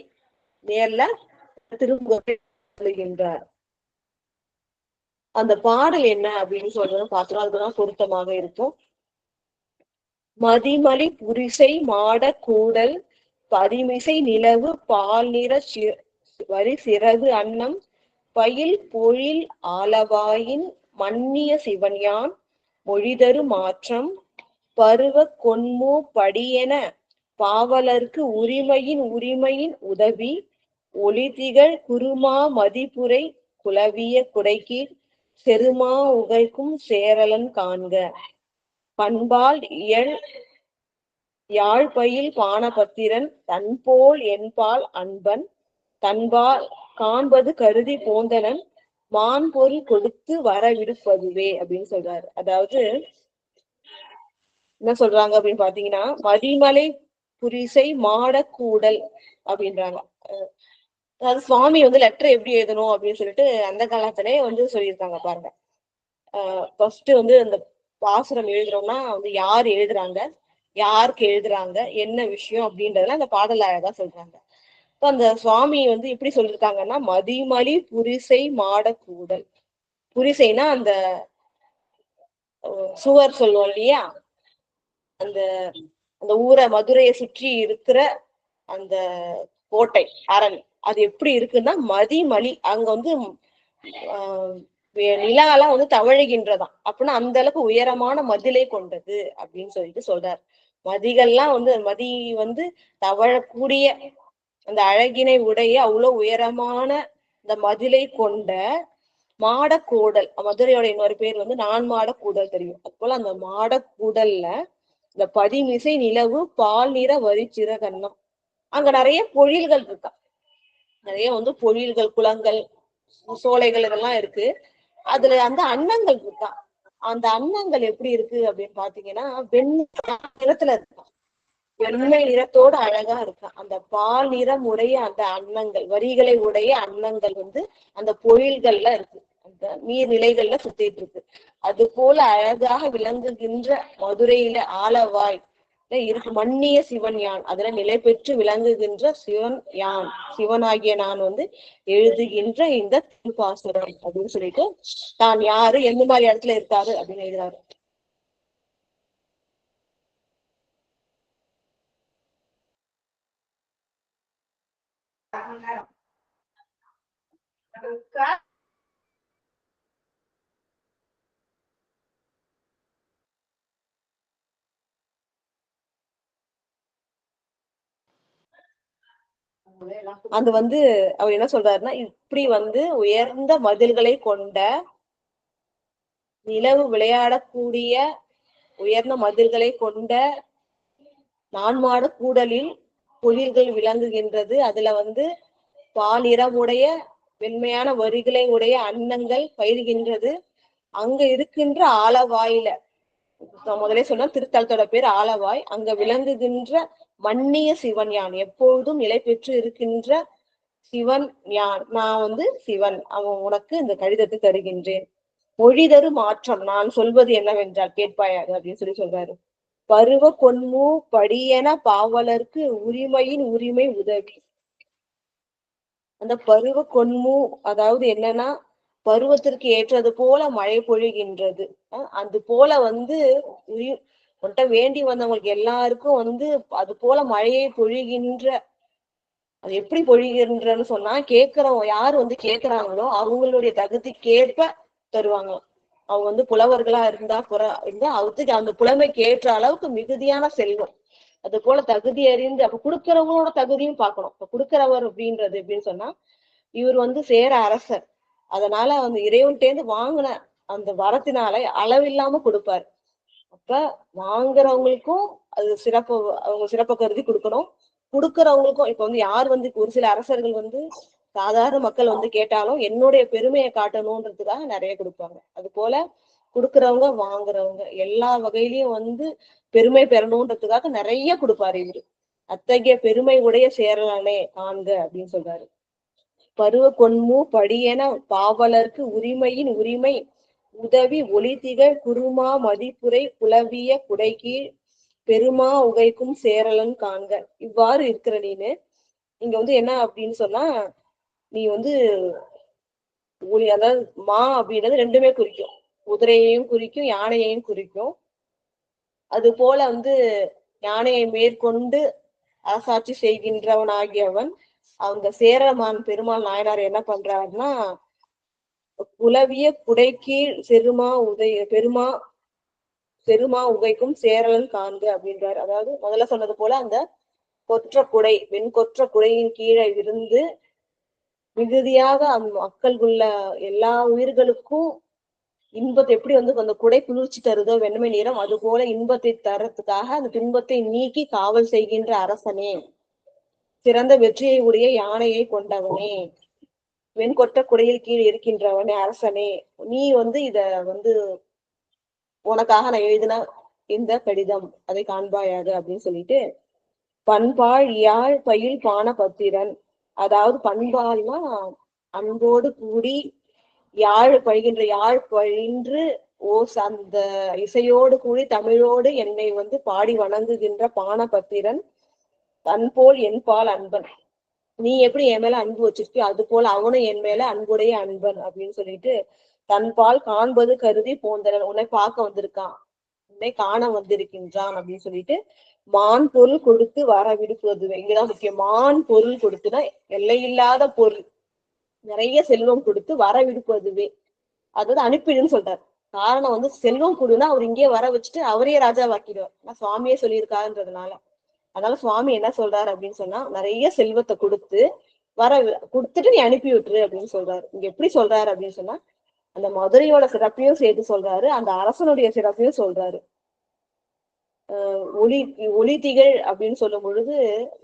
நேர்ல திருமுகத்தை சொல்லுகின்றார். அந்த பாடல் என்ன அப்படின்னு சொல்றது பார்த்தோம், அதுதான் பொருத்தமாக இருக்கும். மதிமலி புரிசை மாட கூடல் பதிமிசை நிலவு பால் நிற வரி சிறகு அன்னம் பயில் பொழில் ஆலவாயின் மன்னிய சிவன்யான் மொழிதரு மாற்றம் பருவ கொன்மூ படியென பாவலர்க்கு உரிமையின் உதவி ஒளிதிகள் குருமா மதிப்புரை குலவிய குடைக்கீழ் செருமா உகைக்கும் சேரலன் காண்க. பண்பால் யாழ்பயில் பானபத்திரன் தன்போல் என்பால் அன்பன் தன்பால் காண்பது கருதி போந்தனன் மான் பொருள் கொடுத்து வரவிடுப்பதுவே அப்படின்னு சொல்றாரு. அதாவது என்ன சொல்றாங்க அப்படின்னு பாத்தீங்கன்னா, மதிமலை புரிசை மாடக்கூடல் அப்படின்றாங்க. அதாவது சுவாமி வந்து லெட்டர் எப்படி எழுதணும் அப்படின்னு சொல்லிட்டு அந்த காலத்திலே வந்து சொல்லியிருக்காங்க பாருங்க. ஃபர்ஸ்ட் வந்து அந்த பாசுரம் எழுதுறோம்னா வந்து யார் எழுதுறாங்க, யாருக்கு எழுதுறாங்க, என்ன விஷயம் அப்படின்றதுல அந்த பாடல் அழகா சொல்றாங்க. அந்த சுவாமி வந்து எப்படி சொல்லியிருக்காங்கன்னா, மதிமலி புரிசை மாட கூடல். புரிசைனா அந்த சுவர் சொல்லுவோம் இல்லையா, அந்த அந்த ஊரை மதுரையை சுற்றி இருக்கிற அந்த கோட்டை அரண், அது எப்படி இருக்குன்னா மதிமலி. அங்க வந்து ஆஹ் நிலாலாம் வந்து தவழுகின்றதாம். அப்படின்னா அந்த அளவுக்கு உயரமான மதிலை கொண்டது அப்படின்னு சொல்லிட்டு சொல்றாரு. மதிகள்லாம் வந்து மதி வந்து தவழக்கூடிய அந்த அழகினை உடைய அவ்வளவு உயரமான இந்த மதிலை கொண்ட மாடக்கூடல். மதுரையோட இன்னொரு பேர் வந்து நான்மாட கூடல் தெரியும். அது போல அந்த மாடக்கூடல்ல இந்த பதிமிசை நிலவு பால் நிற வரிச்சிற கன்னம். அங்க நிறைய பொழில்கள் இருக்கா, நிறைய வந்து பொழில்கள், குளங்கள், சோலைகள் இதெல்லாம் இருக்கு. அதுல அந்த அன்னங்கள் இருக்கா. அந்த அன்னங்கள் எப்படி இருக்கு அப்படின்னு பாத்தீங்கன்னா நிறத்துல இருக்கா, வெண்மை நிறத்தோடு அழகா இருக்கா. அந்த பால் நிறம் உடைய அந்த அன்னங்கள், வரிகளை உடைய அன்னங்கள் வந்து அந்த பொழில்கள்ல இருக்கு, அந்த நீர்நிலைகள்ல சுத்திட்டு இருக்கு. அது போல அழகாக விளங்குகின்ற மதுரையில ஆலவாய் இருக்கு மன்னிய சிவன் யான், அதுல நிலை பெற்று விளங்குகின்ற சிவன் யான், சிவனாகிய நான் வந்து எழுதுகின்ற இந்த திருப்பாசுரம் அப்படின்னு சொல்லிட்டு தான் யாரு எந்த மாதிரி இடத்துல இருக்காரு அப்படின்னு எழுதுறாரு. அது வந்து அவர் என்ன சொல்றாருன்னா, இப்படி வந்து உயர்ந்த மதில்களை கொண்ட, நிலவு விளையாடக்கூடிய உயர்ந்த மதில்களை கொண்ட நான்மாட கூடலில் பொழில்கள் விளங்குகின்றது. அதுல வந்து பாலிறமுடைய வெண்மையான வரிகளை உடைய அன்னங்கள் பயிர்கின்றது. அங்க இருக்கின்ற ஆலவாயில, முதலே சொன்ன திருத்தலத்தோட பேர் ஆலவாய், அங்க விளங்குகின்ற மன்னிய சிவன் யான், எப்பொழுதும் நிலை பெற்று இருக்கின்ற சிவன் யான், நான் வந்து சிவன், அவன் உனக்கு இந்த கடிதத்தை தருகின்றேன். மொழிதரு மாற்றம், நான் சொல்வது என்னவென்றால் கேட்பாயாக அப்படின்னு சொல்றாரு. பருவ கொன்மு படியென பாவலர்க்கு உரிமையின் உரிமை உதவி. அந்த பருவ கொன்மு அதாவது என்னன்னா, பருவத்திற்கு ஏற்றது போல மழை பொழிகின்றது. அது போல வந்து உன்கிட்ட வேண்டி வந்தவங்களுக்கு எல்லாருக்கும் வந்து அது போல மழையை பொழிகின்ற, அது எப்படி பொழிகின்றன்னு சொன்னா, கேட்கிறவங்க யாரு வந்து கேட்கிறாங்களோ அவங்களுடைய தகுதிக்கேற்ப தருவாங்க. அவங்க வந்து புலவர்களா இருந்தா அவருக்கு அந்த புலமைக்கு ஏற்ற அளவுக்கு மிகுதியான செல்வம். அது போல தகுதி அறிந்து அப்ப கொடுக்கிறவங்களோட தகுதியும் பார்க்கணும். இப்ப கொடுக்கிறவர் அப்படின்றது எப்படின்னு சொன்னா, இவர் வந்து சேர அரசர், அதனால அந்த இறைவன்கிட்டேருந்து வாங்கின அந்த வரத்தினால அளவில்லாம கொடுப்பாரு. அப்ப வாங்குறவங்களுக்கும் அது சிறப்பு, அவங்க சிறப்பு கருதி கொடுக்கணும். கொடுக்கறவங்களுக்கும் இப்ப வந்து யார் வந்து ஒரு சில அரசர்கள் வந்து சாதாரண மக்கள் வந்து கேட்டாலும் என்னுடைய பெருமையை காட்டணும்ன்றதுக்காக நிறைய கொடுப்பாங்க. அது போல கொடுக்கறவங்க வாங்குறவங்க எல்லா வகையிலயும் வந்து பெருமை பெறணும்ன்றதுக்காக நிறைய கொடுப்பாரு இவரு. அத்தகைய பெருமை உடைய சேரலானே காண்க அப்படின்னு சொல்றாரு. பருவ கொன்மு படியென பாவலர்க்கு உரிமையின் உரிமை உதவி ஒளிதிகழ் குருமா மதிப்புரை குலவிய குடைகீழ் பெருமா உகைக்கும் சேரலன் காண்க. இவ்வாறு இருக்கிற நீனு இங்க வந்து என்ன அப்படின்னு சொன்னா, நீ வந்து அதாவது மா அப்படின்றது ரெண்டுமே குறிக்கும், குதிரையையும் குறிக்கும் யானையையும் குறிக்கும். அது போல வந்து யானையை மேற்கொண்டு அரசாட்சி செய்கின்றவன் ஆகியவன் அவங்க சேரமான் பெருமாள் நாயனார் என்ன பண்றாருன்னா, குலவிய குடைக்கீழ் பெருமா உகைக்கும் சேரலன் காண்க அப்படின்றாரு. அதாவது முதல்ல சொன்னது போல அந்த கொற்ற குடை, வெண்கொற்ற குடையின் கீழே இருந்து மிகுதியாக அந்த மக்களுக்குள்ள எல்லா உயிர்களுக்கும் இன்பத்தை எப்படி வந்து அந்த குடை குளிர்ச்சி தருதோ வெண்மை நிறம், அது போல இன்பத்தை தரத்துக்காக அந்த துன்பத்தை நீக்கி காவல் செய்கின்ற அரசனே, சிறந்த வெற்றியை உடைய யானையை கொண்டவனே, வெண்கொற்ற குடையில் கீழ் இருக்கின்றவனே, அரசனே, நீ வந்து இத வந்து உனக்காக நான் எழுதின இந்த கடிதம், அதை காண்பாயாக அப்படின்னு சொல்லிட்டு பண்பாள் யாழ் பயில் பான பத்திரன். அதாவது பண்பாள்னா அன்போடு கூடி யாழ் பழிகின்ற, யாழ் பழின்று அந்த இசையோடு கூடி தமிழோடு என்னை வந்து பாடி வணங்குகின்ற பானபத்திரன் தன்போல் என்பால் அன்பன். நீ எப்படி என் மேல அன்பு வச்சிருக்கியோ அது போல அவனும் என் மேல அன்புடைய அன்பன் அப்படின்னு சொல்லிட்டு தன் பால் காண்பது கருதி போந்தனன், உன்னை பார்க்க வந்திருக்கான், உன்னை காண வந்திருக்கின்றான் அப்படின்னு சொல்லிட்டு மான் பொருள் கொடுத்து வர விடுப்பதுவே. இங்கதான் முக்கியம். மான் பொருள் கொடுத்துனா எல்லையில்லாத பொருள், நிறைய செல்வம் கொடுத்து வர விடுப்பதுவே, அதாவது அனுப்பிடுன்னு சொல்றாரு. காரணம் வந்து செல்வம் கொடுன்னா அவர் இங்கேயே வர வச்சுட்டு அவரே ராஜாவாக்கிடுவார். சுவாமியே சொல்லியிருக்காருன்றதுனால. அதனால சுவாமி என்ன சொல்றாரு அப்படின்னு சொன்னா, நிறைய செல்வத்தை கொடுத்து கொடுத்துட்டு நீ அனுப்பி விட்டுரு அப்படின்னு சொல்றாரு. இங்க எப்படி சொல்றாரு அப்படின்னு சொன்னா, அந்த மதுரையோட சிறப்பையும் சேர்த்து சொல்றாரு, அந்த அரசனுடைய சிறப்பையும் சொல்றாரு. ஒளி ஒளி திகழ் அப்படின்னு சொல்லும் பொழுது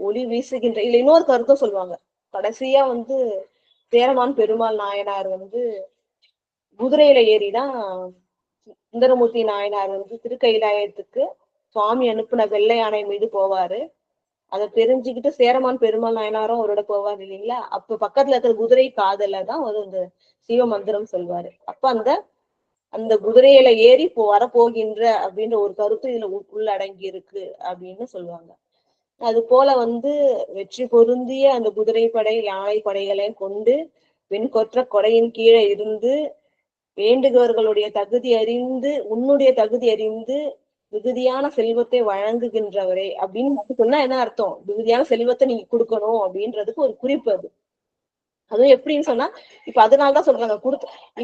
ஒளி வீசுகின்ற, இல்ல இன்னொரு கருத்தும் சொல்லுவாங்க. கடைசியா வந்து சேரமான் பெருமாள் நாயனார் வந்து குதிரையில ஏறிதான் சுந்தரமூர்த்தி நாயனார் வந்து திருக்கைலாயத்துக்கு சுவாமி அனுப்புன வெள்ளை யானை மீது போவாரு. அதை தெரிஞ்சுக்கிட்டு சேரமான் பெருமாள் நாயனாரும் அவரோட போவார் இல்லைங்களா. அப்ப பக்கத்துல இருக்கிற குதிரை காதல தான் ஒரு இந்த சிவ மந்திரம் சொல்வாரு. அப்ப அந்த அந்த குதிரையில ஏறி வரப்போகின்ற அப்படின்ற ஒரு கருத்து இதுல உள்ளடங்கி இருக்கு அப்படின்னு சொல்லுவாங்க. அது போல வந்து வெற்றி பொருந்திய அந்த குதிரை படை யானை படைகளை கொண்டு வெண்கொற்ற கொடையின் கீழே இருந்து வேண்டுகவர்களுடைய தகுதி அறிந்து உன்னுடைய தகுதி அறிந்து மிகுதியான செல்வத்தை வழங்குகின்றவரே அப்படின்னு சொன்னா என்ன அர்த்தம்? மிகுதியான செல்வத்தை நீங்க கொடுக்கணும் அப்படின்றதுக்கு ஒரு குறிப்பு அது. அதுவும் எப்படின்னு சொன்னா, இப்ப அதனாலதான் சொல்றாங்க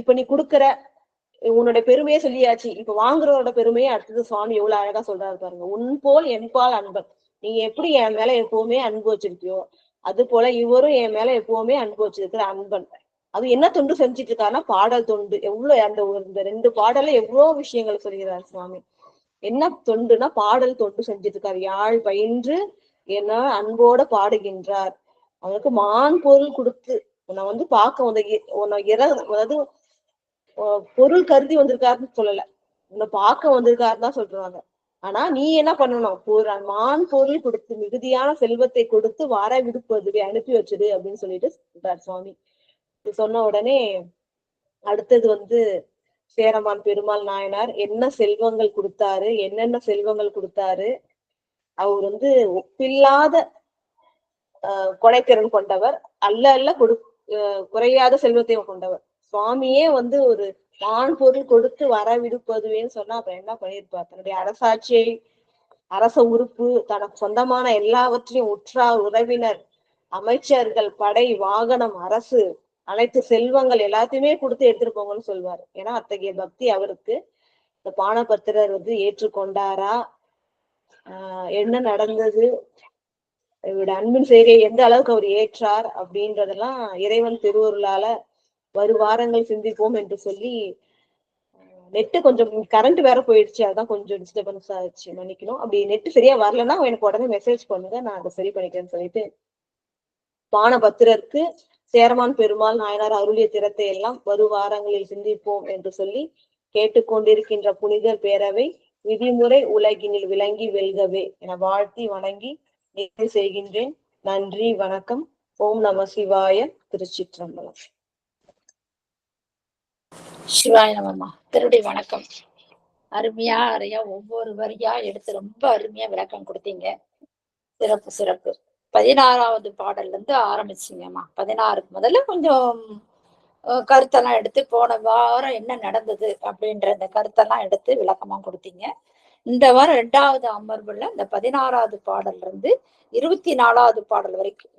இப்ப நீ கொடுக்குற உன்னுடைய பெருமையே சொல்லியாச்சு. இப்ப வாங்குறவரோட பெருமையே அடுத்தது சுவாமி எவ்வளவு அழகா சொல்றாரு பாருங்க. உன் போல் என்பால் அன்பன், நீங்க எப்படி என் மேல எப்பவுமே அன்பு வச்சிருக்கியோ அது போல இவரும் என் மேல எப்பவுமே அன்பு வச்சிருக்கிற அன்பன். அது என்ன தொண்டு செஞ்சுட்டு இருக்காருன்னா பாடல் தொண்டு. எவ்வளவு அந்த இந்த 2 பாடல எவ்வளவு விஷயங்கள் சொல்கிறார் சுவாமி. என்ன தொண்டுனா பாடல் தொண்டு செஞ்சுட்டு இருக்காரு. யாழ் பயின்று என்ன அன்போட பாடுகின்றார். அவனுக்கு மான் பொருள் கொடுத்து உன்னை வந்து பார்க்க அதாவது பொருள் கருதி வந்திருக்காருன்னு சொல்லல, உன்னை பார்க்க வந்திருக்காருன்னு தான் சொல்றாங்க. ஆனா நீ என்ன பண்ணணும்? மான் பொருள் கொடுத்து மிகுதியான செல்வத்தை கொடுத்து வர விடுப்பதுவே, அனுப்பி வச்சது அப்படின்னு சொல்லிட்டு சொல்றார் சுவாமி. சொன்ன உடனே அடுத்தது வந்து சேரமான் பெருமாள் நாயனார் என்ன செல்வங்கள் கொடுத்தாரு, என்னென்ன செல்வங்கள் கொடுத்தாரு. அவர் வந்து ஒப்பில்லாத கொடைத்திறன் கொண்டவர், அல்ல குறையாத செல்வத்தை கொண்டவர். சுவாமியே வந்து ஒரு மான் பொருள் கொடுத்து வர விடுப்பதுவேன்னு சொன்னா அப்ப என்ன பண்ணிருப்பார்? தன்னுடைய அரசாட்சியை, அரச உறுப்பு, தனக்கு சொந்தமான எல்லாவற்றையும் உற்றார் உறவினர் அமைச்சர்கள் படை வாகனம் அரசு அனைத்து செல்வங்கள் எல்லாத்தையுமே கொடுத்து எடுத்துட்டு போங்கன்னு சொல்வாரு. ஏன்னா அத்தகைய பக்தி அவருக்கு. இந்த பானபத்திரர் வந்து ஏற்றுக்கொண்டாரா, என்ன நடந்தது, இவருடைய அன்பின் செய்தியை எந்த அளவுக்கு அவர் ஏற்றார் அப்படின்றதெல்லாம் இறைவன் திருவருளால வருவாரங்கள் சிந்திப்போம் என்று சொல்லி. நெட்டு கொஞ்சம் கரண்ட் வேற போயிடுச்சு, அதான் கொஞ்சம் டிஸ்டர்பன்ஸ் ஆச்சு, மன்னிக்கணும். அப்படி நெட்டு சரியா வரலன்னா எனக்கு உடனே மெசேஜ் பண்ணுங்க, நான் அதை சரி பண்ணிக்கிறேன்னு சொல்லிட்டு பானபத்திரருக்கு சேரமான் பெருமாள் நாயனார் அருளிய திறத்தை எல்லாம் வருவாரங்களில் சிந்திப்போம் என்று சொல்லி கேட்டுக்கொண்டிருக்கின்ற புனிதர் பேரவை விதிமுறை உலகினில் விளங்கி வெல்கவே என வாழ்த்தி வணங்கி நிறைவு செய்கின்றேன். நன்றி, வணக்கம். ஓம் நம சிவாய. திருச்சிற்றம்பலம். சிவாய நமமா. திருடி வணக்கம். அருமையா ஒவ்வொரு வரியா எடுத்து ரொம்ப அருமையா விளக்கம் கொடுத்தீங்க. சிறப்பு சிறப்பு. 16வது பாடல்ல இருந்து ஆரம்பிச்சிங்கம்மா. 16க்கு முதல்ல கொஞ்சம் கருத்தெல்லாம் எடுத்து போன வாரம் என்ன நடந்தது அப்படின்ற அந்த கருத்தெல்லாம் எடுத்து விளக்கமா கொடுத்தீங்க. இந்த வாரம் 2வது அமர்வுல இந்த 16வது பாடல்ல இருந்து 24வது பாடல் வரைக்கும்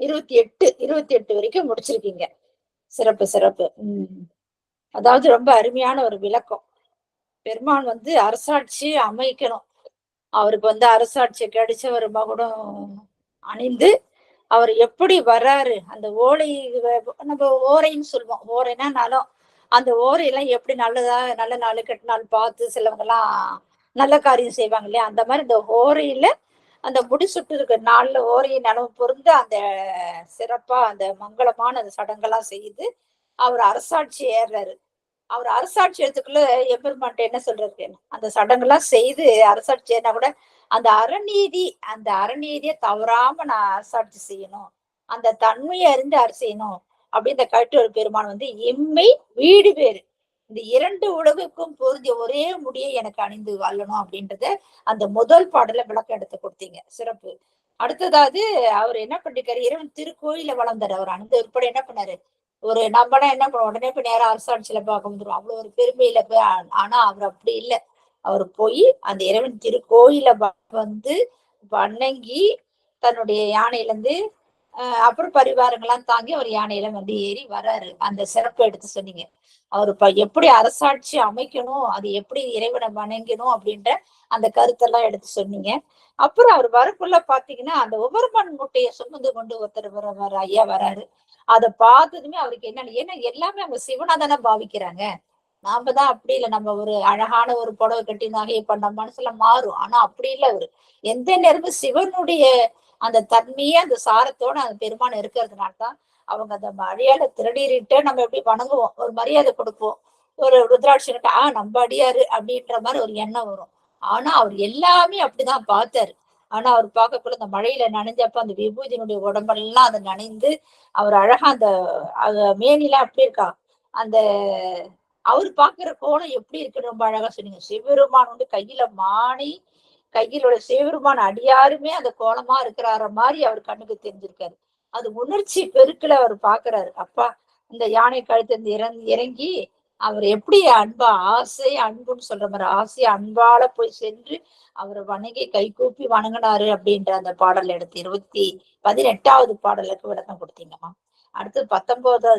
28 வரைக்கும் முடிச்சிருக்கீங்க. சிறப்பு சிறப்பு. அதாவது ரொம்ப அருமையான ஒரு விளக்கம். பெருமான் வந்து அரசாட்சி அமைக்கணும், அவருக்கு வந்து அரசாட்சி கிடைச்ச ஒரு மகுடம் அணிந்து அவர் எப்படி வர்றாரு, அந்த ஓலை நம்ம ஓரைன்னு சொல்லுவோம், ஓரைனா நலம், அந்த ஓரையெல்லாம் எப்படி நல்ல நாள் கெட்ட நாள் பார்த்து சிலவங்க எல்லாம் நல்ல காரியம் செய்வாங்க இல்லையா, அந்த மாதிரி இந்த ஓரையில அந்த முடிசுட்டு இருக்கிற நாள்ல ஓரையை நலவு பொருந்து அந்த சிறப்பா அந்த மங்களமான அந்த சடங்கெல்லாம் செய்து அவர் அரசாட்சி ஏறாரு. அவர் அரசாட்சி எடுத்துக்குள்ள எம்பெருமான்ட்ட என்ன சொல்றாரு, அந்த சடங்கெல்லாம் செய்து அரசாட்சி ஏறினா கூட அந்த அறநீதியை தவறாம நான் அரசாட்சி செய்யணும், அந்த தன்மையை அறிந்து செய்யணும் அப்படின்னு கட்டு ஒரு பெருமான் வந்து எம்மை வீடு பேரு இந்த 2 உலகுக்கும் பொருந்திய ஒரே முடியை எனக்கு அணிந்து வாழணும் அப்படின்றத அந்த முதல் பாடல விளக்கம் எடுத்து கொடுத்தீங்க. சிறப்பு. அடுத்ததாவது அவர் என்ன பண்ணிருக்காரு, இறைவன் திருக்கோயில வளர்ந்தாரு. அவர் அந்த உட்பட என்ன பண்ணாரு, ஒரு நம்மனா என்ன பண்ணுவோம், உடனே போய் நேரா அரசாட்சியில பார்க்க வந்துரும். அவ்வளவு ஒரு பெருமையில போய் ஆனா அவர் அப்படி இல்லை. அவர் போய் அந்த இறைவன் திருக்கோயில வந்து வணங்கி தன்னுடைய யானையில இருந்து அப்புறம் பரிவாரங்கள்லாம் தாங்கி அவர் யானையில வந்து ஏறி வராரு. அந்த சிறப்பு எடுத்து சொன்னீங்க. அவர் எப்படி அரசாட்சி அமைக்கணும், அது எப்படி இறைவனை வணங்கணும் அப்படின்ற அந்த கருத்தெல்லாம் எடுத்து சொன்னீங்க. அப்புறம் அவர் வரக்குள்ள பாத்தீங்கன்னா அந்த ஒவ்வொருமன் முட்டைய சுமந்து கொண்டு ஒருத்தர் வர ஐயா வராரு. அதை பார்த்ததுமே அவருக்கு என்னன்னு, ஏன்னா எல்லாமே அவங்க சிவனா தானே பாவிக்கிறாங்க. நாம தான் அப்படி இல்லை, நம்ம ஒரு அழகான ஒரு புடவை கட்டி நகையை பண்ண மனசுல மாறும். ஆனா அப்படி இல்லை, அவரு எந்த நேரமும் சிவனுடைய அந்த தன்மையே அந்த சாரத்தோட அந்த பெருமான் இருக்கிறதுனால்தான் அவங்க அந்த அடியால திருநீரிட்டு நம்ம எப்படி வணங்குவோம், ஒரு மரியாதை கொடுப்போம். ஒரு ருத்ராட்சனுக்கு நம்ம அடியாரு அப்படின்ற மாதிரி ஒரு எண்ணம் வரும். ஆனா அவர் எல்லாமே அப்படிதான் பார்த்தாரு. ஆனா அவர் பார்க்கக்குள்ள அந்த மழையில நனைஞ்சப்ப அந்த விபூதியினுடைய உடம்பெல்லாம் அதை நனைந்து அவர் அழகா அந்த மேனிலாம் அப்படி இருக்கா, அந்த அவர் பாக்குற கோலம் எப்படி இருக்குன்னு ரொம்ப அழகா சொன்னீங்க. சிவபெருமான் வந்து கையில மாணி, கையிலோட சிவபெருமான் அடியாருமே அந்த கோலமா இருக்கிறார மாதிரி அவர் கண்ணுக்கு தெரிஞ்சிருக்காரு. அது உணர்ச்சி பெருக்குல அவர் பாக்குறாரு. அப்பா இந்த யானை கழுத்து இறங்கி அவர் எப்படி அன்பா, ஆசை அன்புன்னு சொல்ற மாதிரி ஆசை அன்பால போய் சென்று அவரை வணங்கி கை கூப்பி வணங்கினாரு அப்படின்ற அந்த பாடல் எடுத்து 18வது பாடலுக்கு விளக்கம் கொடுத்தீங்கம்மா. அடுத்து 19வது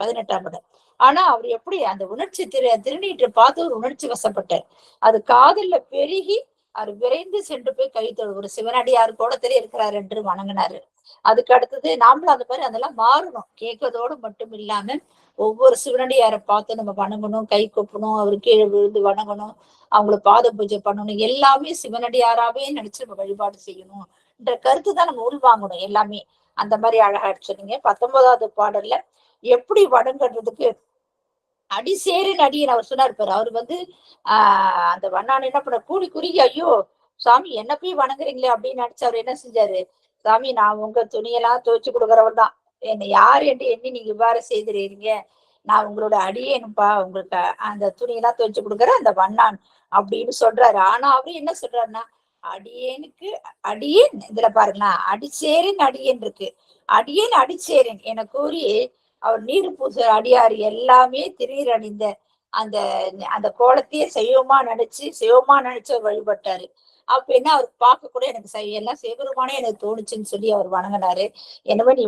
18ஆம் பாடல். ஆனா அவர் எப்படி அந்த உணர்ச்சி திருநீற்று பார்த்து ஒரு உணர்ச்சி வசப்பட்டார். அது காதல்ல பெருகி அவர் விரைந்து சென்று போய் கைத்தொழு ஒரு சிவனடியார் கோலத்திலே இருக்கிறார் என்று வணங்கினாரு. அதுக்கு அடுத்தது நாமளும் அந்த மாதிரி அதெல்லாம் மாறணும். கேட்கறதோடு மட்டும் இல்லாம ஒவ்வொரு சிவனடியாரை பார்த்து நம்ம வணங்கணும், கை கொப்பணும், அவரு கீழே விழுந்து வணங்கணும், அவங்களுக்கு பாத பூஜை பண்ணணும், எல்லாமே சிவனடியாராவே நினைச்சு நம்ம வழிபாடு செய்யணும் என்ற கருத்து தான் நம்ம உள்வாங்கணும் எல்லாமே. அந்த மாதிரி அழகா சொன்னீங்க. 19வது பாடல்ல எப்படி வணங்குறதுக்கு அடிசேரின் அடியின் அவர் சொன்னார் பாரு. அவர் வந்து அந்த வண்ணான் என்ன பண்ண கூடி குறுகி, ஐயோ சாமி என்ன போய் வணங்குறீங்களே அப்படின்னு நினைச்சு அவர் என்ன செஞ்சாரு, சாமி நான் உங்க துணியெல்லாம் துவைச்சு கொடுக்குறவர் தான், என்னை யாரு என்று எண்ணி நீங்க இவ்வாறு செய்திருக்கீங்க, நான் உங்களோட அடியேனுப்பா, உங்களுக்கு அந்த துணியெல்லாம் துவைச்சு கொடுக்குற அந்த வண்ணான் அப்படின்னு சொல்றாரு. ஆனா அவரு என்ன சொல்றாருன்னா, அடியேனுக்கு அடியேன் இதுல பாருங்களா, அடிச்சேரின் அடியேன் இருக்கு, அடியேன் அடிச்சேரின் என கூறி அவர் நீர் பூச அடியார் எல்லாமே திருநீர் அணிந்த அந்த அந்த கோலத்தையே சிவமா நினைச்சு அவர் வழிபட்டாரு. அப்ப என்ன அவர் பார்க்க கூட எனக்கு எல்லாம் சிவபெருமானே எனக்கு தோணுச்சுன்னு சொல்லி அவர் வணங்கினாரு. எனவே நீ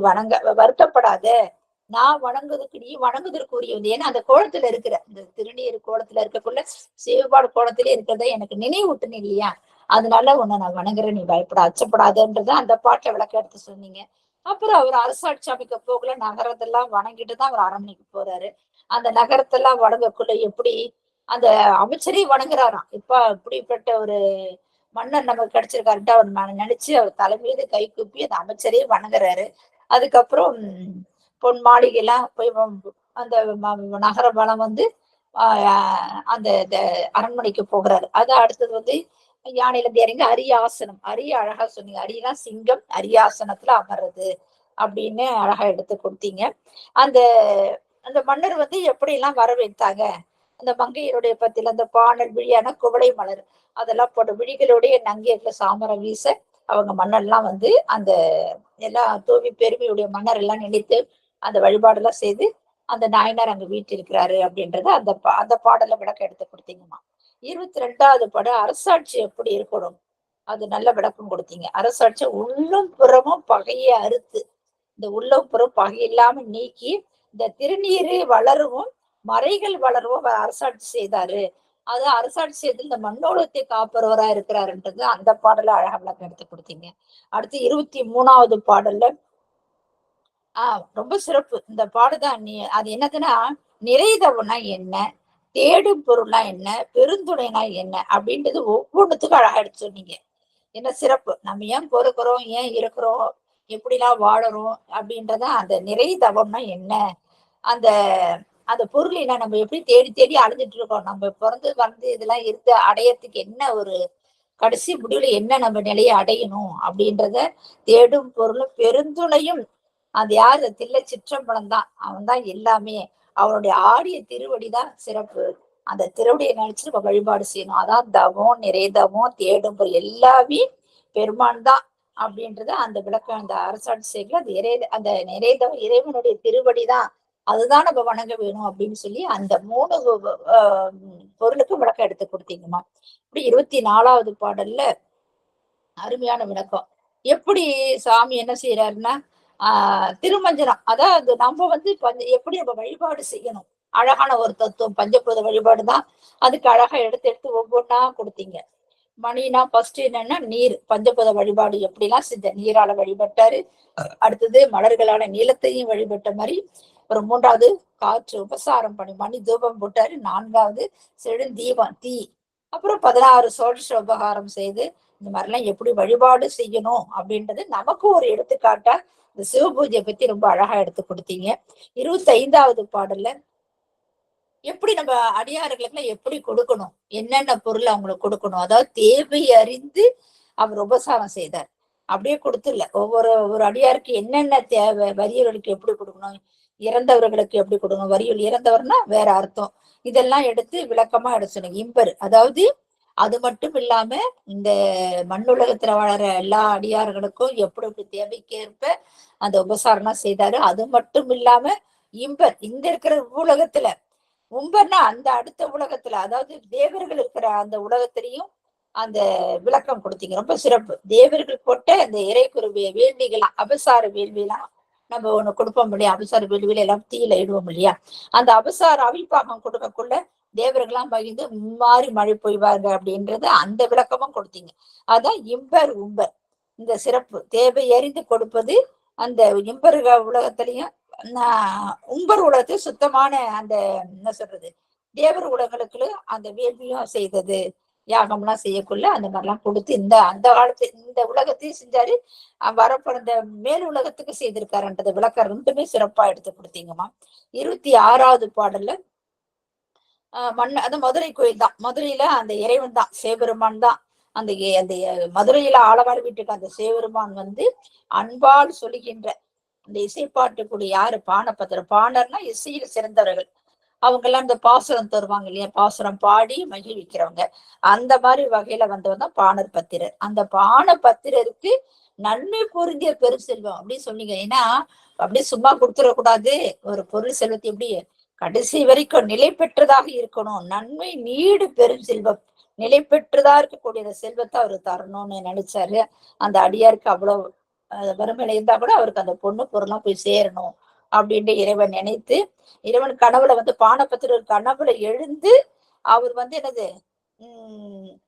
வருத்தப்படாத, நான் வணங்குறதுக்கு நீ வணங்குவதற்குரியது. ஏன்னா அந்த கோலத்துல இருக்கிற இந்த திருநீர் கோலத்துல இருக்கக்குள்ள சிவபாடு கோலத்திலே இருக்கிறத எனக்கு நினைவூட்டுன்னு இல்லையா, அதனால உன்னை நான் வணங்குறேன், நீ பயப்பட அச்சப்படாதன்றத அந்த பாட்டை விளக்க எடுத்து சொன்னீங்க. அப்புறம் அவர் அரசாட்சி அமைக்க போகல, நகரத்தெல்லாம் வணங்கிட்டுதான் அவர் அரண்மனைக்கு போறாரு. அந்த நகரத்தெல்லாம் வணங்கக்குள்ள எப்படி அந்த அமைச்சரே வணங்குறாராம். இப்ப இப்படிப்பட்ட ஒரு மன்னர் நமக்கு கிடைச்சிருக்காருட்டு அவர் நினைச்சு அவர் தலைமீது கை கூப்பி அந்த அமைச்சரே வணங்குறாரு. அதுக்கப்புறம் பொன் மாளிகை எல்லாம் போய் அந்த நகர வளம் வந்து அந்த அரண்மனைக்கு போகிறாரு. அது அடுத்தது வந்து யானையில இருந்து இறங்கி அரியாசனம், அரிய அழகா சொன்னீங்க. அரியனா சிங்கம், அரியாசனத்துல அமர்றது அப்படின்னு அழகா எடுத்து கொடுத்தீங்க. அந்த அந்த மன்னர் வந்து எப்படி எல்லாம் வரவேற்றாங்க, அந்த மங்கையருடைய பத்தில அந்த பானல் விழியான குவளை மலர் அதெல்லாம் போட்ட விழிகளுடைய நங்கையர்ல சாமரம் வீச அவங்க மன்னர்லாம் வந்து அந்த எல்லாம் தூவி பெருமையுடைய மன்னர் எல்லாம் நினைத்து அந்த வழிபாடெல்லாம் செய்து அந்த நாயனார் அங்க வீட்டிருக்கிறாரு அப்படின்றத அந்த பாடல விளக்கம் எடுத்து கொடுத்தீங்கம்மா. 22வது பாடல் அரசாட்சி எப்படி இருக்கணும், அது நல்ல விளக்கம் கொடுத்தீங்க. அரசாட்சி உள்ளும் புறமும் பகையை அறுத்து, இந்த உள்ளம் புறம் பகை இல்லாம நீக்கி இந்த திருநீரு வளரவும் மறைகள் வளரவும் அரசாட்சி செய்தாரு. அது அரசாட்சி செய்து இந்த மண்ணோளத்தை காப்பறவரா இருக்கிறாருன்றது அந்த பாடல அழகா விளக்கம் எடுத்து கொடுத்தீங்க. அடுத்து 23வது பாடல்ல ரொம்ப சிறப்பு. இந்த பாடுதான் அது என்னதுன்னா, நிறைதவனா என்ன, தேடும் பொருள்னா என்ன, பெருந்துணைனா என்ன அப்படின்றது ஒவ்வொன்றுத்துக்கும் அழகா எடுத்து சொன்னீங்க. என்ன சிறப்பு, நம்ம ஏன் பொறுக்கிறோம், ஏன் இருக்கிறோம், எப்படிலாம் வாழறோம் அப்படின்றத அந்த நிறைதவம்னா என்ன, அந்த அந்த பொருளினா நம்ம எப்படி தேடி தேடி அடைஞ்சிட்டு இருக்கோம், நம்ம பிறந்து வந்து இதெல்லாம் இருந்து அடையறதுக்கு என்ன ஒரு கடைசி முடிவுல என்ன நம்ம நிலையை அடையணும் அப்படின்றத தேடும் பொருளும் பெருந்துணையும். அது யாரு, தில்லை சிற்றம்பலம் தான், அவன் தான் எல்லாமே. அவனுடைய ஆடிய திருவடிதான் சிறப்பு. அந்த திருவடியை நினைச்சு நம்ம வழிபாடு செய்யணும். அதான் தவம், நிறைதவம், தேடும் எல்லாமே பெருமான் தான். அப்படின்றது அந்த விளக்கம், அந்த அரசாட்சி செய்யல அது அந்த இறைவனுடைய திருவடிதான், அதுதான் நம்ம வணங்க வேணும் அப்படின்னு சொல்லி அந்த 3 பொருளுக்கு விளக்கம் எடுத்து கொடுத்தீங்கம்மா. இப்படி 24வது பாடல்ல அருமையான விளக்கம். எப்படி சாமி என்ன செய்யறாருன்னா, திருமஞ்சனம், அதாவது நம்ம வந்து எப்படி நம்ம வழிபாடு செய்யணும், அழகான ஒரு தத்துவம். பஞ்சபூத வழிபாடு தான், அதுக்கு அழகா எடுத்து எடுத்து ஒவ்வொன்றா கொடுத்தீங்க. மணினா ஃபர்ஸ்ட் என்னன்னா நீர், பஞ்சபூத வழிபாடு எப்படிலாம் செஞ்ச, நீரால வழிபட்டாரு. அடுத்தது மலர்களால நீலத்தையும் வழிபட்ட மாதிரி. அப்புறம் 3வது காற்று உபசாரம் பண்ணி மணி தூபம் போட்டாரு. 4வது செழுந்தீபம் தீ. அப்புறம் 16 சோழ உபகாரம் செய்து இந்த மாதிரிலாம் எப்படி வழிபாடு செய்யணும் அப்படின்றது நமக்கு ஒரு எடுத்துக்காட்டா இந்த சிவபூஜையை பத்தி ரொம்ப அழகா எடுத்து கொடுத்தீங்க. 25வது பாடல்ல எப்படி நம்ம அடியார்களுக்குலாம் எப்படி கொடுக்கணும், என்னென்ன பொருள் அவங்களுக்கு கொடுக்கணும், அதாவது தேவை அறிந்து அவர் உபசாரம் செய்தார். அப்படியே கொடுத்துல ஒவ்வொரு அடியாருக்கு என்னென்ன தேவை, வரியவர்களுக்கு எப்படி கொடுக்கணும், இறந்தவர்களுக்கு எப்படி கொடுக்கணும், வரியுள் இறந்தவர்னா வேற அர்த்தம், இதெல்லாம் எடுத்து விளக்கமா எடுத்து இம்பர். அதாவது அது மட்டும் இல்லாம இந்த மண்ணுலகத்துல வாழற எல்லா அடியார்களுக்கும் எப்படி எப்படி தேவைக்கேற்ப அந்த உபசாரம் செய்தாரு. அது மட்டும் இல்லாம இம்பர் இந்த இருக்கிற உலகத்துல, உம்பர்னா அந்த அடுத்த உலகத்துல, அதாவது தேவர்கள் இருக்கிற அந்த உலகத்திலையும் அந்த விளக்கம் கொடுத்தீங்க. ரொம்ப சிறப்பு. தேவர்கள் போட்ட அந்த இறைக்குருவிய வேள்விகளாம், அபசார வேள்விலாம் நம்ம ஒண்ணு கொடுப்போம் இல்லையா, அபசார வேள்வியில எல்லாம் தீயில இடுவோம் இல்லையா, அந்த அபசார அவிப்பாகம் கொடுக்கக்குள்ள தேவர்கள்லாம் பகிர்ந்து மாறி மழை பொய்வாங்க அப்படின்றது அந்த விளக்கமும் கொடுத்தீங்க. அதான் இம்பர் உம்பர். இந்த சிறப்பு தேவை அறிந்து கொடுப்பது அந்த இம்பர் உலகத்திலையும், உம்பர் உலகத்தை சுத்தமான அந்த என்ன சொல்றது தேவர் உலகங்களுக்கு அந்த வேள்வியும் செய்தது, யாகம்லாம் செய்யக்குள்ள அந்த மாதிரிலாம் கொடுத்து அந்த காலத்து இந்த உலகத்தையும் செஞ்சாரு, வரப்பிறந்த மேல் உலகத்துக்கு செய்திருக்காருன்றத விளக்கம் ரெண்டுமே சிறப்பா எடுத்து கொடுத்தீங்கம்மா. 26வது பாடல்ல அது மதுரை கோயில் தான். மதுரையில அந்த இறைவன் தான், சிவபெருமான் தான். அந்த அந்த மதுரையில ஆளவாழ் வீட்டுக்கு அந்த சிவபெருமான் வந்து அன்பால் சொல்லுகின்ற அந்த இசைப்பாட்டுக்குடி யாரு, பாணப்பத்திரர். பாணர்னா இசையில் சிறந்தவர்கள். அவங்க எல்லாம் இந்த பாசுரம் தருவாங்க இல்லையா, பாசுரம் பாடி மகிழ்விக்கிறவங்க. அந்த மாதிரி வகையில வந்தவங்க தான் பாணர் பத்திரர். அந்த பாண பத்திரருக்கு நன்மை பொருந்திய பெரு செல்வம் அப்படின்னு சொன்னீங்க. ஏன்னா அப்படியே சும்மா கொடுத்துடக்கூடாது, ஒரு பொருள் செல்வத்தை எப்படி கடைசி வரைக்கும் நிலை பெற்றதாக இருக்கணும், நன்மை நீடு பெரும் செல்வம் நிலை பெற்றதா இருக்கக்கூடிய செல்வத்தை அவரு தரணும்னு நினைச்சாரு. அந்த அடியாருக்கு அவ்வளவு வறுமையில இருந்தா கூட அவருக்கு அந்த பொண்ணு பொருள்லாம் போய் சேரணும் அப்படின்ட்டு இறைவன் நினைத்து, இறைவன் கனவுல வந்து பாணபத்திரர் கனவுல எழுந்து அவர் வந்து என்னது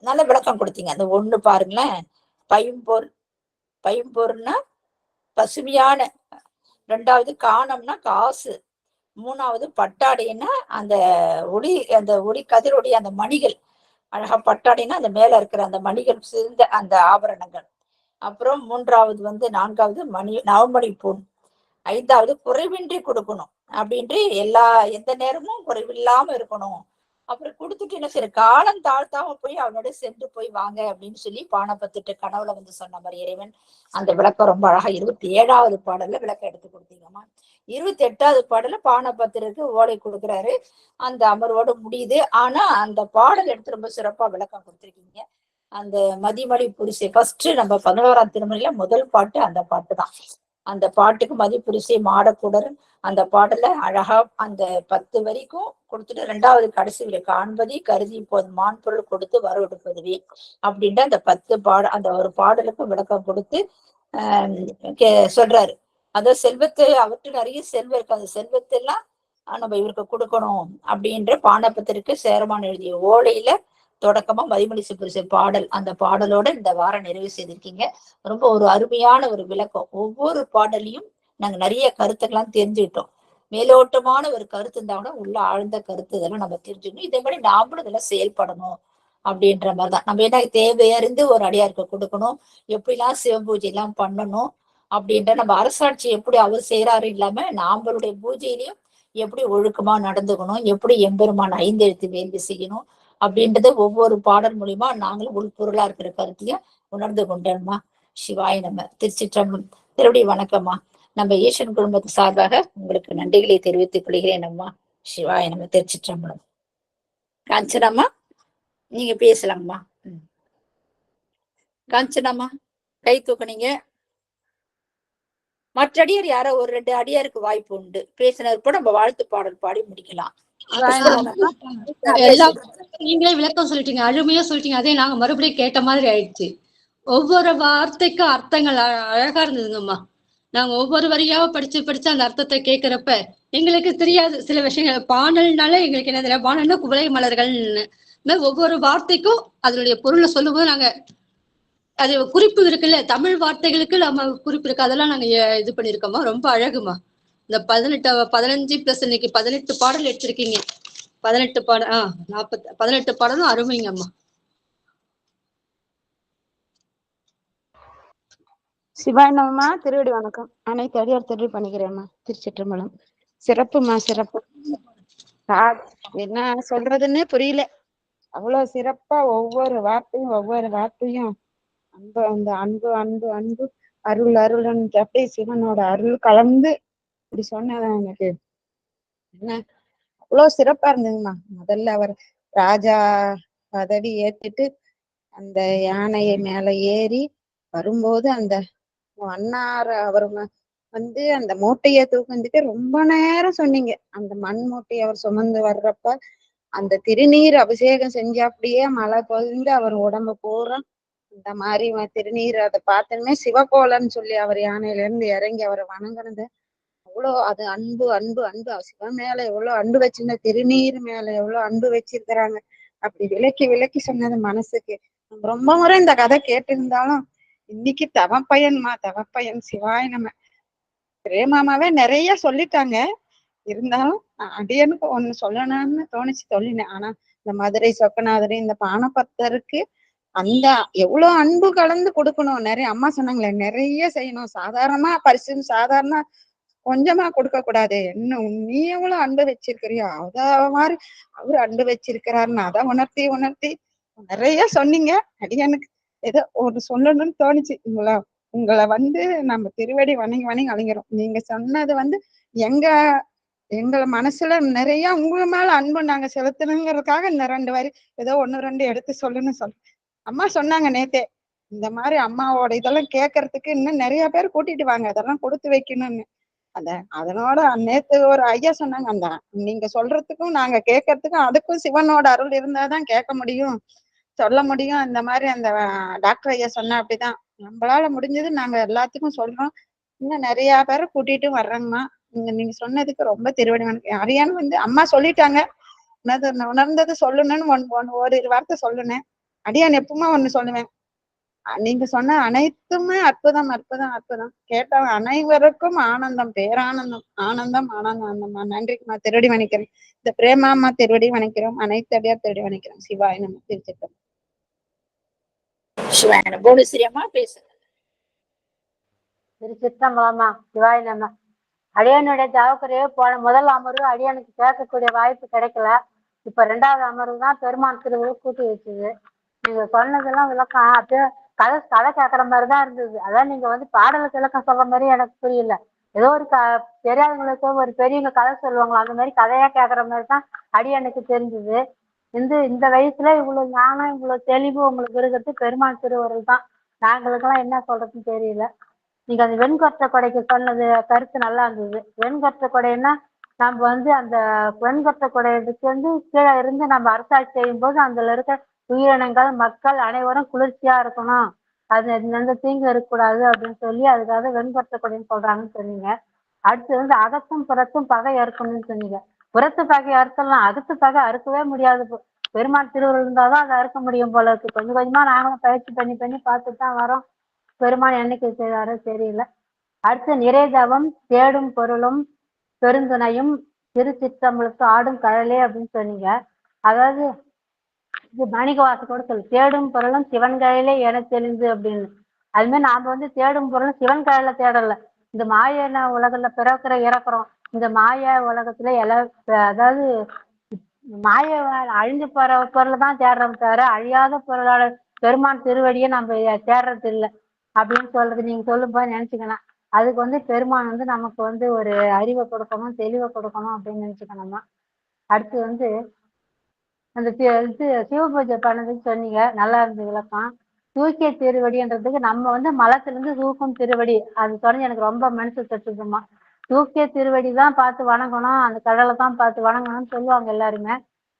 நல்ல விளக்கம் கொடுத்தீங்க. அந்த ஒண்ணு பாருங்களேன், பைம்பொருள்னா பசுமையான, 2வது காணம்னா காசு, 3வது பட்டாடைன்னா அந்த ஒளி கதிரோடைய அந்த மணிகள், அழகா பட்டாடைன்னா அந்த மேல இருக்கிற அந்த மணிகள் சேர்ந்த அந்த ஆபரணங்கள். அப்புறம் 3வது வந்து 4வது நவமணி பொன், 5வது குறைவின்றி கொடுக்கணும் அப்படின்ட்டு எந்த நேரமும் குறைவில்லாம இருக்கணும். அப்புறம் கொடுத்துட்டு என்ன சரி காலம் தாழ்த்தாம போய் அவனோட சென்று போய் வாங்க அப்படின்னு சொல்லி பாணப்பத்திட்டு கனவுல வந்து சொன்ன மாதிரி இறைவன் அந்த விளக்கம் ரொம்ப அழகா 27வது பாடல்ல விளக்கம் எடுத்து கொடுத்தீங்கம்மா. 28வது பாடல்ல பாணப்பத்திரருக்கு ஓலை கொடுக்குறாரு, அந்த அமர்வோடு முடியுது. ஆனா அந்த பாடல் எடுத்து ரொம்ப சிறப்பா விளக்கம் கொடுத்திருக்கீங்க. அந்த மதிமடி புரிசை ஃபர்ஸ்ட் நம்ம 11ஆம் திருமுறையில முதல் பாட்டு அந்த பாட்டு தான். அந்த பாட்டுக்கு மதிப்புரிசை மாடக்கூடர் அந்த பாடல அழகா அந்த 10 வரைக்கும் கொடுத்துட்டு 2வது கடைசியில காண்பதி கருதி இப்போது மான் பொருள் கொடுத்து வரவெடுப்பதுவே அப்படின்ட்டு அந்த 10 அந்த ஒரு பாடலுக்கும் விளக்கம் கொடுத்து சொல்றாரு. அத செல்வத்தை அவற்றுக்கு நிறைய செல்வம் இருக்கு, அந்த செல்வத்தை எல்லாம் நம்ம இவருக்கு கொடுக்கணும் அப்படின்ற பாணப்பத்திற்கு சேரமான் எழுதிய ஓலையில தொடக்கமா மதிமொழி சிப்புரிசை பாடல், அந்த பாடலோட இந்த வாரம் நிறைவு செய்திருக்கீங்க. ரொம்ப ஒரு அருமையான ஒரு விளக்கம். ஒவ்வொரு பாடலையும் நாங்க நிறைய கருத்துக்கெல்லாம் தெரிஞ்சுக்கிட்டோம். மேலோட்டமான ஒரு கருத்து இருந்தா கூட உள்ள ஆழ்ந்த கருத்து இதெல்லாம் நம்ம தெரிஞ்சுக்கணும். இதே மாதிரி நாமளும் இதெல்லாம் செயல்படணும் அப்படின்ற மாதிரிதான். நம்ம என்ன தேவையறிந்து ஒரு அடியாருக்கு கொடுக்கணும், எப்படிலாம் சிவபூஜை எல்லாம் பண்ணணும் அப்படின்ற நம்ம அரசாட்சி எப்படி அவர் செய்யறாரு இல்லாம நாமளுடைய பூஜையிலையும் எப்படி ஒழுக்கமா நடந்துக்கணும், எப்படி எம்பெருமான் 5 எழுத்து வேள்வி செய்யணும் அப்படின்றது ஒவ்வொரு பாடல் மூலியமா நாங்களும் உள்பொருளா இருக்கிற கருத்தையும் உணர்ந்து கொண்டோம்மா. சிவாய நம்ம. திருச்சிற்றம்பலம். திருவடி வணக்கம்மா. நம்ம ஈசன் குடும்பத்து சார்பாக உங்களுக்கு நன்றிகளை தெரிவித்துக் கொள்கிறேன் அம்மா. சிவாய நம்ம. திருச்சிற்றம்பலம். காஞ்சனம்மா நீங்க பேசலாங்கம்மா. காஞ்சனம்மா. கை தூக்குனீங்க. மற்ற அடியார் யாரோ ஒரு 2 அடியாருக்கு வாய்ப்பு உண்டு. பேசினது கூட நம்ம வாழ்த்து பாடல் பாடி முடிக்கலாம். எல்லாம் நீங்களே விளக்கம் சொல்லிட்டீங்க, அருமையா சொல்லிட்டீங்க. அதே நாங்க மறுபடியும் கேட்ட மாதிரி ஆயிடுச்சு. ஒவ்வொரு வார்த்தைக்கும் அர்த்தங்கள் அழகா இருந்ததுங்கம்மா. நாங்க ஒவ்வொரு வரியாவ படிச்சு படிச்சு அந்த அர்த்தத்தை கேட்கிறப்ப எங்களுக்கு தெரியாது சில விஷயங்கள். பாடல்னால எங்களுக்கு என்ன தெரியாது, பாடல்னா குவளை மலர்கள்னு ஒவ்வொரு வார்த்தைக்கும் அதனுடைய பொருளை சொல்லும்போது நாங்க அது குறிப்பு இருக்குல்ல, தமிழ் வார்த்தைகளுக்கு நம்ம குறிப்பு இருக்கு, அதெல்லாம் நாங்க இது பண்ணிருக்கோமா. ரொம்ப அழகுமா. இந்த 15 பிளஸ் இன்னைக்கு 18 பாடல் எடுத்திருக்கீங்க. 18 பாடல் 18 பாடலும் அருமைங்கம்மா. சிவாயனம்மா, திருவடி வணக்கம். அனைத்து அடியார் தெரிவு பண்ணிக்கிறேம்மா. திருச்சிற்றம்பலம். சிறப்புமா, சிறப்பு. என்ன சொல்றதுன்னே புரியல. அவ்வளவு சிறப்பா ஒவ்வொரு வார்த்தையும் அன்பு, அந்த அன்பு அன்பு அன்பு அருள் அருள்னு அப்படியே சிவனோட அருள் கலந்து இப்படி சொன்னதான் எனக்கு என்ன அவ்வளவு சிறப்பா இருந்ததுமா. முதல்ல அவர் ராஜா பதவி ஏத்துட்டு அந்த யானையை மேல ஏறி வரும்போது அந்த அன்னார் அவர் வந்து அந்த மூட்டையை தூக்கிட்டு ரொம்ப நேரம் சொன்னீங்க. அந்த மண் மூட்டையை அவர் சுமந்து வர்றப்ப அந்த திருநீர் அபிஷேகம் செஞ்சா அப்படியே மழை பொழிந்து அவர் உடம்பு பூரா இந்த மாதிரி திருநீர் அதை பார்த்தோமே சிவகோலன்னு சொல்லி அவர் யானையில இருந்து இறங்கி அவரை வணங்குறது அவ்வளோ. அது அன்பு அன்பு அன்பு. சிவன் மேல எவ்வளவு அன்பு வச்சிருந்த, திருநீர் மேல எவ்வளவு அன்பு வச்சிருக்கிறாங்க. அப்படி விலக்கி விலக்கி சொன்னது மனசுக்கு. ரொம்ப முறை இந்த கதை கேட்டிருந்தாலும் இன்னைக்கு தவப்பயன் சிவாய நம்ம பிரேமாமாவே நிறைய சொல்லிட்டாங்க. இருந்தாலும் அடியனுக்கு ஒண்ணு சொல்லணும்னு தோணிச்சு சொல்லினேன். ஆனா இந்த மதுரை சொக்கநாதரி இந்த பானபத்தருக்கு அந்த எவ்வளவு அன்பு கலந்து கொடுக்கணும். நிறைய அம்மா சொன்னாங்களே நிறைய செய்யணும். சாதாரணமா பரிசு சாதாரண கொஞ்சமா கொடுக்க கூடாது. என்ன நீ எவ்வளவு அன்பு வச்சிருக்கிறியோ அத மாதிரி அவரு அன்பு வச்சிருக்கிறாருன்னு அதை உணர்த்தி நிறைய சொன்னீங்க. அடியனுக்கு ஏதோ ஒரு சொல்லணும்னு தோணுச்சு. உங்களை வந்து நம்ம திருவடி வணங்கி அழிங்கிறோம். நீங்க சொன்னது எங்களை மனசுல நிறைய உங்க மேல அன்பு நாங்க செலுத்தணுங்கிறதுக்காக இந்த 2 வரி ஏதோ 1 2 எடுத்து சொல்ல அம்மா சொன்னாங்க நேத்தே. இந்த மாதிரி அம்மாவோட இதெல்லாம் கேட்கறதுக்கு இன்னும் நிறைய பேர் கூட்டிட்டு வாங்க, அதெல்லாம் கொடுத்து வைக்கணும்னு. அதனோட நேத்து ஒரு ஐயா சொன்னாங்க, அந்த நீங்க சொல்றதுக்கும் நாங்க கேட்கறதுக்கும் அதுக்கும் சிவனோட அருள் இருந்தாதான் கேட்க முடியும், சொல்ல முடியும். இந்த மாதிரி அந்த டாக்டர் ஐயா சொன்னா அப்படிதான். நம்மளால முடிஞ்சது நாங்க எல்லாத்துக்கும் சொல்றோம். இன்னும் நிறைய பேரை கூட்டிட்டு வர்றோங்கம்மா. நீங்க சொன்னதுக்கு ரொம்ப திருவடி வணக்கம். அரியான்னு வந்து அம்மா சொல்லிட்டாங்க. உணர்ந்தது சொல்லணும்னு ஒரு வார்த்தை சொல்லுனேன். அடியான் எப்பவுமே ஒண்ணு சொல்லுவேன், நீங்க சொன்ன அனைத்துமே அற்புதம் அற்புதம் அற்புதம். கேட்டவன் அனைவருக்கும் ஆனந்தம், பேரானந்தம், ஆனந்தம் ஆனந்தம். நன்றிக்குமா, திருவடி வணிக்கிறேன். இந்த பிரேமாமா திருவடி வணிக்கிறோம். அனைத்து அடியார் திருவடி வணிக்கிறோம். சிவாய நம்ம. திருச்சிட்டோம். சிவாயன போனுசிரியம்மா பேசுங்க. திருச்சிற்றம்பலமா. சிவாய் நம்ம. அடியானுடைய தவக்கரையே போன முதல் அமர்வு அடியானுக்கு கேட்கக்கூடிய வாய்ப்பு கிடைக்கல. இப்ப 2வது அமர்வு தான் பெருமாள் திருவிழா கூட்டி வச்சுது. நீங்க சொன்னதெல்லாம் விளக்கம் அப்படியே கதை கேட்கற மாதிரிதான் இருந்தது. அதான் நீங்க வந்து பாடலுக்கு விளக்கம் சொல்ற மாதிரி எனக்கு புரியல. ஏதோ ஒரு தெரியாதவங்களுக்கு ஒரு பெரியவங்க கதை சொல்லுவாங்களா, அந்த மாதிரி கதையா கேட்கற மாதிரி தான் அடியானுக்கு தெரிஞ்சது. இந்த வயசுல இவ்வளவு ஞானம் இவ்வளவு தெளிவு உங்களுக்கு இருக்கிறது பெருமாள் திருவருள் தான். நாங்களுக்கெல்லாம் என்ன சொல்றதுன்னு தெரியல. நீங்க அந்த வெண்கொற்ற கொடைக்கு சொன்னது கருத்து நல்லா இருந்தது. வெண்கொற்ற கொடைன்னா நம்ம வந்து அந்த வெண்கொற்ற கொடைக்கு வந்து கீழே இருந்து நம்ம அரசாட்சி செய்யும் போது அதுல இருக்க உயிரினங்கள் மக்கள் அனைவரும் குளிர்ச்சியா இருக்கணும், அது எந்த தீங்கு இருக்கக்கூடாது அப்படின்னு சொல்லி அதுக்காக வெண்கொற்ற கொடைன்னு சொல்றாங்கன்னு சொன்னீங்க. அடுத்து வந்து அகத்தும் புறத்தும் பகை அறுக்கணும்னு சொன்னீங்க. புறத்து பகை அறுக்கலாம், அகத்து பகை அறுக்கவே முடியாது. பெருமாள் திருவுருள் இருந்தாதான் அதை அறுக்க முடியும் போல இருக்கு. கொஞ்சம் கொஞ்சமா நாங்களும் பயிற்சி பண்ணி பார்த்துட்டு தான் வரோம். பெருமாள் என்னைக்கு செய்வாரோ தெரியல. அடுத்து நிறைதவம் தேடும் பொருளும் பெருந்துணையும் திருச்சிற்றம்பலத்து ஆடும் கழலே அப்படின்னு சொன்னீங்க. அதாவது இது மாணிக்க வாசகோட சொல்லு, தேடும் பொருளும் சிவன் கழையிலே என தெளிந்து அப்படின்னு. அதுமாதிரி நாம வந்து தேடும் பொருளும் சிவன் கழையில தேடல. இந்த மாய உலகத்துல பிறக்கிற இறக்குறோம். இந்த மாய உலகத்துல அதாவது மாய அழிஞ்சு போற பொருளை தான் தேடுறோம் தவிர அழியாத பொருளால பெருமான் திருவடியை நம்ம தேடுறது இல்லை அப்படின்னு சொல்றது நீங்க சொல்லும் போது நினைச்சுக்கணும். அதுக்கு வந்து பெருமான் வந்து நமக்கு வந்து ஒரு அறிவை கொடுக்கணும், தெளிவை கொடுக்கணும் அப்படின்னு நினைச்சுக்கணுமா. அடுத்து வந்து அந்த இது சிவ பூஜை பண்ணதுன்னு சொன்னீங்க, நல்லா இருந்தது விளக்கம். தூக்கிய திருவடின்றதுக்கு நம்ம வந்து மலத்துல இருந்து தூக்கும் திருவடி அது தொடர்ந்து எனக்கு ரொம்ப மனசு தட்டுதுமா. தூக்கிய திருவடி தான் பார்த்து வணங்கணும், அந்த கடலை தான் பார்த்து வணங்கணும்னு சொல்லுவாங்க எல்லாருமே.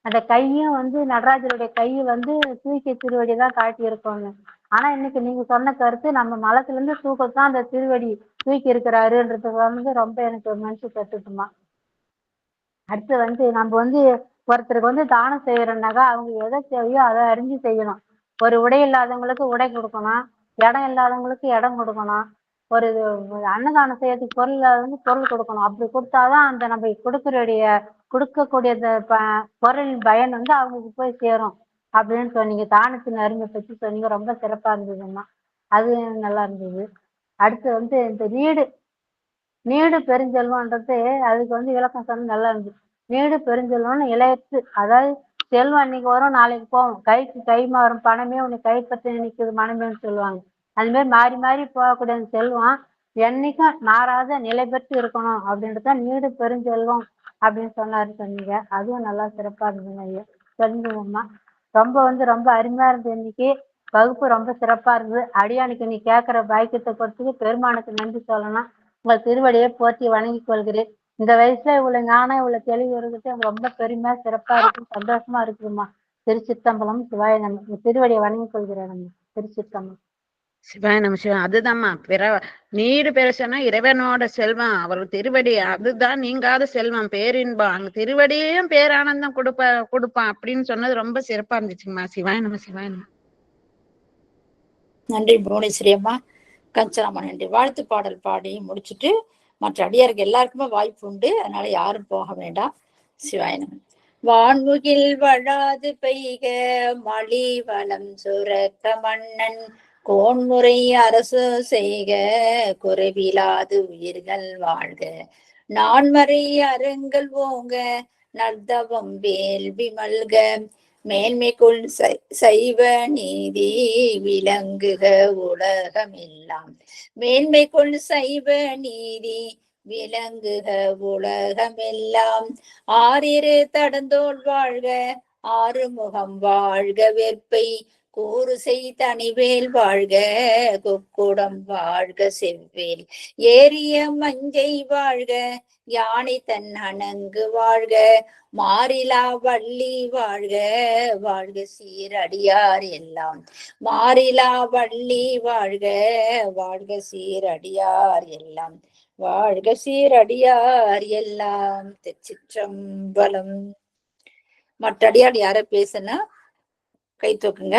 அந்த கையும் வந்து நடராஜருடைய கை வந்து தூக்கிய திருவடி தான் காட்டி இருக்கோங்க. ஆனா இன்னைக்கு நீங்க சொன்ன கருத்து நம்ம மலத்துல இருந்து தூக்கத்தான் அந்த திருவடி தூக்கி இருக்கிறாருன்றது வந்து ரொம்ப எனக்கு மனசு தட்டுதுமா. அடுத்து வந்து நம்ம வந்து ஒருத்தருக்கு வந்து தானம் செய்யறோம்னாக்கா அவங்க எதை தேவையோ அதை அறிஞ்சு செய்யணும். ஒரு உடை இல்லாதவங்களுக்கு உடை கொடுக்கணும், இடம் இல்லாதவங்களுக்கு இடம் கொடுக்கணும், ஒரு அன்னதானம் செய்யறதுக்கு பொருள் இல்லாதவங்க பொருள் கொடுக்கணும். அப்படி கொடுத்தாதான் அந்த நம்ம கொடுக்கக்கூடிய பொருளின் பயன் வந்து அவங்களுக்கு போய் சேரும் அப்படின்னு சொன்னீங்க. தானத்தின் அருமை பற்றி சொன்னீங்க, ரொம்ப சிறப்பா இருந்ததும்மா. அது நல்லா இருந்தது. அடுத்து வந்து இந்த நீடு பெருஞ்செல்வம்ன்றது அதுக்கு வந்து விளக்கம் சொன்ன நல்லா இருந்துச்சு. நீடு பெருஞ்செல்வம்னு இளையத்து, அதாவது செல்வம் இன்னைக்கு வரும் நாளைக்கு போகும், கைக்கு கை மாறும் பணமே உன்னை கைப்பற்றி நிற்குது மனமேன்னு சொல்லுவாங்க. அது மாதிரி மாறி மாறி போகக்கூடிய அந்த செல்வம் என்னைக்கும் மாறாத நிலை பெற்று இருக்கணும் அப்படின்றதான் நீடு பெருஞ்செல்வம் அப்படின்னு சொன்னீங்க. அதுவும் நல்லா சிறப்பா இருந்ததுங்க ஐயா, தெரிஞ்சுங்கம்மா. ரொம்ப அருமையா இருந்தது. இன்னைக்கு வகுப்பு ரொம்ப சிறப்பா இருந்தது. அடியானுக்கு நீ கேட்கிற பாக்கியத்தை கொடுத்துட்டு பெருமானுக்கு நன்றி சொல்லணும். உங்கள் திருவடியை போற்றி வணங்கி கொள்கிறேன். இந்த வயசுல இவ்வளவு ஞானம் இவ்வளவு தெளிவு இருக்கிறது எனக்கு ரொம்ப பெருமையா சிறப்பா இருக்கு, சந்தோஷமா இருக்குதுமா. திருச்சிற்றம்பலம். சிவாய நம்ம திருவடியை வணங்கி கொள்கிறேன். நம்ம திருச்சிற்றம்பலம். சிவாய நம சிவம். அதுதான்மா நீடு பெருசுன்னா இறைவனோட செல்வம், அவர் திருவடி அதுதான் நீங்காத செல்வம், பேரின்பம். அங்க திருவடியும் பேரானந்தம் கொடுப்பான் அப்படின்னு சொன்னது ரொம்ப சிறப்பா இருந்துச்சுங்கம்மா. சிவாய நம சிவாய நம. நன்றி புவனேஸ்வரி அம்மா. கஞ்சனாமா நன்றி. வாழ்த்து பாடல் பாடி முடிச்சுட்டு மற்ற அடியாருக்கு எல்லாருக்குமே வாய்ப்பு உண்டு, அதனால யாரும் போக வேண்டாம். சிவாயனம். வான்முகில் வழாது பெய்க மழி வளம் சுரக்க மன்னன் கோன்முறை அரசு செய்க குறைவிலாது உயிர்கள் வாழ்க நான்மறை அறங்கள் ஓங்க நர்தவம் வேள்வி மல்க மேன்மைக்குள் சைவ நீதி விளங்குக உலகமெல்லாம் மேன்மைக்குள் சைவ நீதி விளங்குக உலகமெல்லாம் ஆறிரு தடந்தோள் வாழ்க ஆறுமுகம் வாழ்க வெற்பை கூறுசை தனிவேல் வாழ்க கொக்குடம் வாழ்க செவ்வேல் ஏரிய மஞ்சை வாழ்க யானை தன் அணங்கு வாழ்க மாறிலா வள்ளி வாழ்க வாழ்க சீரடியார் எல்லாம் மாறிலா வள்ளி வாழ்க வாழ்க சீரடியார் எல்லாம் வாழ்க சீரடியார் எல்லாம். திருச்சிற்றம்பலம். மற்ற அடியார் யார பேசுனா கை தூக்குங்க.